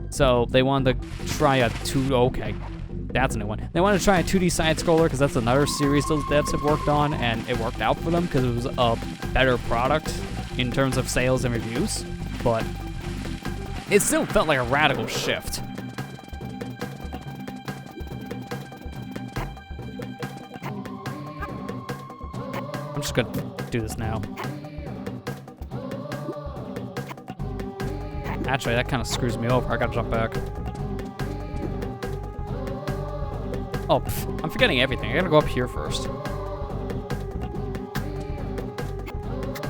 Speaker 1: So they wanted to try a okay. That's a new one. They wanted to try a 2D side-scroller because that's another series those devs have worked on, and it worked out for them because it was a better product in terms of sales and reviews, but it still felt like a radical shift. I'm just gonna do this now. Actually, that kind of screws me over. I gotta jump back. Oh, I'm forgetting everything. I gotta go up here first.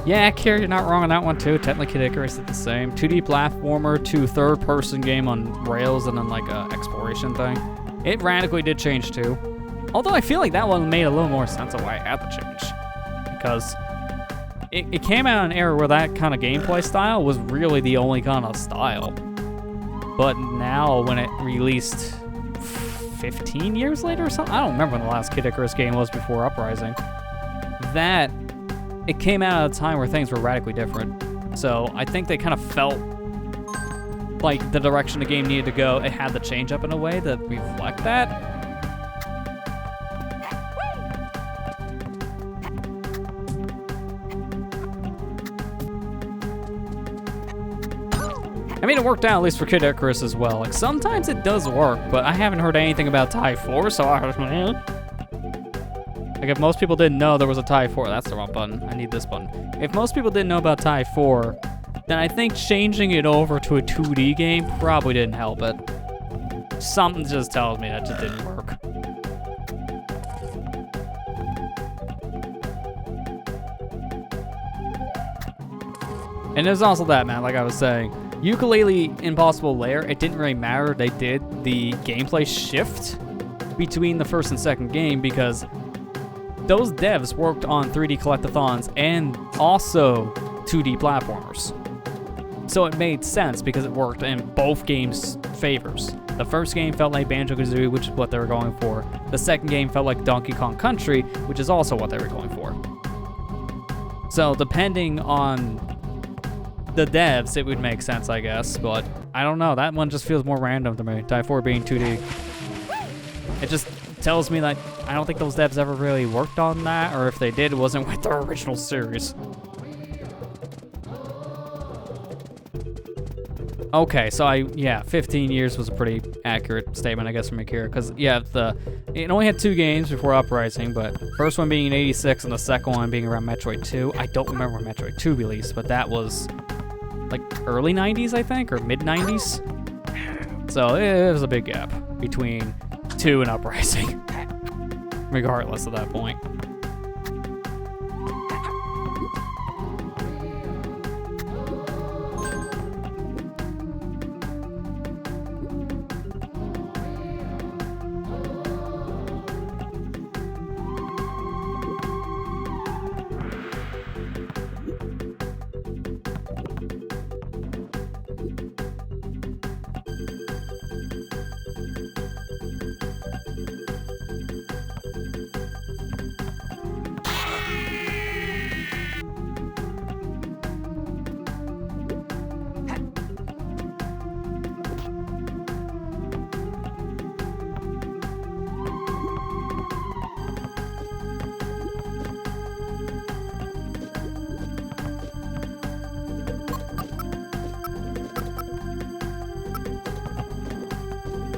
Speaker 1: Yeah, Kier, you're not wrong on that one too. Technically, Kid Icarus did the same. 2D platformer to third-person game on rails and then like a exploration thing. It radically did change too. Although I feel like that one made a little more sense of why it had to change. Because it came out in an era where that kind of gameplay style was really the only kind of style. But now when it released 15 years later or something? I don't remember when the last Kid Icarus game was before Uprising. That, it came out at a time where things were radically different. So I think they kind of felt like the direction the game needed to go, it had to change up in a way to reflect that. I mean, it worked out, at least for Kid Icarus as well. Like, sometimes it does work, but I haven't heard anything about Tie 4, so I was like, if most people didn't know there was a Tie 4, that's the wrong button. I need this button. If most people didn't know about Tie 4, then I think changing it over to a 2D game probably didn't help it. Something just tells me that just didn't work. And there's also that, man, like I was saying. Yooka-Laylee Impossible Lair, it didn't really matter. They did the gameplay shift between the first and second game because those devs worked on 3D collectathons and also 2D platformers. So it made sense because it worked in both games' favors. The first game felt like Banjo-Kazooie, which is what they were going for. The second game felt like Donkey Kong Country, which is also what they were going for. So depending on the devs, it would make sense, I guess, but I don't know. That one just feels more random to me. Tie 4 being 2D. It just tells me that I don't think those devs ever really worked on that, or if they did, it wasn't with their original series. Okay, so yeah, 15 years was a pretty accurate statement, I guess, from Akira, because, yeah, it only had 2 games before Uprising, but first one being in 86 and the second one being around Metroid 2. I don't remember when Metroid 2 released, but that was, like, early 90s, I think, or mid-90s. So it was a big gap between 2 and Uprising, regardless of that point.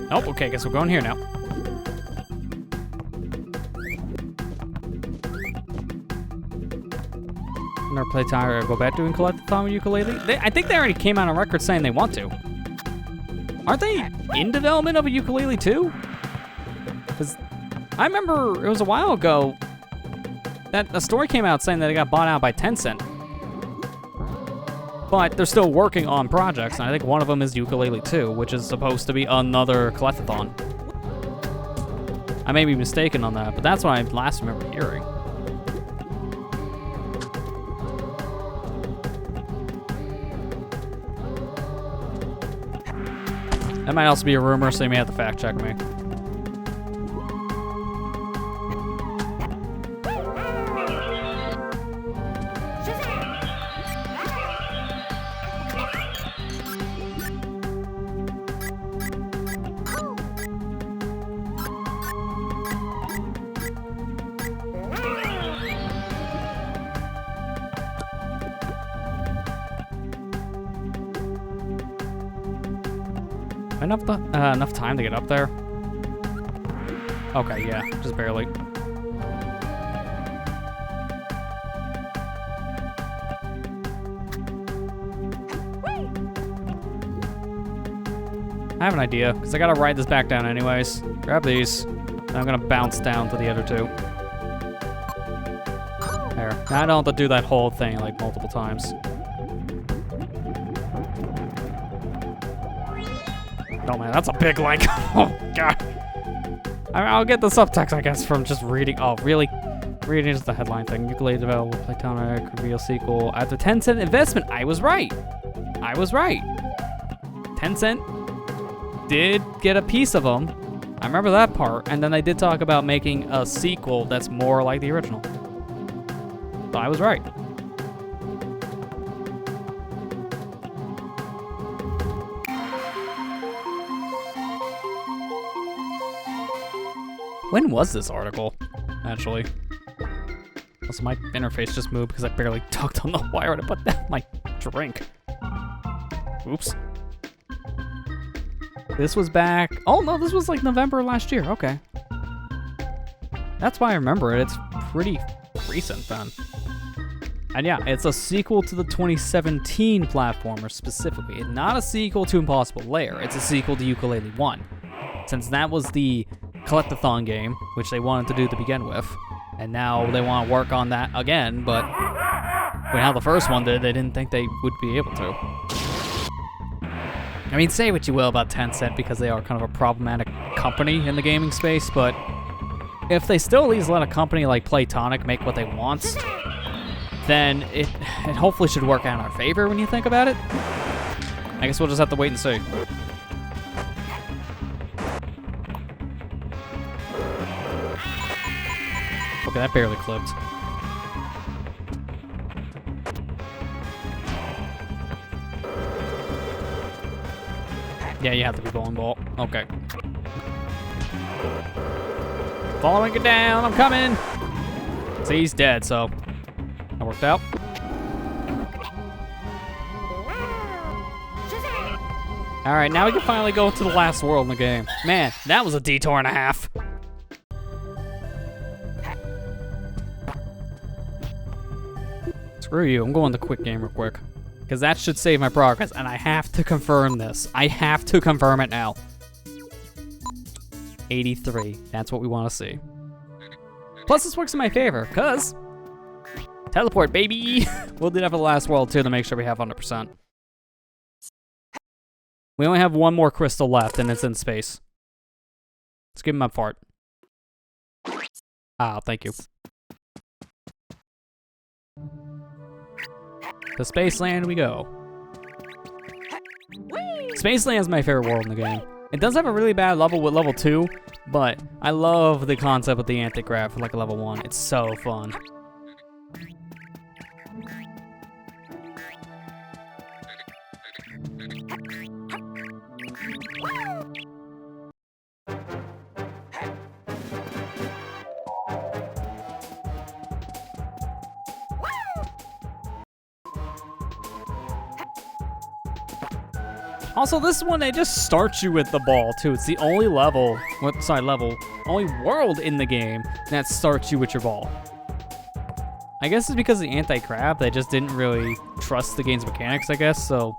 Speaker 1: Oh, okay, guess we're going here now. Never play Tyra or go back doing collectathon with ukulele? I think they already came out on record saying they want to. Aren't they in development of a ukulele too? Because I remember it was a while ago that a story came out saying that it got bought out by Tencent. But they're still working on projects, and I think one of them is Ukulele 2, which is supposed to be another collectathon. I may be mistaken on that, but that's what I last remember hearing. That might also be a rumor, so you may have to fact check me. Enough time to get up there? Okay, yeah, just barely. I have an idea, because I gotta ride this back down anyways. Grab these, and I'm gonna bounce down to the other 2. There. Now I don't have to do that whole thing like multiple times. Oh man, that's a big link. Oh god. I'll get the subtext, I guess, from just reading. Oh, really? Reading is the headline thing. Ukulele developer, Playtonic, reveal sequel. After Tencent investment, I was right. I was right. Tencent did get a piece of them. I remember that part. And then they did talk about making a sequel that's more like the original. So I was right. When was this article, actually? Also, my interface just moved because I barely tugged on the wire to put down my drink. Oops. This was back... Oh, no, this was like November last year. Okay. That's why I remember it. It's pretty recent then. And yeah, it's a sequel to the 2017 platformer specifically. It's not a sequel to Impossible Lair. It's a sequel to Ukulele 1. Since that was the collectathon game, which they wanted to do to begin with, and now they want to work on that again, but when how the first one did, they didn't think they would be able to. I mean, say what you will about Tencent, because they are kind of a problematic company in the gaming space, but if they still at least let a company like Playtonic make what they want, then it hopefully should work out in our favor when you think about it. I guess we'll just have to wait and see. Okay, that barely clipped. Yeah, you have to be bowling ball. Okay. Following it down, I'm coming! See, he's dead, so that worked out. All right, now we can finally go to the last world in the game. Man, that was a detour and a half. Screw you, I'm going to quick game real quick. Because that should save my progress, and I have to confirm this. I have to confirm it now. 83, that's what we want to see. Plus, this works in my favor, because teleport, baby! We'll do that for the last world, too, to make sure we have 100%. We only have one more crystal left, and it's in space. Let's give him a fart. Ah, thank you. To Spaceland we go. Spaceland is my favorite world in the game. It does have a really bad level with level 2, but I love the concept of the anti-grav for like a level 1. It's so fun. Also, this one, they just start you with the ball, too. It's the only level, only world in the game that starts you with your ball. I guess it's because of the anti-crab, they just didn't really trust the game's mechanics, I guess, so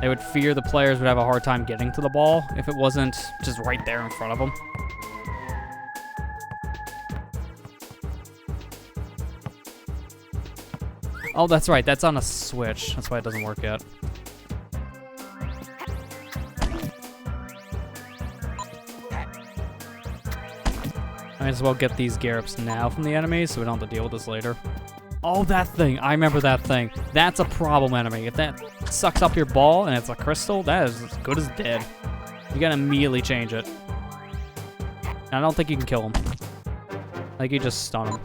Speaker 1: they would fear the players would have a hard time getting to the ball if it wasn't just right there in front of them. Oh, that's right, that's on a Switch. That's why it doesn't work yet. I might as well get these Garrops now from the enemies so we don't have to deal with this later. Oh, that thing. I remember that thing. That's a problem enemy. If that sucks up your ball and it's a crystal, that is as good as dead. You gotta immediately change it. And I don't think you can kill him. Like, you just stun him.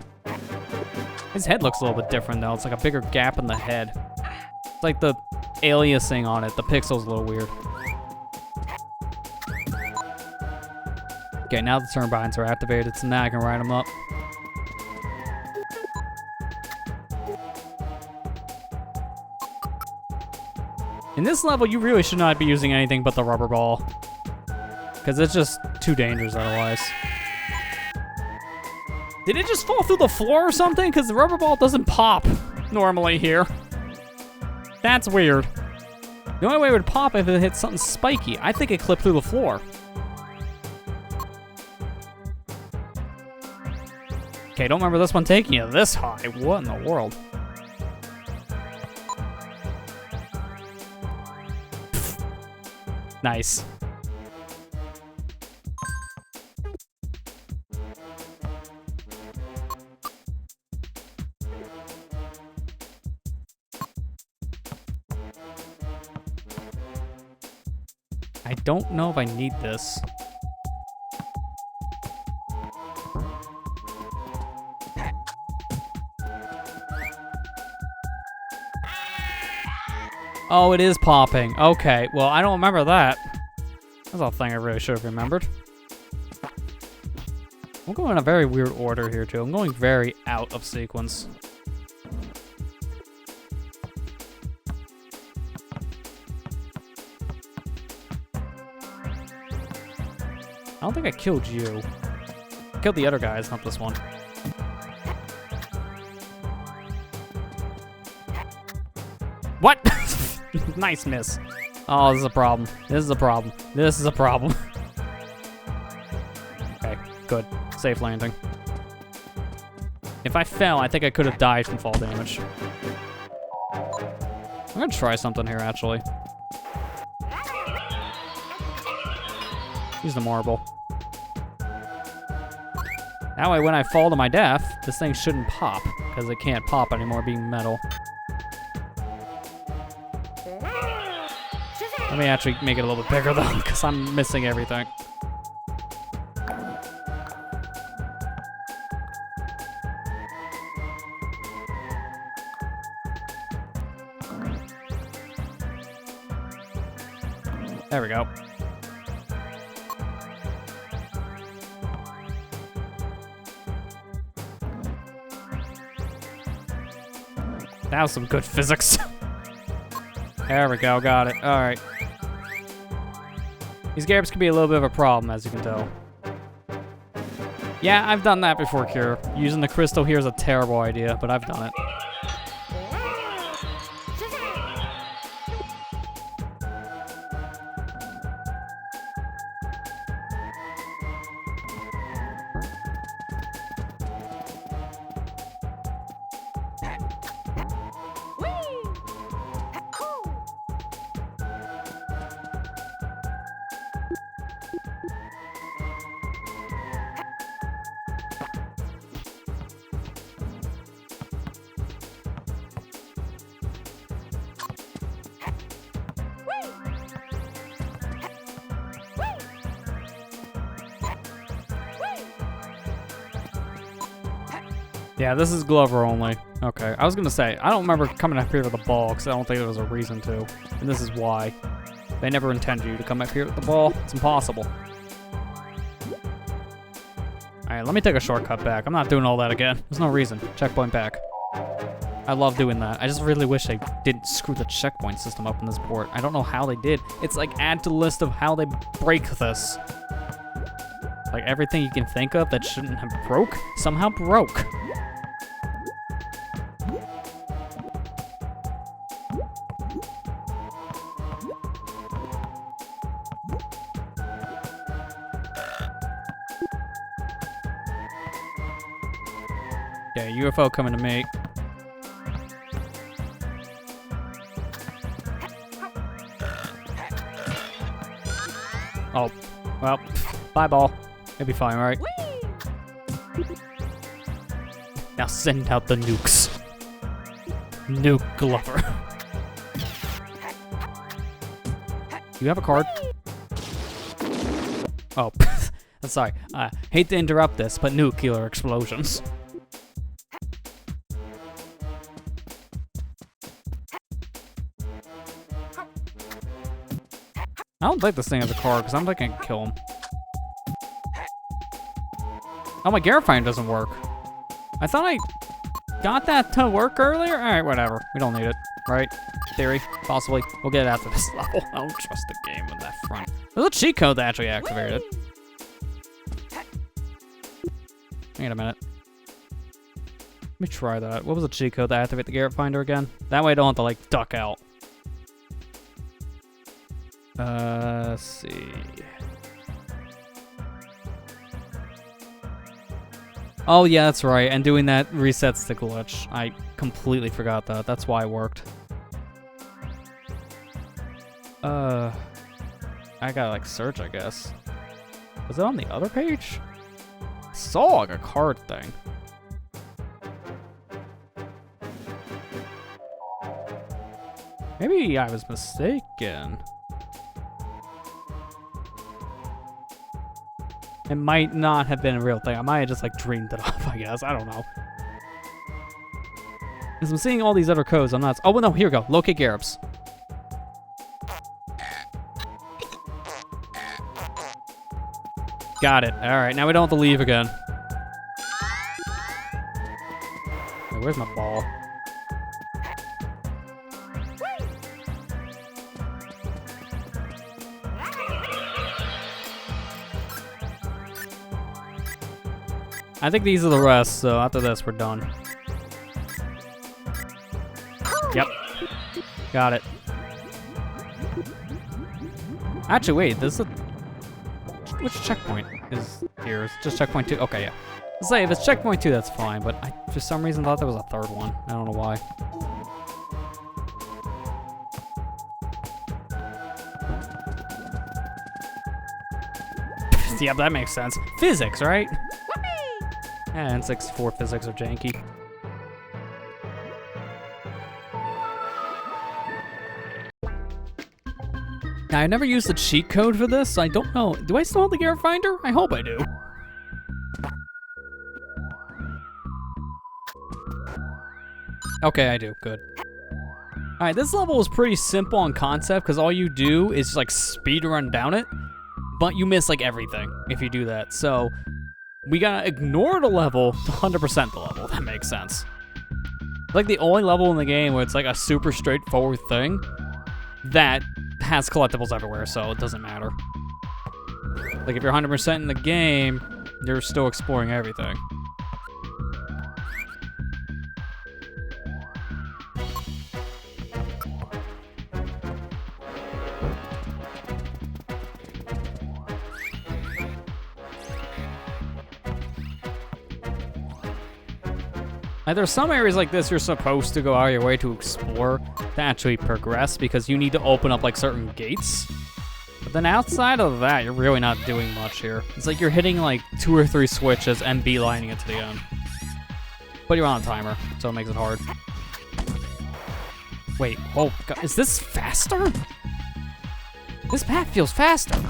Speaker 1: His head looks a little bit different, though. It's like a bigger gap in the head. It's like the aliasing on it. The pixel's a little weird. Okay, now the turbines are activated, so now I can ride them up. In this level, you really should not be using anything but the rubber ball, because it's just too dangerous otherwise. Did it just fall through the floor or something? Because the rubber ball doesn't pop normally here. That's weird. The only way it would pop if it hit something spiky. I think it clipped through the floor. Okay, don't remember this one taking you this high. What in the world? Nice. I don't know if I need this. Oh, it is popping. Okay, well, I don't remember that. That's a thing I really should have remembered. I'm going in a very weird order here, too. I'm going very out of sequence. I don't think I killed you. I killed the other guys, not this one. What? Nice miss. Oh, this is a problem. This is a problem. This is a problem. Okay, good. Safe landing. If I fell, I think I could have died from fall damage. I'm gonna try something here, actually. Use the marble. That way, when I fall to my death, this thing shouldn't pop, because it can't pop anymore being metal. Let me actually make it a little bit bigger, though, because I'm missing everything. There we go. That was some good physics. There we go, got it. All right. These Garabs can be a little bit of a problem, as you can tell. Yeah, I've done that before, Cure. Using the crystal here is a terrible idea, but I've done it. Yeah, this is Glover only. Okay, I was gonna say, I don't remember coming up here with a ball, because I don't think there was a reason to. And this is why. They never intended you to come up here with the ball. It's impossible. Alright, let me take a shortcut back. I'm not doing all that again. There's no reason. Checkpoint back. I love doing that. I just really wish they didn't screw the checkpoint system up in this port. I don't know how they did. It's like add to the list of how they break this. Like everything you can think of that shouldn't have broke, somehow broke. Yeah, UFO coming to me. Oh, well, bye ball. It'll be fine, right? Now send out the nukes. Nuke Glover. You have a card? Oh, I'm sorry. Hate to interrupt this, but nuclear explosions. I don't think this thing has a card, because I'm thinking I can kill him. Oh, my Garfinder doesn't work. I thought I got that to work earlier? Alright, whatever. We don't need it, right? Theory, possibly. We'll get it after this level. I don't trust the game on that front. There's a cheat code that actually activated it. Wait a minute. Let me try that. What was the cheat code that activated the Garrett Finder again? That way I don't have to, like, duck out. Let's see. Oh, yeah, that's right. And doing that resets the glitch. I completely forgot that. That's why it worked. I gotta, like, search, I guess. Was it on the other page? I saw, like, a card thing. Maybe I was mistaken. It might not have been a real thing. I might have just, like, dreamed it up, I guess. I don't know. Because I'm seeing all these other codes. I'm not... Oh, well, no, here we go. Locate Garabs. Got it. All right, now we don't have to leave again. Wait, where's my ball? I think these are the rest, so after this, we're done. Yep. Got it. Actually, wait, this is a... Which checkpoint is here? It's just checkpoint 2? Okay, yeah. Let's say, if it's checkpoint 2, that's fine, but I, for some reason, thought there was a third one. I don't know why. Yeah, that makes sense. Physics, right? And 6-4 physics are janky. Now, I never used the cheat code for this, so I don't know. Do I still have the Garrett Finder? I hope I do. Okay, I do. Good. Alright, this level is pretty simple on concept, because all you do is just, like, speed run down it, but you miss, like, everything if you do that. So, we gotta ignore the level to 100% the level, if that makes sense. Like, the only level in the game where it's, like, a super straightforward thing that has collectibles everywhere, so it doesn't matter. Like if you're 100% in the game, you're still exploring everything. Like, there's some areas like this you're supposed to go out of your way to explore to actually progress because you need to open up like certain gates. But then outside of that, you're really not doing much here. It's like you're hitting like 2 or 3 switches and beelining it to the end. But you're on a timer, so it makes it hard. Wait, oh God, is this faster? This path feels faster.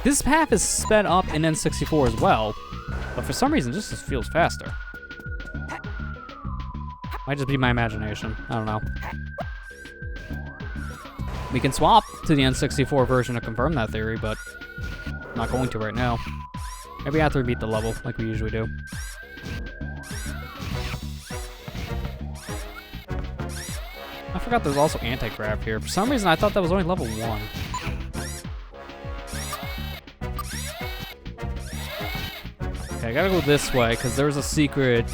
Speaker 1: This path is sped up in N64 as well, but for some reason this just feels faster. Might just be my imagination. I don't know. We can swap to the N64 version to confirm that theory, but I'm not going to right now. Maybe after we beat the level, like we usually do. I forgot there's also anti-grav here. For some reason, I thought that was only level 1. Okay, I gotta go this way, because there's a secret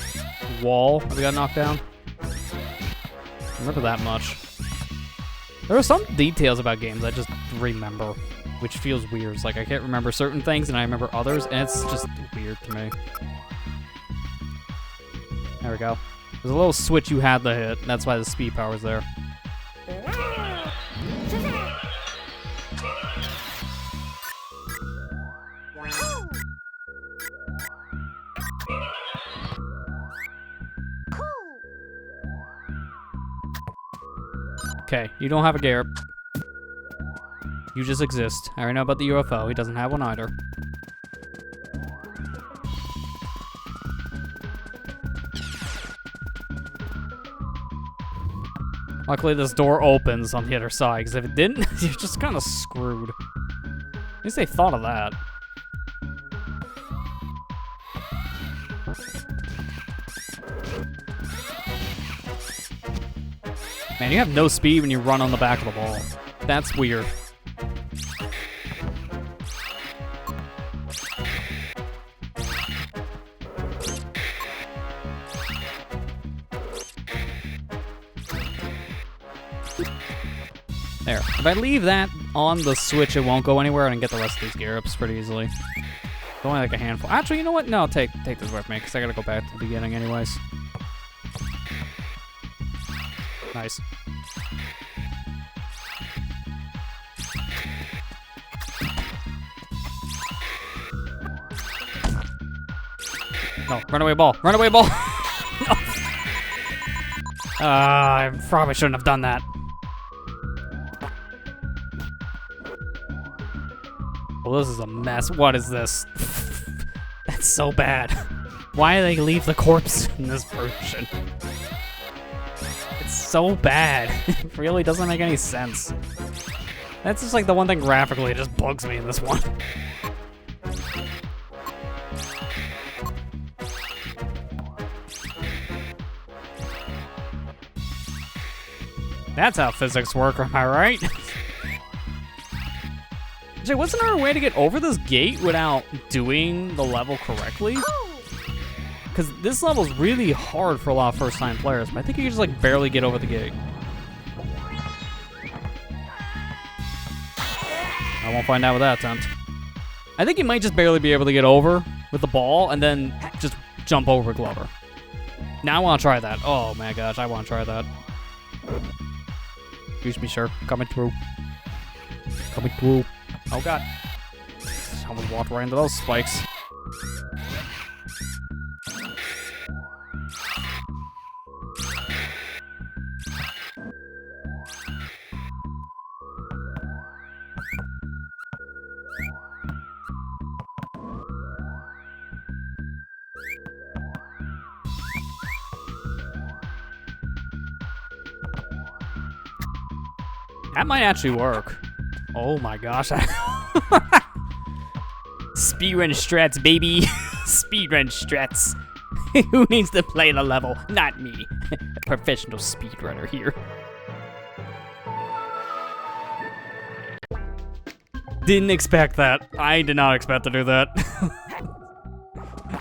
Speaker 1: wall that we got knocked down. Remember that much. There are some details about games I just remember, which feels weird. It's like I can't remember certain things and I remember others, and it's just weird to me. There we go. There's a little switch you had to hit, that's why the speed power's there. Okay, you don't have a Garrett. You just exist. I already know about the UFO. He doesn't have one either. Luckily, this door opens on the other side, because if it didn't, you're just kind of screwed. At least they thought of that. Man, you have no speed when you run on the back of the ball. That's weird. There. If I leave that on the switch, it won't go anywhere, and I can get the rest of these gear ups pretty easily. It's only like a handful. Actually, you know what? No, take this with me, because I gotta go back to the beginning anyways. Nice. No, runaway ball. Runaway ball. No. I probably shouldn't have done that. Well, this is a mess. What is this? That's so bad. Why do they leave the corpse in this version? It's so bad. It really doesn't make any sense. That's just like the one thing graphically that just bugs me in this one. That's how physics work, am I right? Jay, wasn't there a way to get over this gate without doing the level correctly? Because this level's really hard for a lot of first-time players, but I think you can just like barely get over the gate. I won't find out with that attempt. I think you might just barely be able to get over with the ball and then just jump over Glover. Now I want to try that. Oh my gosh, I want to try that. Excuse me, sir. Coming through. Coming through. Oh god. Someone walked right into those spikes. That might actually work. Oh my gosh. Speedrun strats, baby. Speedrun strats. Who needs to play the level? Not me. A professional speedrunner here. didn't expect that. I did not expect to do that.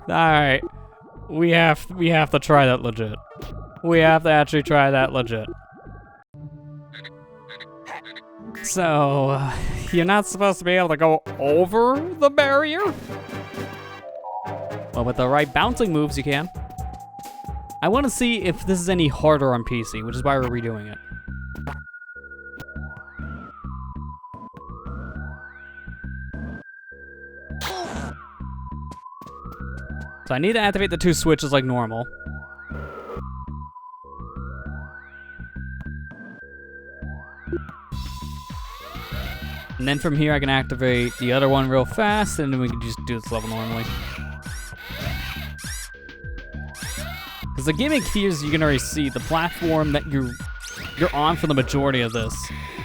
Speaker 1: Alright. We have to try that legit. We have to actually try that legit. So, you're not supposed to be able to go over the barrier? Well, with the right bouncing moves, you can. I want to see if this is any harder on PC, which is why we're redoing it. So I need to activate the 2 switches like normal. And then from here I can activate the other one real fast, and then we can just do this level normally. Because the gimmick here is you can already see the platform that you're on for the majority of this.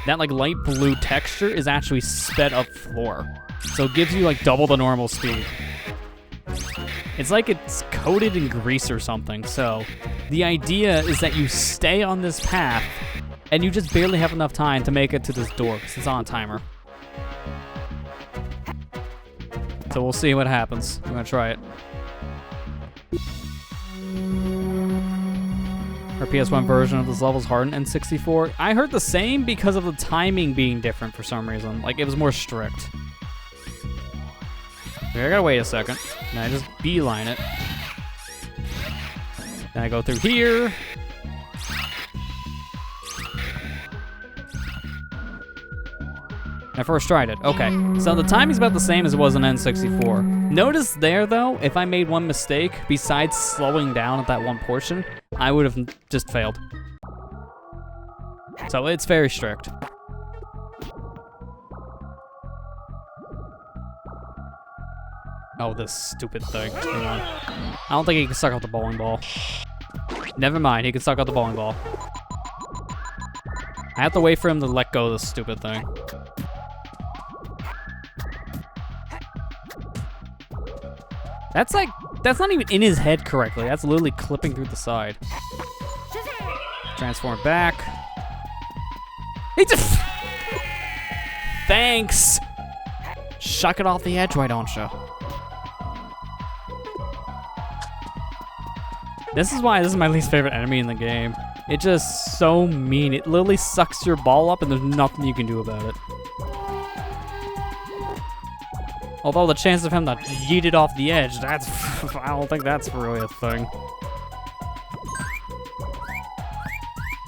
Speaker 1: That like light blue texture is actually sped up floor. So it gives you like double the normal speed. It's like it's coated in grease or something. So the idea is that you stay on this path and you just barely have enough time to make it to this door because it's on a timer. So we'll see what happens. I'm gonna try it. Our PS1 version of this level is hardened in 64. I heard the same because of the timing being different for some reason. Like it was more strict. Okay, I gotta wait a second. Then I just beeline it. Then I go through here. I first tried it. Okay, so the timing's about the same as it was in N64. Notice there, though, if I made one mistake, besides slowing down at that one portion, I would have just failed. So it's very strict. Oh, this stupid thing. Hang on. I don't think he can suck out the bowling ball. Never mind, he can suck out the bowling ball. I have to wait for him to let go of this stupid thing. That's not even in his head correctly. That's literally clipping through the side. Transform back. He just... Thanks! Shuck it off the edge, why don't you? This is why this is my least favorite enemy in the game. It's just so mean. It literally sucks your ball up and there's nothing you can do about it. Although the chance of him to yeet it off the edge, that's... I don't think that's really a thing.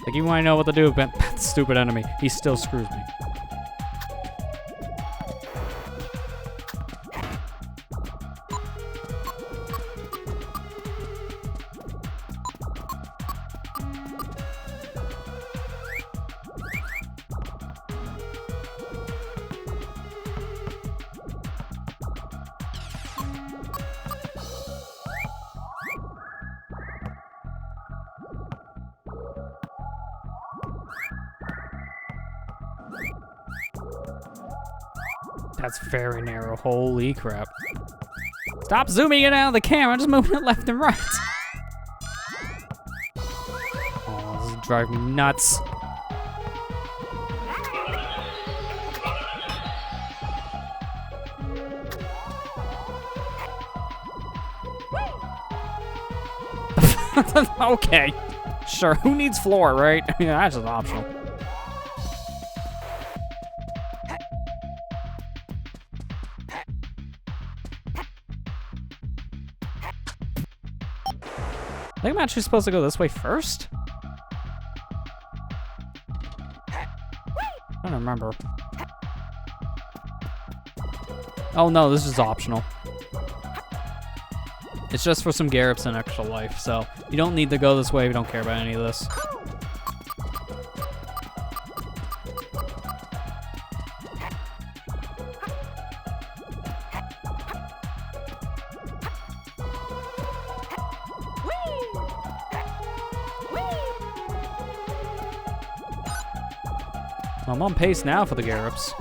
Speaker 1: Like, even when I know what to do about that stupid enemy, he still screws me. That's very narrow. Holy crap. Stop zooming it out of the camera, just moving it left and right. Oh, this is driving me nuts. Okay. Sure, who needs floor, right? I mean, that's just optional. I think I'm actually supposed to go this way first? I don't remember. Oh no, this is optional. It's just for some Garrops and extra life, so you don't need to go this way if you don't care about any of this. I'm on pace now for the Garrops.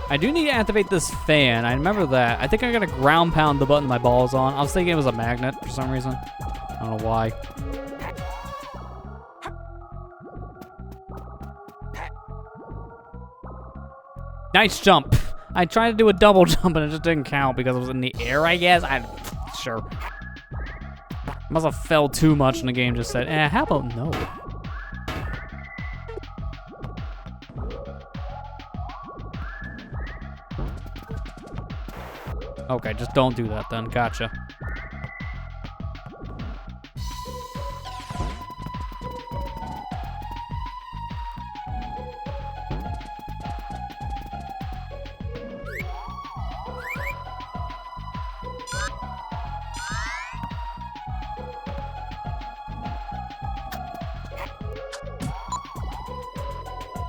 Speaker 1: I do need to activate this fan. I remember that. I think I gotta ground pound the button my ball's on. I was thinking it was a magnet for some reason. I don't know why. Nice jump. I tried to do a double jump and it just didn't count because it was in the air, I guess. Sure. Must have fell too much and the game just said, how about no? Okay, just don't do that then. Gotcha.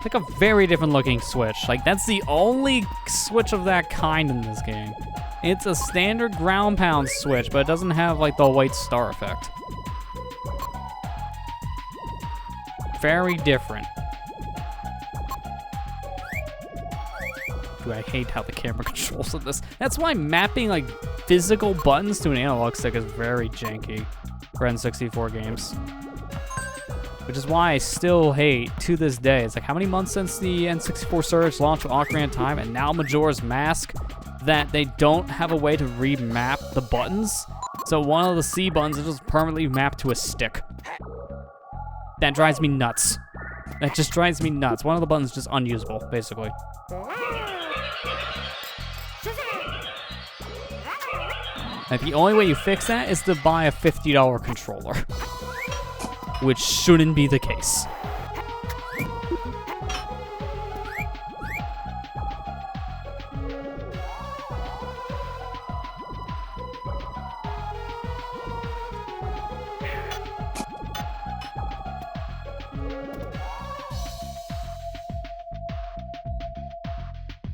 Speaker 1: Like a very different looking Switch. Like, that's the only Switch of that kind in this game. It's a standard ground pound Switch, but it doesn't have like the white star effect. Very different. Dude, I hate how the camera controls in this. That's why mapping like physical buttons to an analog stick is very janky for N64 games. Which is why I still hate, to this day, it's like how many months since the N64 Surge launched with Ocarina of Time, and now Majora's Mask, that they don't have a way to remap the buttons. So one of the C buttons is just permanently mapped to a stick. That drives me nuts. That just drives me nuts. One of the buttons is just unusable, basically. And the only way you fix that is to buy a $50 controller. Which shouldn't be the case.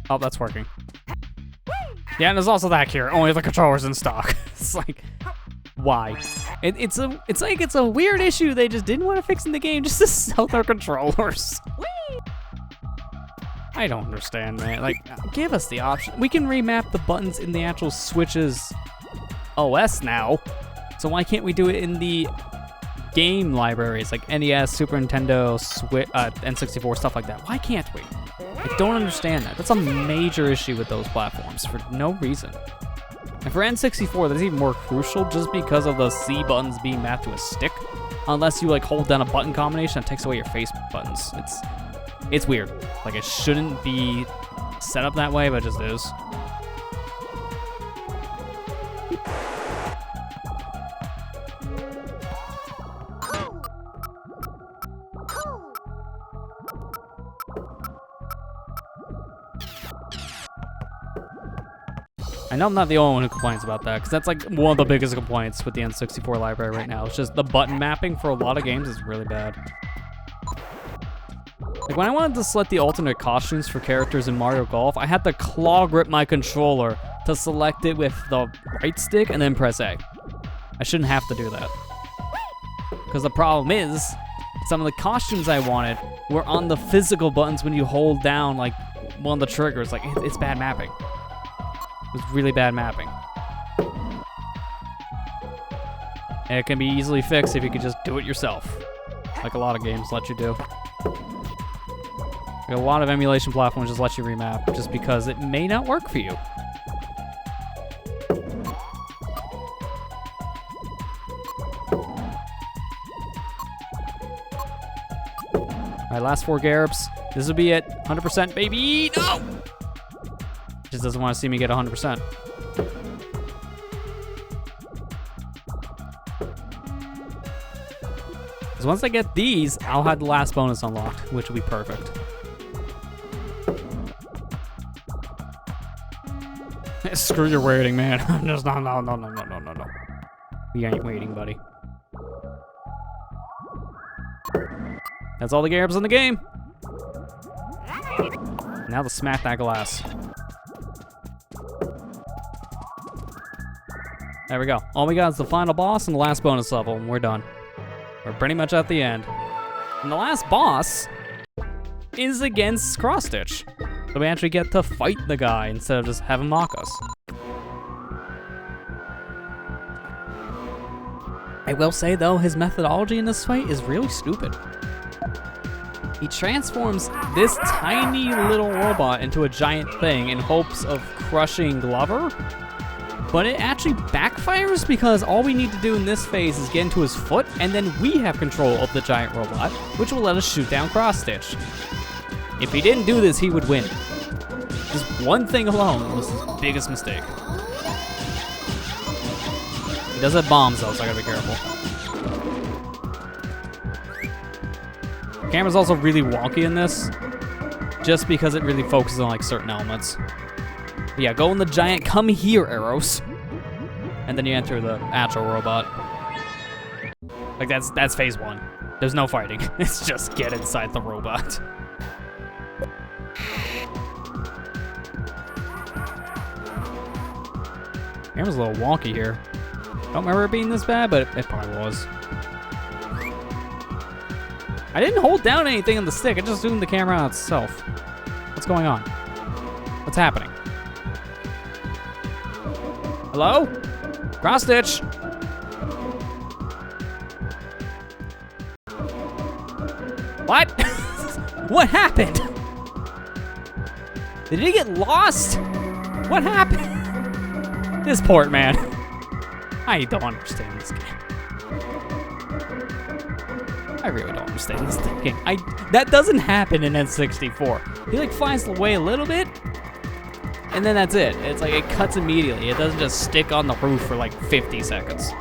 Speaker 1: Oh, that's working. Yeah, and there's also that here. Only the controller's in stock. It's like, why? It's a weird issue they just didn't want to fix in the game just to sell their controllers. I don't understand, man. Like, give us the option. We can remap the buttons in the actual Switch's OS now. So why can't we do it in the game libraries like NES, Super Nintendo, Switch, N64, stuff like that? Why can't we? I don't understand that. That's a major issue with those platforms for no reason. And for N64, that's even more crucial just because of the C buttons being mapped to a stick. Unless you like hold down a button combination that takes away your face buttons. It's weird. Like, it shouldn't be set up that way, but it just is. I know I'm not the only one who complains about that, because that's like one of the biggest complaints with the N64 library right now. It's just the button mapping for a lot of games is really bad. Like when I wanted to select the alternate costumes for characters in Mario Golf, I had to claw grip my controller to select it with the right stick and then press A. I shouldn't have to do that. Because the problem is, some of the costumes I wanted were on the physical buttons when you hold down like one of the triggers. Like, it's bad mapping. It was really bad mapping. And it can be easily fixed if you could just do it yourself. Like a lot of games let you do. Like a lot of emulation platforms just let you remap just because it may not work for you. Alright, last 4 Garabs. This will be it. 100%, baby! No! Just doesn't want to see me get 100%. Because once I get these, I'll have the last bonus unlocked, which will be perfect. Screw your waiting, man. Just no. We ain't waiting, buddy. That's all the Garabs in the game. Now to smack that glass. There we go. All we got is the final boss and the last bonus level, and we're done. We're pretty much at the end. And the last boss is against Cross-Stitch. So we actually get to fight the guy instead of just have him mock us. I will say, though, his methodology in this fight is really stupid. He transforms this tiny little robot into a giant thing in hopes of crushing Glover. But it actually backfires because all we need to do in this phase is get into his foot, and then we have control of the giant robot, which will let us shoot down Cross Stitch. If he didn't do this, he would win. This one thing alone was his biggest mistake. He does have bombs though, so I gotta be careful. The camera's also really wonky in this, just because it really focuses on like certain elements. But yeah, go in the giant, come here, arrows. And then you enter the actual robot. Like that's phase 1. There's no fighting. It's just get inside the robot. Camera's a little wonky here. Don't remember it being this bad, but it probably was. I didn't hold down anything on the stick. I just zoomed the camera on itself. What's going on? What's happening? Hello? Cross Stitch. What? What happened? Did he get lost? What happened? This port, man. I don't understand this game. I really don't understand this game. That doesn't happen in N64. He like finds the way a little bit, and then that's it. It's like it cuts immediately. It doesn't just stick on the roof for like 50 seconds.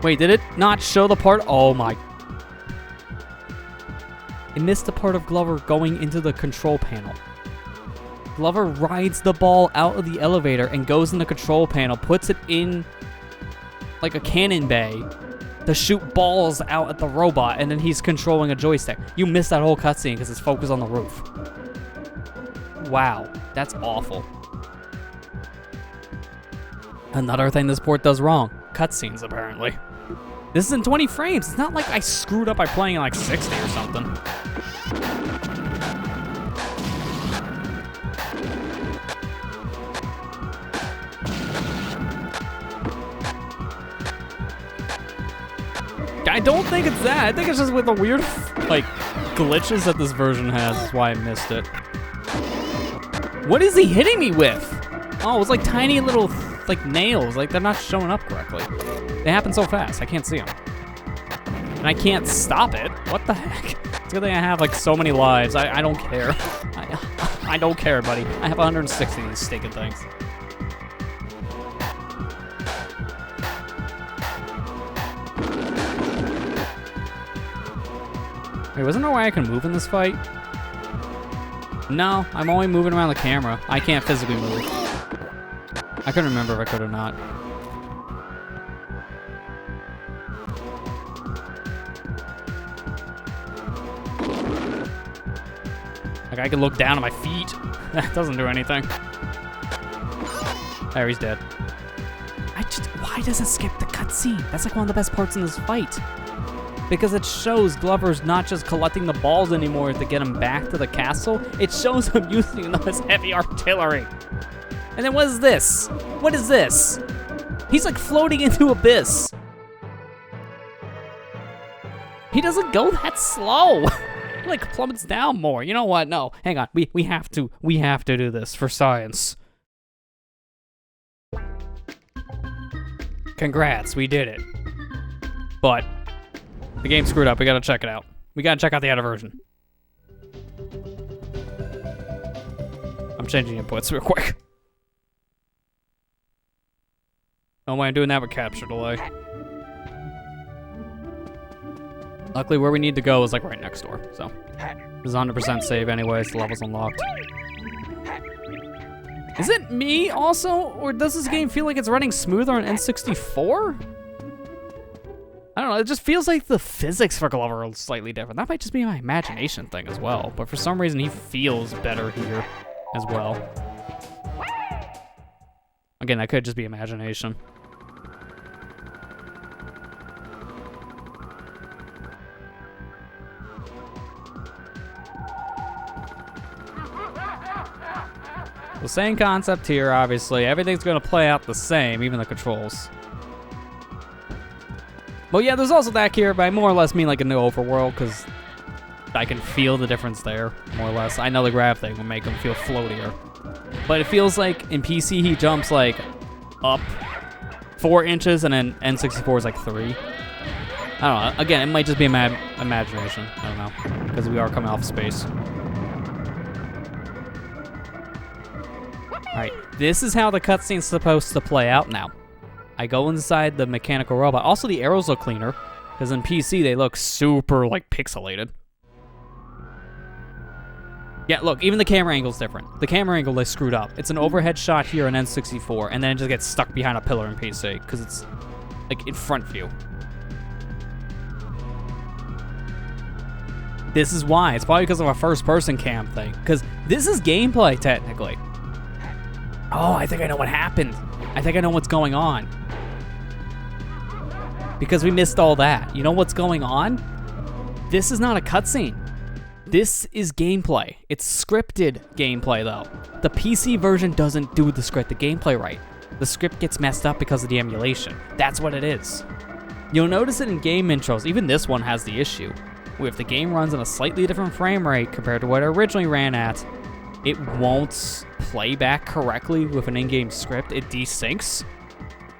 Speaker 1: Wait, did it not show the part? Oh my. It missed the part of Glover going into the control panel. Glover rides the ball out of the elevator and goes in the control panel, puts it in like a cannon bay to shoot balls out at the robot, and then he's controlling a joystick. You missed that whole cutscene because it's focused on the roof. Wow, that's awful. Another thing this port does wrong, cutscenes apparently. This is in 20 frames. It's not like I screwed up by playing in like 60 or something. I don't think it's that. I think it's just with the weird, like, glitches that this version has is why I missed it. What is he hitting me with? Oh, it's like tiny little, like, nails. Like, they're not showing up correctly. They happen so fast. I can't see them. And I can't stop it. What the heck? It's a good thing I have, like, so many lives. I don't care. I don't care, buddy. I have 160 of these stinking things. Wait, wasn't there a way I can move in this fight? No, I'm only moving around the camera. I can't physically move. I couldn't remember if I could or not. Like, I can look down at my feet. That doesn't do anything. There, he's dead. Why does it skip the cutscene? That's like one of the best parts in this fight. Because it shows Glover's not just collecting the balls anymore to get him back to the castle. It shows him using them as heavy artillery. And then what is this? What is this? He's like floating into abyss. He doesn't go that slow. He like plummets down more. You know what? No, hang on. We have to do this for science. Congrats, we did it. But the game screwed up. We gotta check it out. We gotta check out the other version. I'm changing inputs real quick. No way I'm doing that with capture delay. Luckily, where we need to go is like right next door. So this is 100% save anyways. The level's unlocked. Is it me also, or does this game feel like it's running smoother on N64? I don't know, it just feels like the physics for Glover are slightly different. That might just be my imagination thing as well, but for some reason he feels better here as well. Again, that could just be imagination. The same concept here, obviously. Everything's gonna play out the same, even the controls. Well, yeah, there's also that here, but I more or less mean like a new overworld, because I can feel the difference there, more or less. I know the grab thing will make him feel floatier. But it feels like in PC he jumps like up 4 inches, and then N64 is like 3. I don't know. Again, it might just be imagination. I don't know, because we are coming off space. Alright, this is how the cutscene's supposed to play out now. I go inside the mechanical robot. Also, the arrows look cleaner, because in PC they look super, like, pixelated. Yeah, look, even the camera angle's different. The camera angle they screwed up. It's an overhead shot here in N64, and then it just gets stuck behind a pillar in PC, because it's, like, in front view. This is why. It's probably because of a first-person cam thing, because this is gameplay, technically. Oh, I think I know what happened. I think I know what's going on. Because we missed all that. You know what's going on? This is not a cutscene. This is gameplay. It's scripted gameplay, though. The PC version doesn't do the scripted gameplay right. The script gets messed up because of the emulation. That's what it is. You'll notice it in game intros. Even this one has the issue. Where if the game runs on a slightly different frame rate compared to what it originally ran at, it won't play back correctly with an in-game script. It desyncs.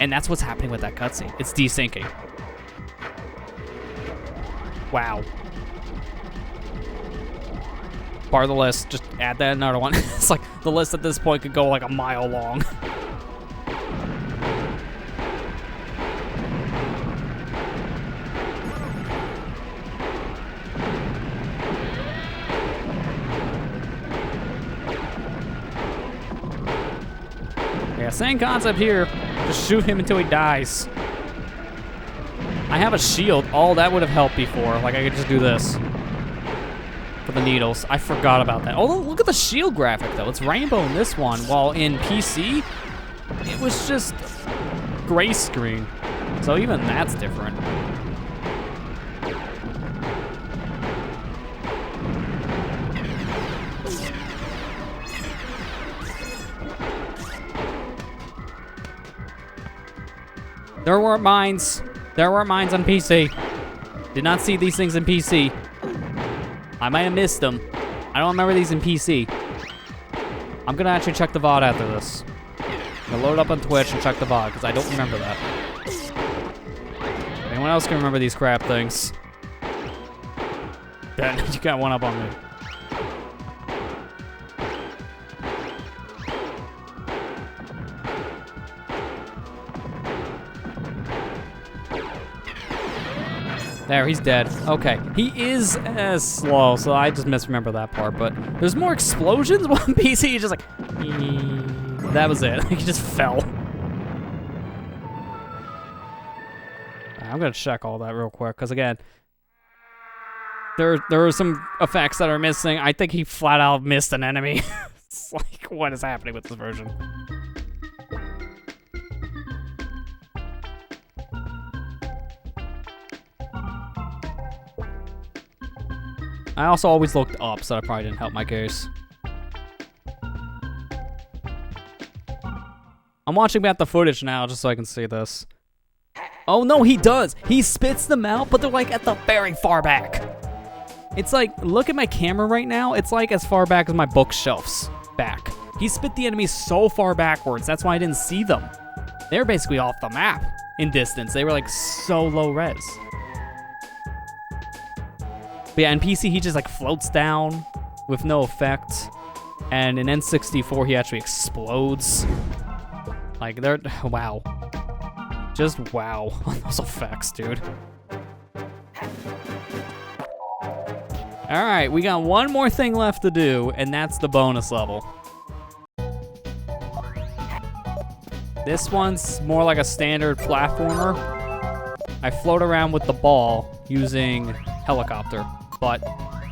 Speaker 1: And that's what's happening with that cutscene. It's desyncing. Wow. Part of the list. Just add that another one. It's like the list at this point could go like a mile long. Yeah, same concept here. Just shoot him until he dies. I have a shield. Oh, that would have helped before. Like, I could just do this. For the needles. I forgot about that. Oh, look at the shield graphic, though. It's rainbow in this one, while in PC, it was just gray screen. So even that's different. There weren't mines. There weren't mines on PC. Did not see these things in PC. I might have missed them. I don't remember these in PC. I'm gonna actually check the VOD after this. I'm gonna load up on Twitch and check the VOD, because I don't remember that. Anyone else can remember these crap things? Ben, you got one up on me. There, he's dead. Okay, he is slow, so I just misremember that part, but there's more explosions on PC. He's just like, that was it. He just fell. I'm gonna check all that real quick, because again, there are some effects that are missing. I think he flat out missed an enemy. It's like, what is happening with this version? I also always looked up, so that probably didn't help my case. I'm watching back the footage now just so I can see this. Oh no, he does! He spits them out, but they're like at the very far back. It's like, look at my camera right now, it's like as far back as my bookshelves back. He spit the enemies so far backwards, that's why I didn't see them. They're basically off the map in distance. They were like so low res. But yeah, in PC, he just like floats down with no effect. And in N64, he actually explodes. Like, they're, wow. Just wow on those effects, dude. All right, we got one more thing left to do, and that's the bonus level. This one's more like a standard platformer. I float around with the ball using helicopter. But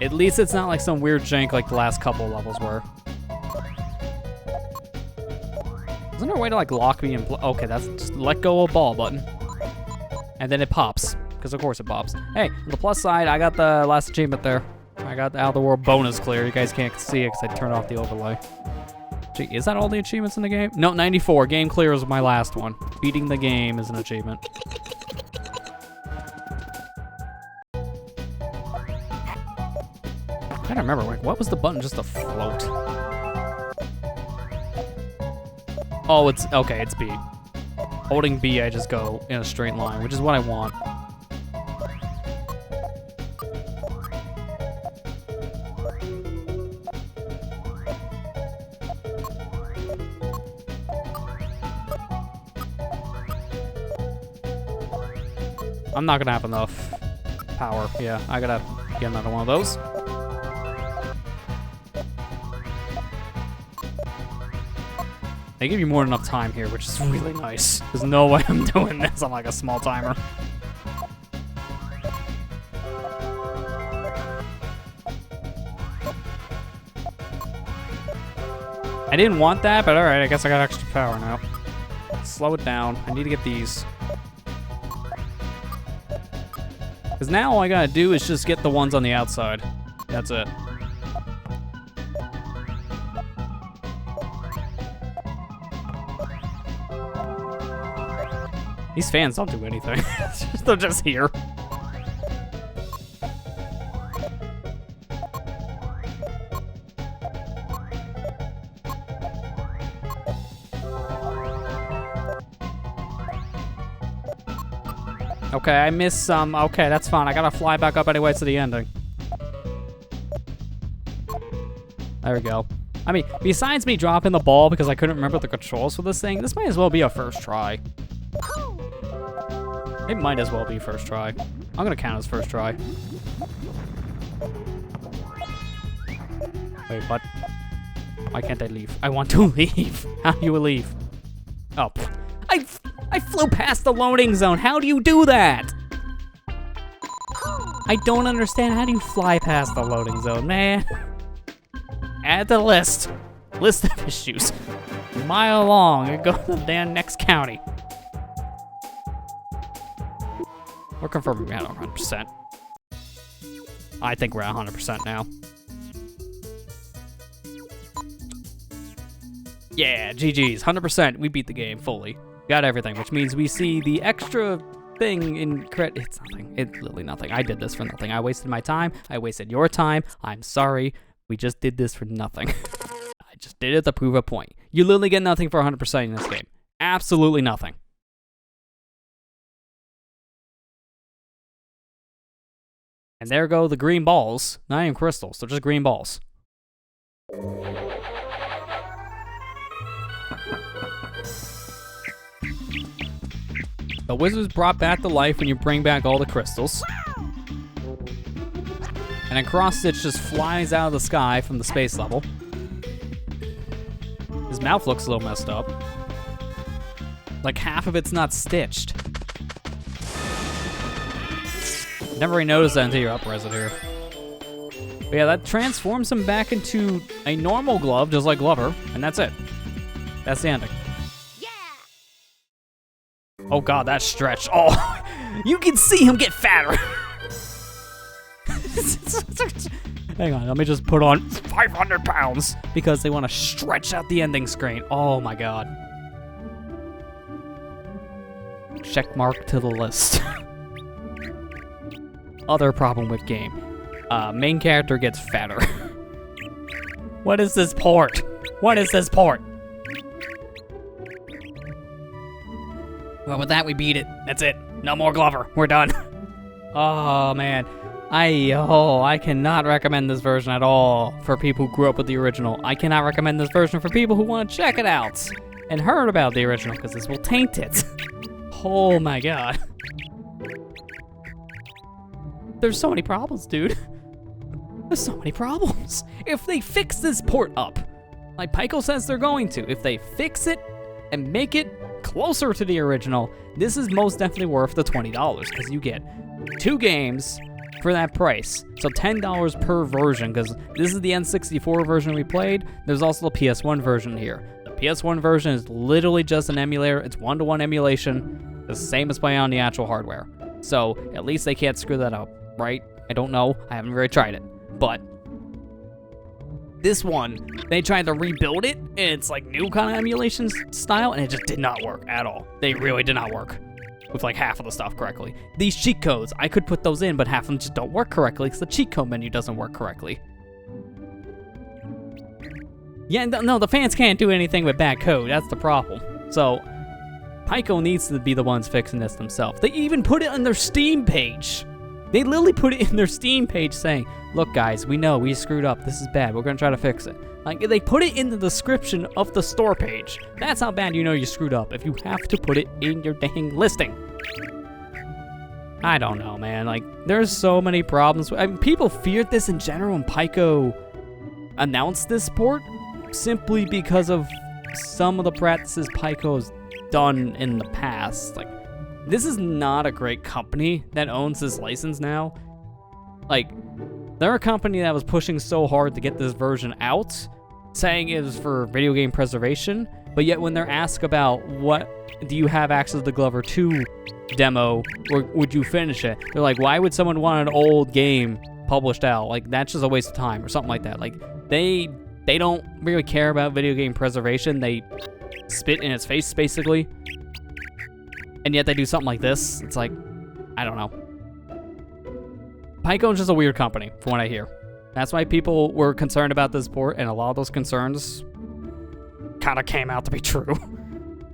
Speaker 1: at least it's not like some weird jank like the last couple levels were. Isn't there a way to like lock me in? Okay, that's just let go of ball button. And then it pops, because of course it pops. Hey, on the plus side, I got the last achievement there. I got the Out of the World bonus clear. You guys can't see it because I turned off the overlay. Gee, is that all the achievements in the game? No, 94. Game clear is my last one. Beating the game is an achievement. trying to remember, like, what was the button just to float? Oh, it's, okay, it's B. Holding B, I just go in a straight line, which is what I want. I'm not gonna have enough power. Yeah, I gotta get another one of those. They give you more than enough time here, which is really nice. There's no way I'm doing this on like a small timer. I didn't want that, but alright, I guess I got extra power now. Slow it down. I need to get these. Because now all I gotta do is just get the ones on the outside. That's it. These fans don't do anything. They're just here. Okay, I missed some. Okay, that's fine. I gotta fly back up anyway to the ending. There we go. I mean, besides me dropping the ball because I couldn't remember the controls for this thing, this might as well be a first try. It might as well be first try. I'm gonna count as first try. Wait, what? Why can't I leave? I want to leave. How do you leave? Oh, I flew past the loading zone. How do you do that? I don't understand. How do you fly past the loading zone, man? Add to the list. List of issues. A mile long and go to the damn next county. We're confirming we're at 100%. I think we're at 100% now. Yeah, GG's, 100%. We beat the game fully. Got everything, which means we see the extra thing in credit. It's nothing. It's literally nothing. I did this for nothing. I wasted my time. I wasted your time. I'm sorry. We just did this for nothing. I just did it to prove a point. You literally get nothing for 100% in this game. Absolutely nothing. And there go the green balls. Not even crystals, they're just green balls. The wizard's brought back to life when you bring back all the crystals. And then Cross-Stitch just flies out of the sky from the space level. His mouth looks a little messed up. Like half of it's not stitched. Never really noticed that until you're up-res it here. But yeah, that transforms him back into a normal glove, just like Glover, and that's it. That's the ending. Yeah. Oh god, that stretch. Oh, you can see him get fatter. Hang on, let me just put on 500 pounds because they want to stretch out the ending screen. Oh my god. Check mark to the list. Other problem with game. Main character gets fatter. What is this port? What is this port? Well, with that, we beat it. That's it. No more Glover. We're done. Oh, man. I cannot recommend this version at all for people who grew up with the original. I cannot recommend this version for people who want to check it out and heard about the original, because this will taint it. Oh, my God. There's so many problems, dude. There's so many problems. If they fix this port up, like Pyko says they're going to, if they fix it and make it closer to the original, this is most definitely worth the $20, because you get 2 games for that price. So $10 per version, because this is the N64 version we played. There's also the PS1 version here. The PS1 version is literally just an emulator. It's 1-to-1 emulation, the same as playing on the actual hardware. So at least they can't screw that up. Right? I don't know. I haven't really tried it. But this one, they tried to rebuild it, and it's like new kind of emulation style, and it just did not work at all. They really did not work with like half of the stuff correctly. These cheat codes, I could put those in, but half of them just don't work correctly because the cheat code menu doesn't work correctly. Yeah, no, the fans can't do anything with bad code. That's the problem. So, Pico needs to be the ones fixing this themselves. They even put it on their Steam page. They literally put it in their Steam page saying, look guys, we know we screwed up. This is bad. We're going to try to fix it. Like, they put it in the description of the store page. That's how bad you know you screwed up, if you have to put it in your dang listing. I don't know, man. Like, there's so many problems. I mean, people feared this in general when Pico announced this port simply because of some of the practices Pico's done in the past. Like, this is not a great company that owns this license now. Like, they're a company that was pushing so hard to get this version out, saying it was for video game preservation, but yet when they're asked about what do you have access to the Glover 2 demo, or would you finish it, they're like, why would someone want an old game published out? Like, that's just a waste of time, or something like that. Like, they don't really care about video game preservation. They spit in its face, basically. And yet they do something like this. It's like, I don't know. Pico's just a weird company, from what I hear. That's why people were concerned about this port, and a lot of those concerns kind of came out to be true.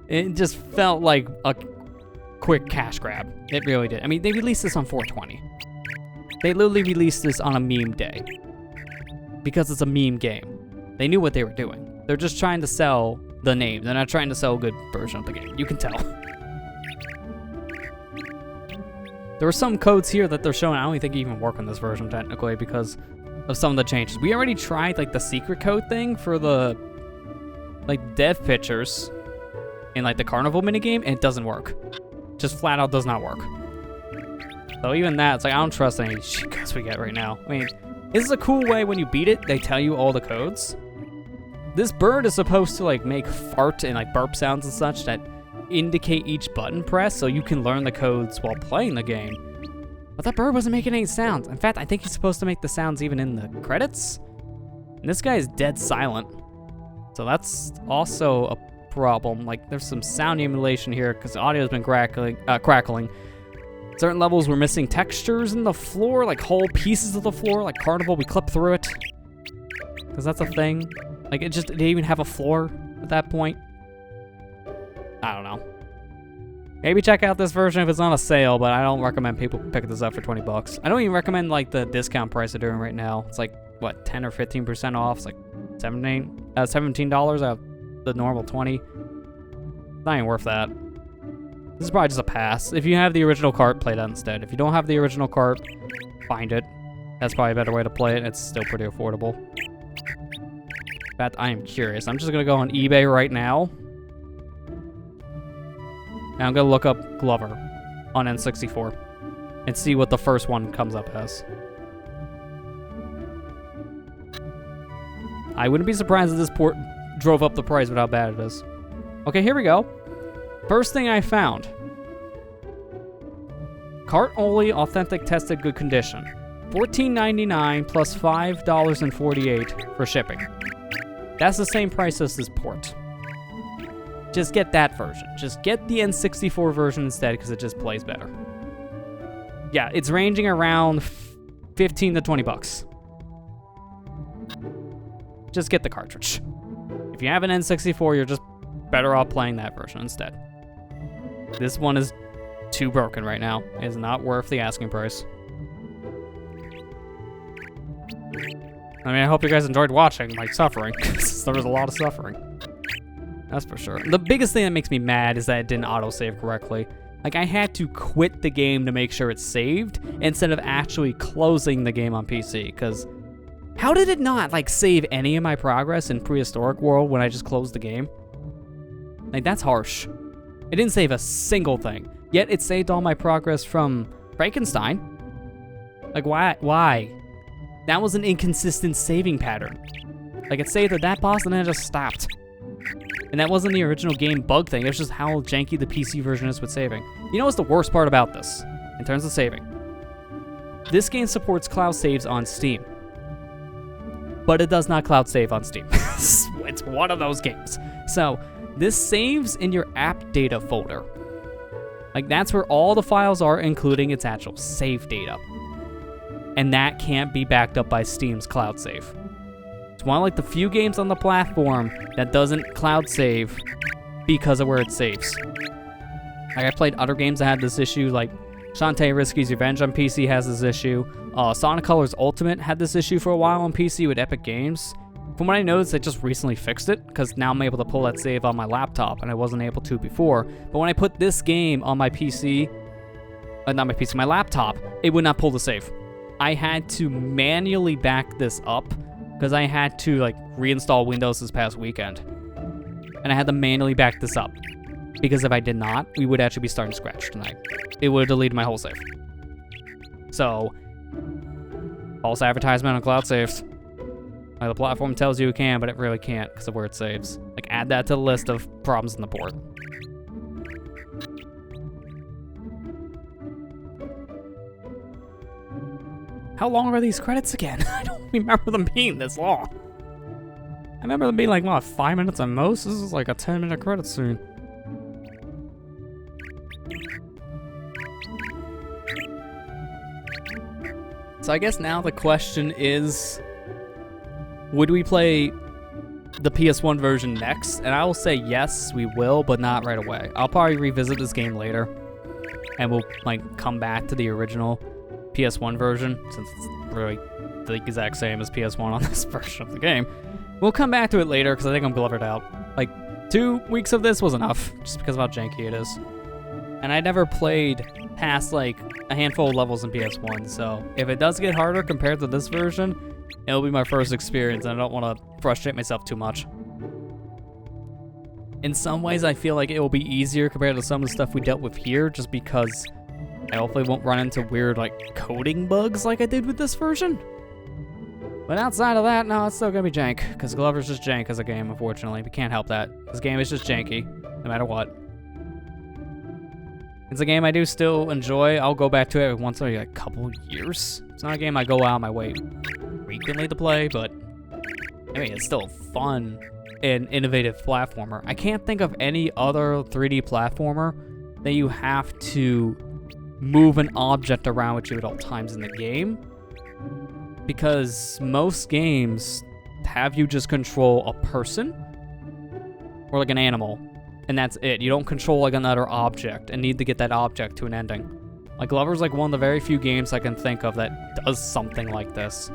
Speaker 1: It just felt like a quick cash grab. It really did. I mean, they released this on 420. They literally released this on a meme day. Because it's a meme game. They knew what they were doing. They're just trying to sell the name. They're not trying to sell a good version of the game. You can tell. There were some codes here that they're showing I don't think even work on this version technically because of some of the changes. We already tried like the secret code thing for the like dev pictures in like the carnival minigame, and it doesn't work. Just flat out does not work. So even that, it's like I don't trust any shit codes we get right now. I mean, this is a cool way when you beat it, they tell you all the codes. This bird is supposed to like make fart and like burp sounds and such that indicate each button press so you can learn the codes while playing the game. But that bird wasn't making any sounds. In fact, I think he's supposed to make the sounds even in the credits. And this guy is dead silent. So that's also a problem. Like, there's some sound emulation here because the audio's been crackling. Certain levels were missing textures in the floor, like whole pieces of the floor, like Carnival, we clip through it. Because that's a thing. Like, it didn't even have a floor at that point. I don't know. Maybe check out this version if it's on a sale, but I don't recommend people pick this up for 20 bucks. I don't even recommend like the discount price they're doing right now. It's like, what, 10 or 15% off? It's like $17 out of the normal 20. Not even worth that. This is probably just a pass. If you have the original cart, play that instead. If you don't have the original cart, find it. That's probably a better way to play it. It's still pretty affordable. In fact, I am curious. I'm just gonna go on eBay right now. And I'm gonna look up Glover on N64 and see what the first one comes up as. I wouldn't be surprised if this port drove up the price with how bad it is. Okay, here we go. First thing I found. Cart only, authentic, tested, good condition. $14.99 plus $5.48 for shipping. That's the same price as this port. Just get that version. Just get the N64 version instead because it just plays better. Yeah, it's ranging around 15 to 20 bucks. Just get the cartridge. If you have an N64, you're just better off playing that version instead. This one is too broken right now. It is not worth the asking price. I mean, I hope you guys enjoyed watching my suffering, because there was a lot of suffering. That's for sure. The biggest thing that makes me mad is that it didn't autosave correctly. Like, I had to quit the game to make sure it's saved, instead of actually closing the game on PC, because how did it not, like, save any of my progress in Prehistoric World when I just closed the game? Like, that's harsh. It didn't save a single thing, yet it saved all my progress from Frankenstein. Like, why? That was an inconsistent saving pattern. Like, it saved at that boss and then it just stopped. And that wasn't the original game bug thing, it was just how janky the PC version is with saving. You know what's the worst part about this, in terms of saving? This game supports cloud saves on Steam. But it does not cloud save on Steam. It's one of those games. So, this saves in your app data folder. Like, that's where all the files are, including its actual save data. And that can't be backed up by Steam's cloud save. It's one of like the few games on the platform that doesn't cloud save because of where it saves. Like I played other games that had this issue, like Shantae Risky's Revenge on PC has this issue. Sonic Colors Ultimate had this issue for a while on PC with Epic Games. From what I noticed, they just recently fixed it, because now I'm able to pull that save on my laptop, and I wasn't able to before. But when I put this game on my PC, not my PC, my laptop, it would not pull the save. I had to manually back this up, because I had to like reinstall Windows this past weekend. And I had to manually back this up. Because if I did not, we would actually be starting scratch tonight. It would have deleted my whole save. So, false advertisement on cloud saves. Like the platform tells you it can, but it really can't because of where it saves. Like, add that to the list of problems in the port. How long are these credits again? I don't remember them being this long. I remember them being like, what, 5 minutes at most? This is like a 10-minute credit scene. So I guess now the question is, would we play the PS1 version next? And I will say yes, we will, but not right away. I'll probably revisit this game later, and we'll like come back to the original PS1 version, since it's really the exact same as PS1 on this version of the game. We'll come back to it later, because I think I'm glittered out. Like, 2 weeks of this was enough, just because of how janky it is. And I never played past like a handful of levels in PS1, so if it does get harder compared to this version, it'll be my first experience, and I don't want to frustrate myself too much. In some ways, I feel like it will be easier compared to some of the stuff we dealt with here, just because I hopefully won't run into weird like coding bugs like I did with this version. But outside of that, no, it's still gonna be jank, because Glover's just jank as a game, unfortunately. We can't help that. This game is just janky, no matter what. It's a game I do still enjoy. I'll go back to it once every like, couple years. It's not a game I go out of my way frequently to play, but I mean, it's still fun and innovative platformer. I can't think of any other 3D platformer that you have to move an object around with you at all times in the game, because most games have you just control a person or like an animal, and that's it. You don't control like another object and need to get that object to an ending. Like Glover's like one of the very few games I can think of that does something like this.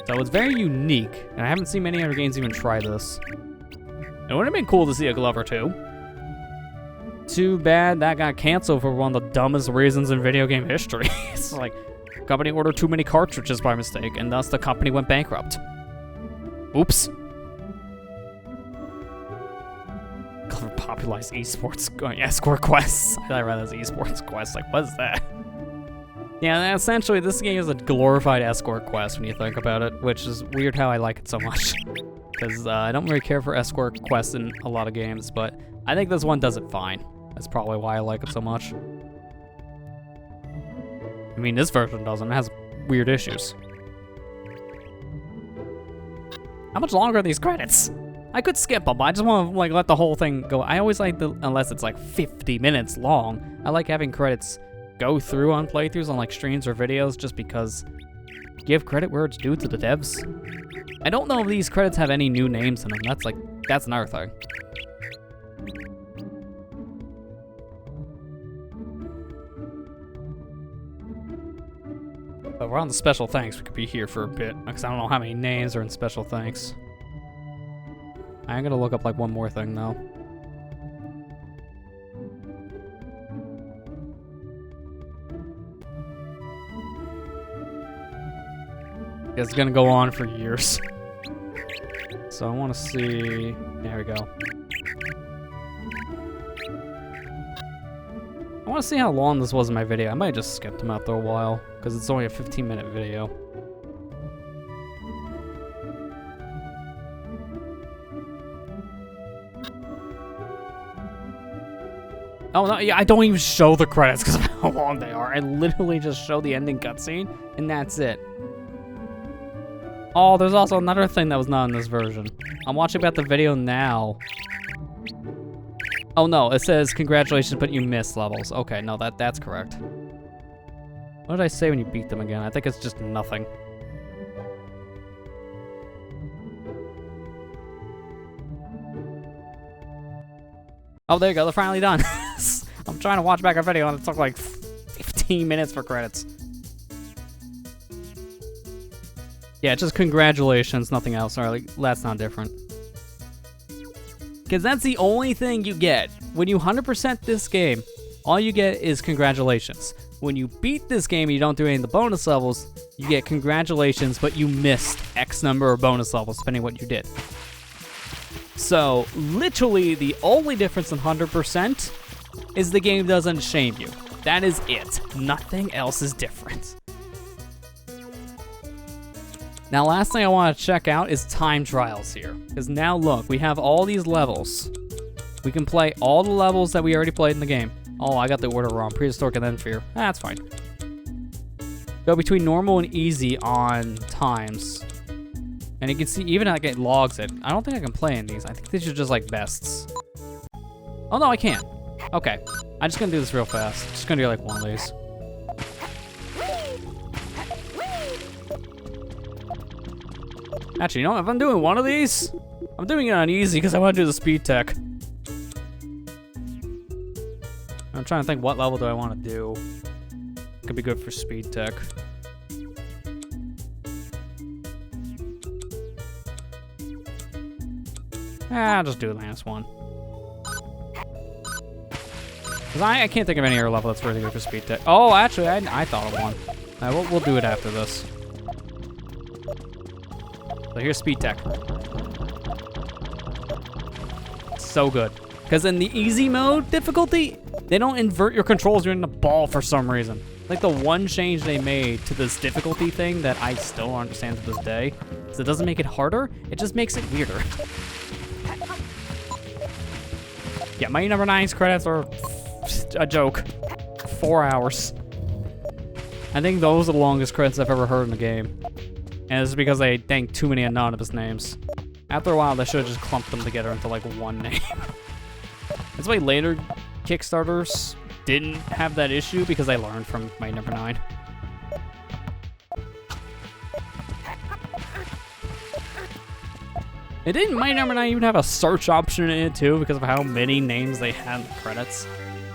Speaker 1: So it's very unique, and I haven't seen many other games even try this. It would have been cool to see a Glover 2. Too bad that got canceled for one of the dumbest reasons in video game history. It's like, the company ordered too many cartridges by mistake, and thus the company went bankrupt. Oops. Glover popularized esports escort quests. I read as esports quests. Like, what is that? Yeah, essentially, this game is a glorified escort quest when you think about it, which is weird how I like it so much. Because I don't really care for escort quests in a lot of games, but I think this one does it fine. That's probably why I like it so much. I mean, this version doesn't. It has weird issues. How much longer are these credits? I could skip them, but I just want to like let the whole thing go. I always like unless it's like 50 minutes long, I like having credits go through on playthroughs on like streams or videos, just because give credit where it's due to the devs. I don't know if these credits have any new names in them. That's another thing. But we're on the special thanks. We could be here for a bit, because I don't know how many names are in special thanks. I'm gonna look up like one more thing though. It's gonna go on for years. So I want to see. There we go. I want to see how long this was in my video. I might have just skipped them after a while, because it's only a 15-minute video. Oh, no, yeah, I don't even show the credits because of how long they are. I literally just show the ending cutscene, and that's it. Oh, there's also another thing that was not in this version. I'm watching about the video now. Oh no, it says congratulations, but you missed levels. Okay, no, that's correct. What did I say when you beat them again? I think it's just nothing. Oh, there you go. They're finally done. I'm trying to watch back a video and it took like 15 minutes for credits. Yeah, just congratulations, nothing else. Alright, like, that's not different. Because that's the only thing you get. When you 100% this game, all you get is congratulations. When you beat this game and you don't do any of the bonus levels, you get congratulations, but you missed X number of bonus levels, depending on what you did. So, literally, the only difference in 100% is the game doesn't shame you. That is it. Nothing else is different. Now, last thing I want to check out is time trials here. Because now, look, we have all these levels. We can play all the levels that we already played in the game. Oh, I got the order wrong. Prehistoric and then Fear. That's fine. Go between normal and easy on times. And you can see, even like it logs it. I don't think I can play in these. I think these are just like bests. Oh, no, I can't. Okay. I'm just going to do this real fast. Just going to do like one of these. Actually, you know, if I'm doing one of these, I'm doing it on easy because I want to do the speed tech. I'm trying to think what level do I want to do. Could be good for speed tech. I'll just do the last one. Because I can't think of any other level that's really good for speed tech. Oh, actually, I thought of one. We'll do it after this. So here's speed tech. So good. Because in the easy mode difficulty, they don't invert your controls. You're in the ball for some reason. Like the one change they made to this difficulty thing that I still don't understand to this day. is it doesn't make it harder, it just makes it weirder. Yeah, my number 9's credits are a joke. 4 hours. I think those are the longest credits I've ever heard in the game. And it's because they thanked too many anonymous names. After a while, they should have just clumped them together into like one name. That's why later Kickstarters didn't have that issue, because I learned from my number 9. It didn't my number 9 even have a search option in it too, because of how many names they had in the credits.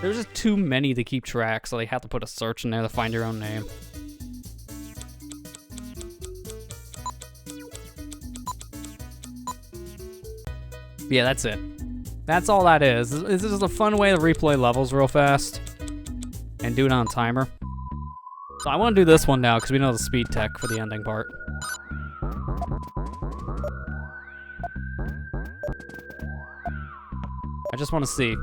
Speaker 1: There was just too many to keep track, so they had to put a search in there to find your own name. Yeah, that's it. That's all that is. This is a fun way to replay levels real fast and do it on timer. So I want to do this one now because we know the speed tech for the ending part. I just want to see.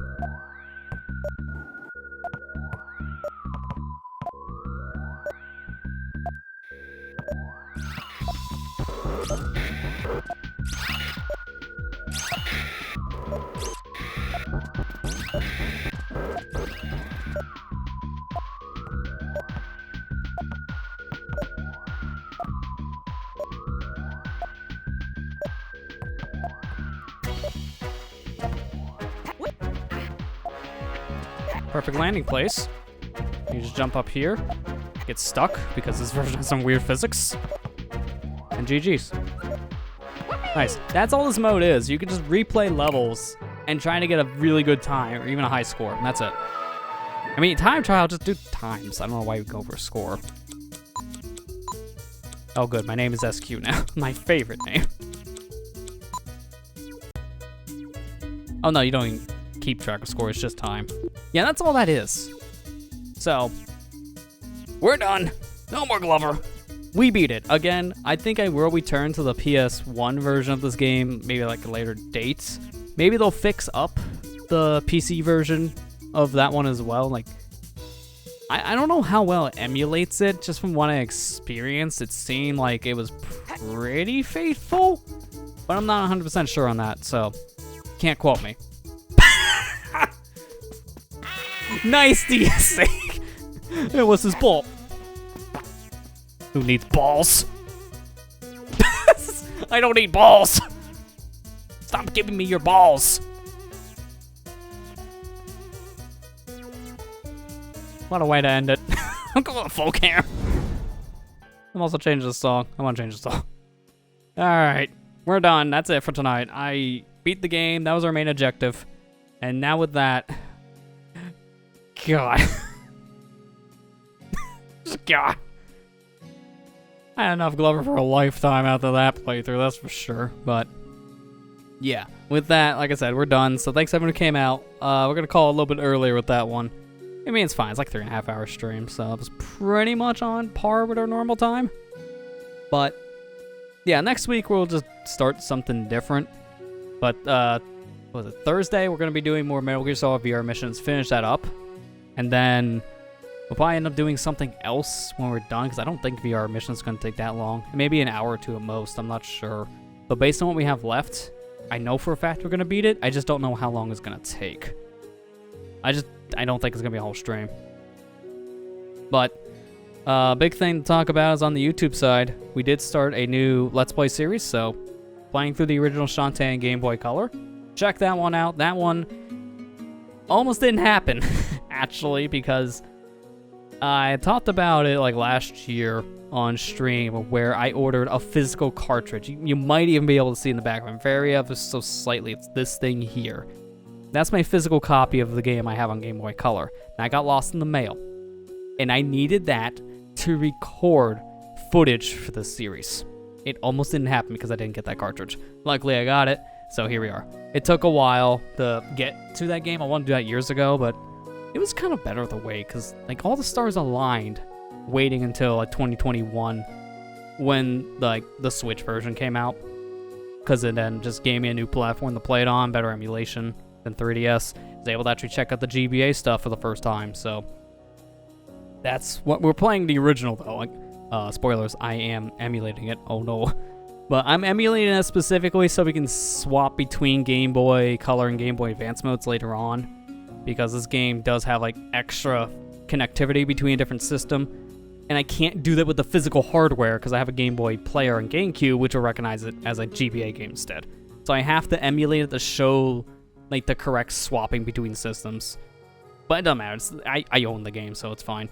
Speaker 1: Perfect landing place. You just jump up here, get stuck because this version has some weird physics, and GG's. Nice. That's all this mode is. You can just replay levels and try to get a really good time or even a high score, and that's it. I mean, time trial, just do times. I don't know why you go for a score. Oh, good. My name is SQ now. My favorite name. Oh, no, you don't even keep track of score. It's just time. Yeah, that's all that is. So, we're done. No more Glover. We beat it. Again, I think I will return to the PS1 version of this game, maybe like a later date. Maybe they'll fix up the PC version of that one as well. Like, I don't know how well it emulates it. Just from what I experienced, it seemed like it was pretty faithful. But I'm not 100% sure on that, so can't quote me. Nice DSA. Hey, what's this ball? Who needs balls? I don't need balls. Stop giving me your balls. What a way to end it. I'm going full cam. I'm also changing the song. I want to change the song. Alright, we're done. That's it for tonight. I beat the game. That was our main objective. And now with that, God. God. I had enough Glover for a lifetime after that playthrough, that's for sure. But yeah, with that, like I said, we're done. So thanks everyone who came out. We're going to call a little bit earlier with that one. I mean, it's fine. It's like 3.5 hour stream, so it was pretty much on par with our normal time. But yeah, next week we'll just start something different. But what was it, Thursday, we're going to be doing more Metal Gear Solid VR missions, finish that up. And then we'll probably end up doing something else when we're done, because I don't think VR missions going to take that long. Maybe an hour or two at most, I'm not sure. But based on what we have left, I know for a fact we're going to beat it. I just don't know how long it's going to take. I don't think it's going to be a whole stream. But big thing to talk about is on the YouTube side. We did start a new Let's Play series, so playing through the original Shantae and Game Boy Color. Check that one out. That one almost didn't happen, actually, because I talked about it like last year on stream, where I ordered a physical cartridge. You might even be able to see in the background, very ever so slightly. It's this thing here. That's my physical copy of the game I have on Game Boy Color. And I got lost in the mail, and I needed that to record footage for this series. It almost didn't happen because I didn't get that cartridge. Luckily, I got it, so here we are. It took a while to get to that game. I wanted to do that years ago, but it was kind of better the wait, because like all the stars aligned waiting until like 2021 when like the Switch version came out, because it then just gave me a new platform to play it on, better emulation than 3DS. I was able to actually check out the GBA stuff for the first time, so that's what we're playing. The original though. Like, spoilers, I am emulating it. Oh no. But I'm emulating it specifically so we can swap between Game Boy Color and Game Boy Advance modes later on, because this game does have like extra connectivity between a different system, and I can't do that with the physical hardware because I have a Game Boy player and GameCube, which will recognize it as a GBA game instead. So I have to emulate it to show like the correct swapping between systems. But it doesn't matter. I own the game, so it's fine.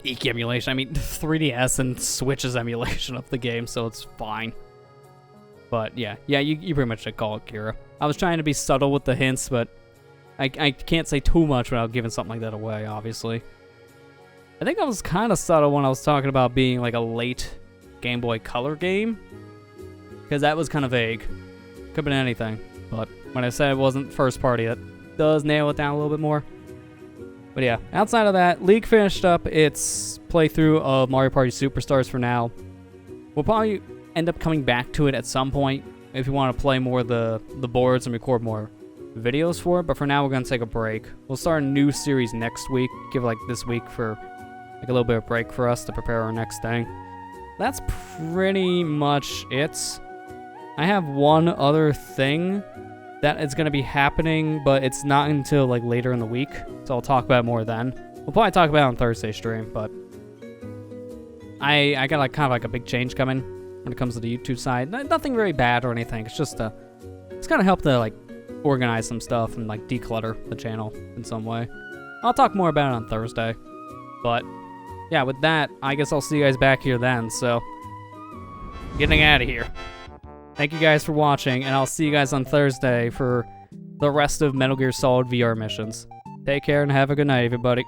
Speaker 1: Eek emulation. I mean, 3DS and Switch's emulation of the game, so it's fine. But yeah, you pretty much should call it Kira. I was trying to be subtle with the hints, but I can't say too much without giving something like that away, obviously. I think I was kind of subtle when I was talking about being like a late Game Boy Color game, because that was kind of vague. Could have been anything, but when I said it wasn't first party, that does nail it down a little bit more. But yeah, outside of that, League finished up its playthrough of Mario Party Superstars for now. We'll probably end up coming back to it at some point if you want to play more of the boards and record more videos for it, but for now we're going to take a break. We'll start a new series next week, give like this week for like a little bit of break for us to prepare our next thing. That's pretty much it. I have one other thing that is going to be happening, but it's not until like later in the week, so I'll talk about it more then. We'll probably talk about it on Thursday stream, but I got like kind of like a big change coming when it comes to the YouTube side. Nothing very bad or anything. It's just it's gonna help to like organize some stuff and like declutter the channel in some way. I'll talk more about it on Thursday, but yeah, with that, I guess I'll see you guys back here then. So getting out of here. Thank you guys for watching, and I'll see you guys on Thursday for the rest of Metal Gear Solid VR missions. Take care and have a good night, everybody.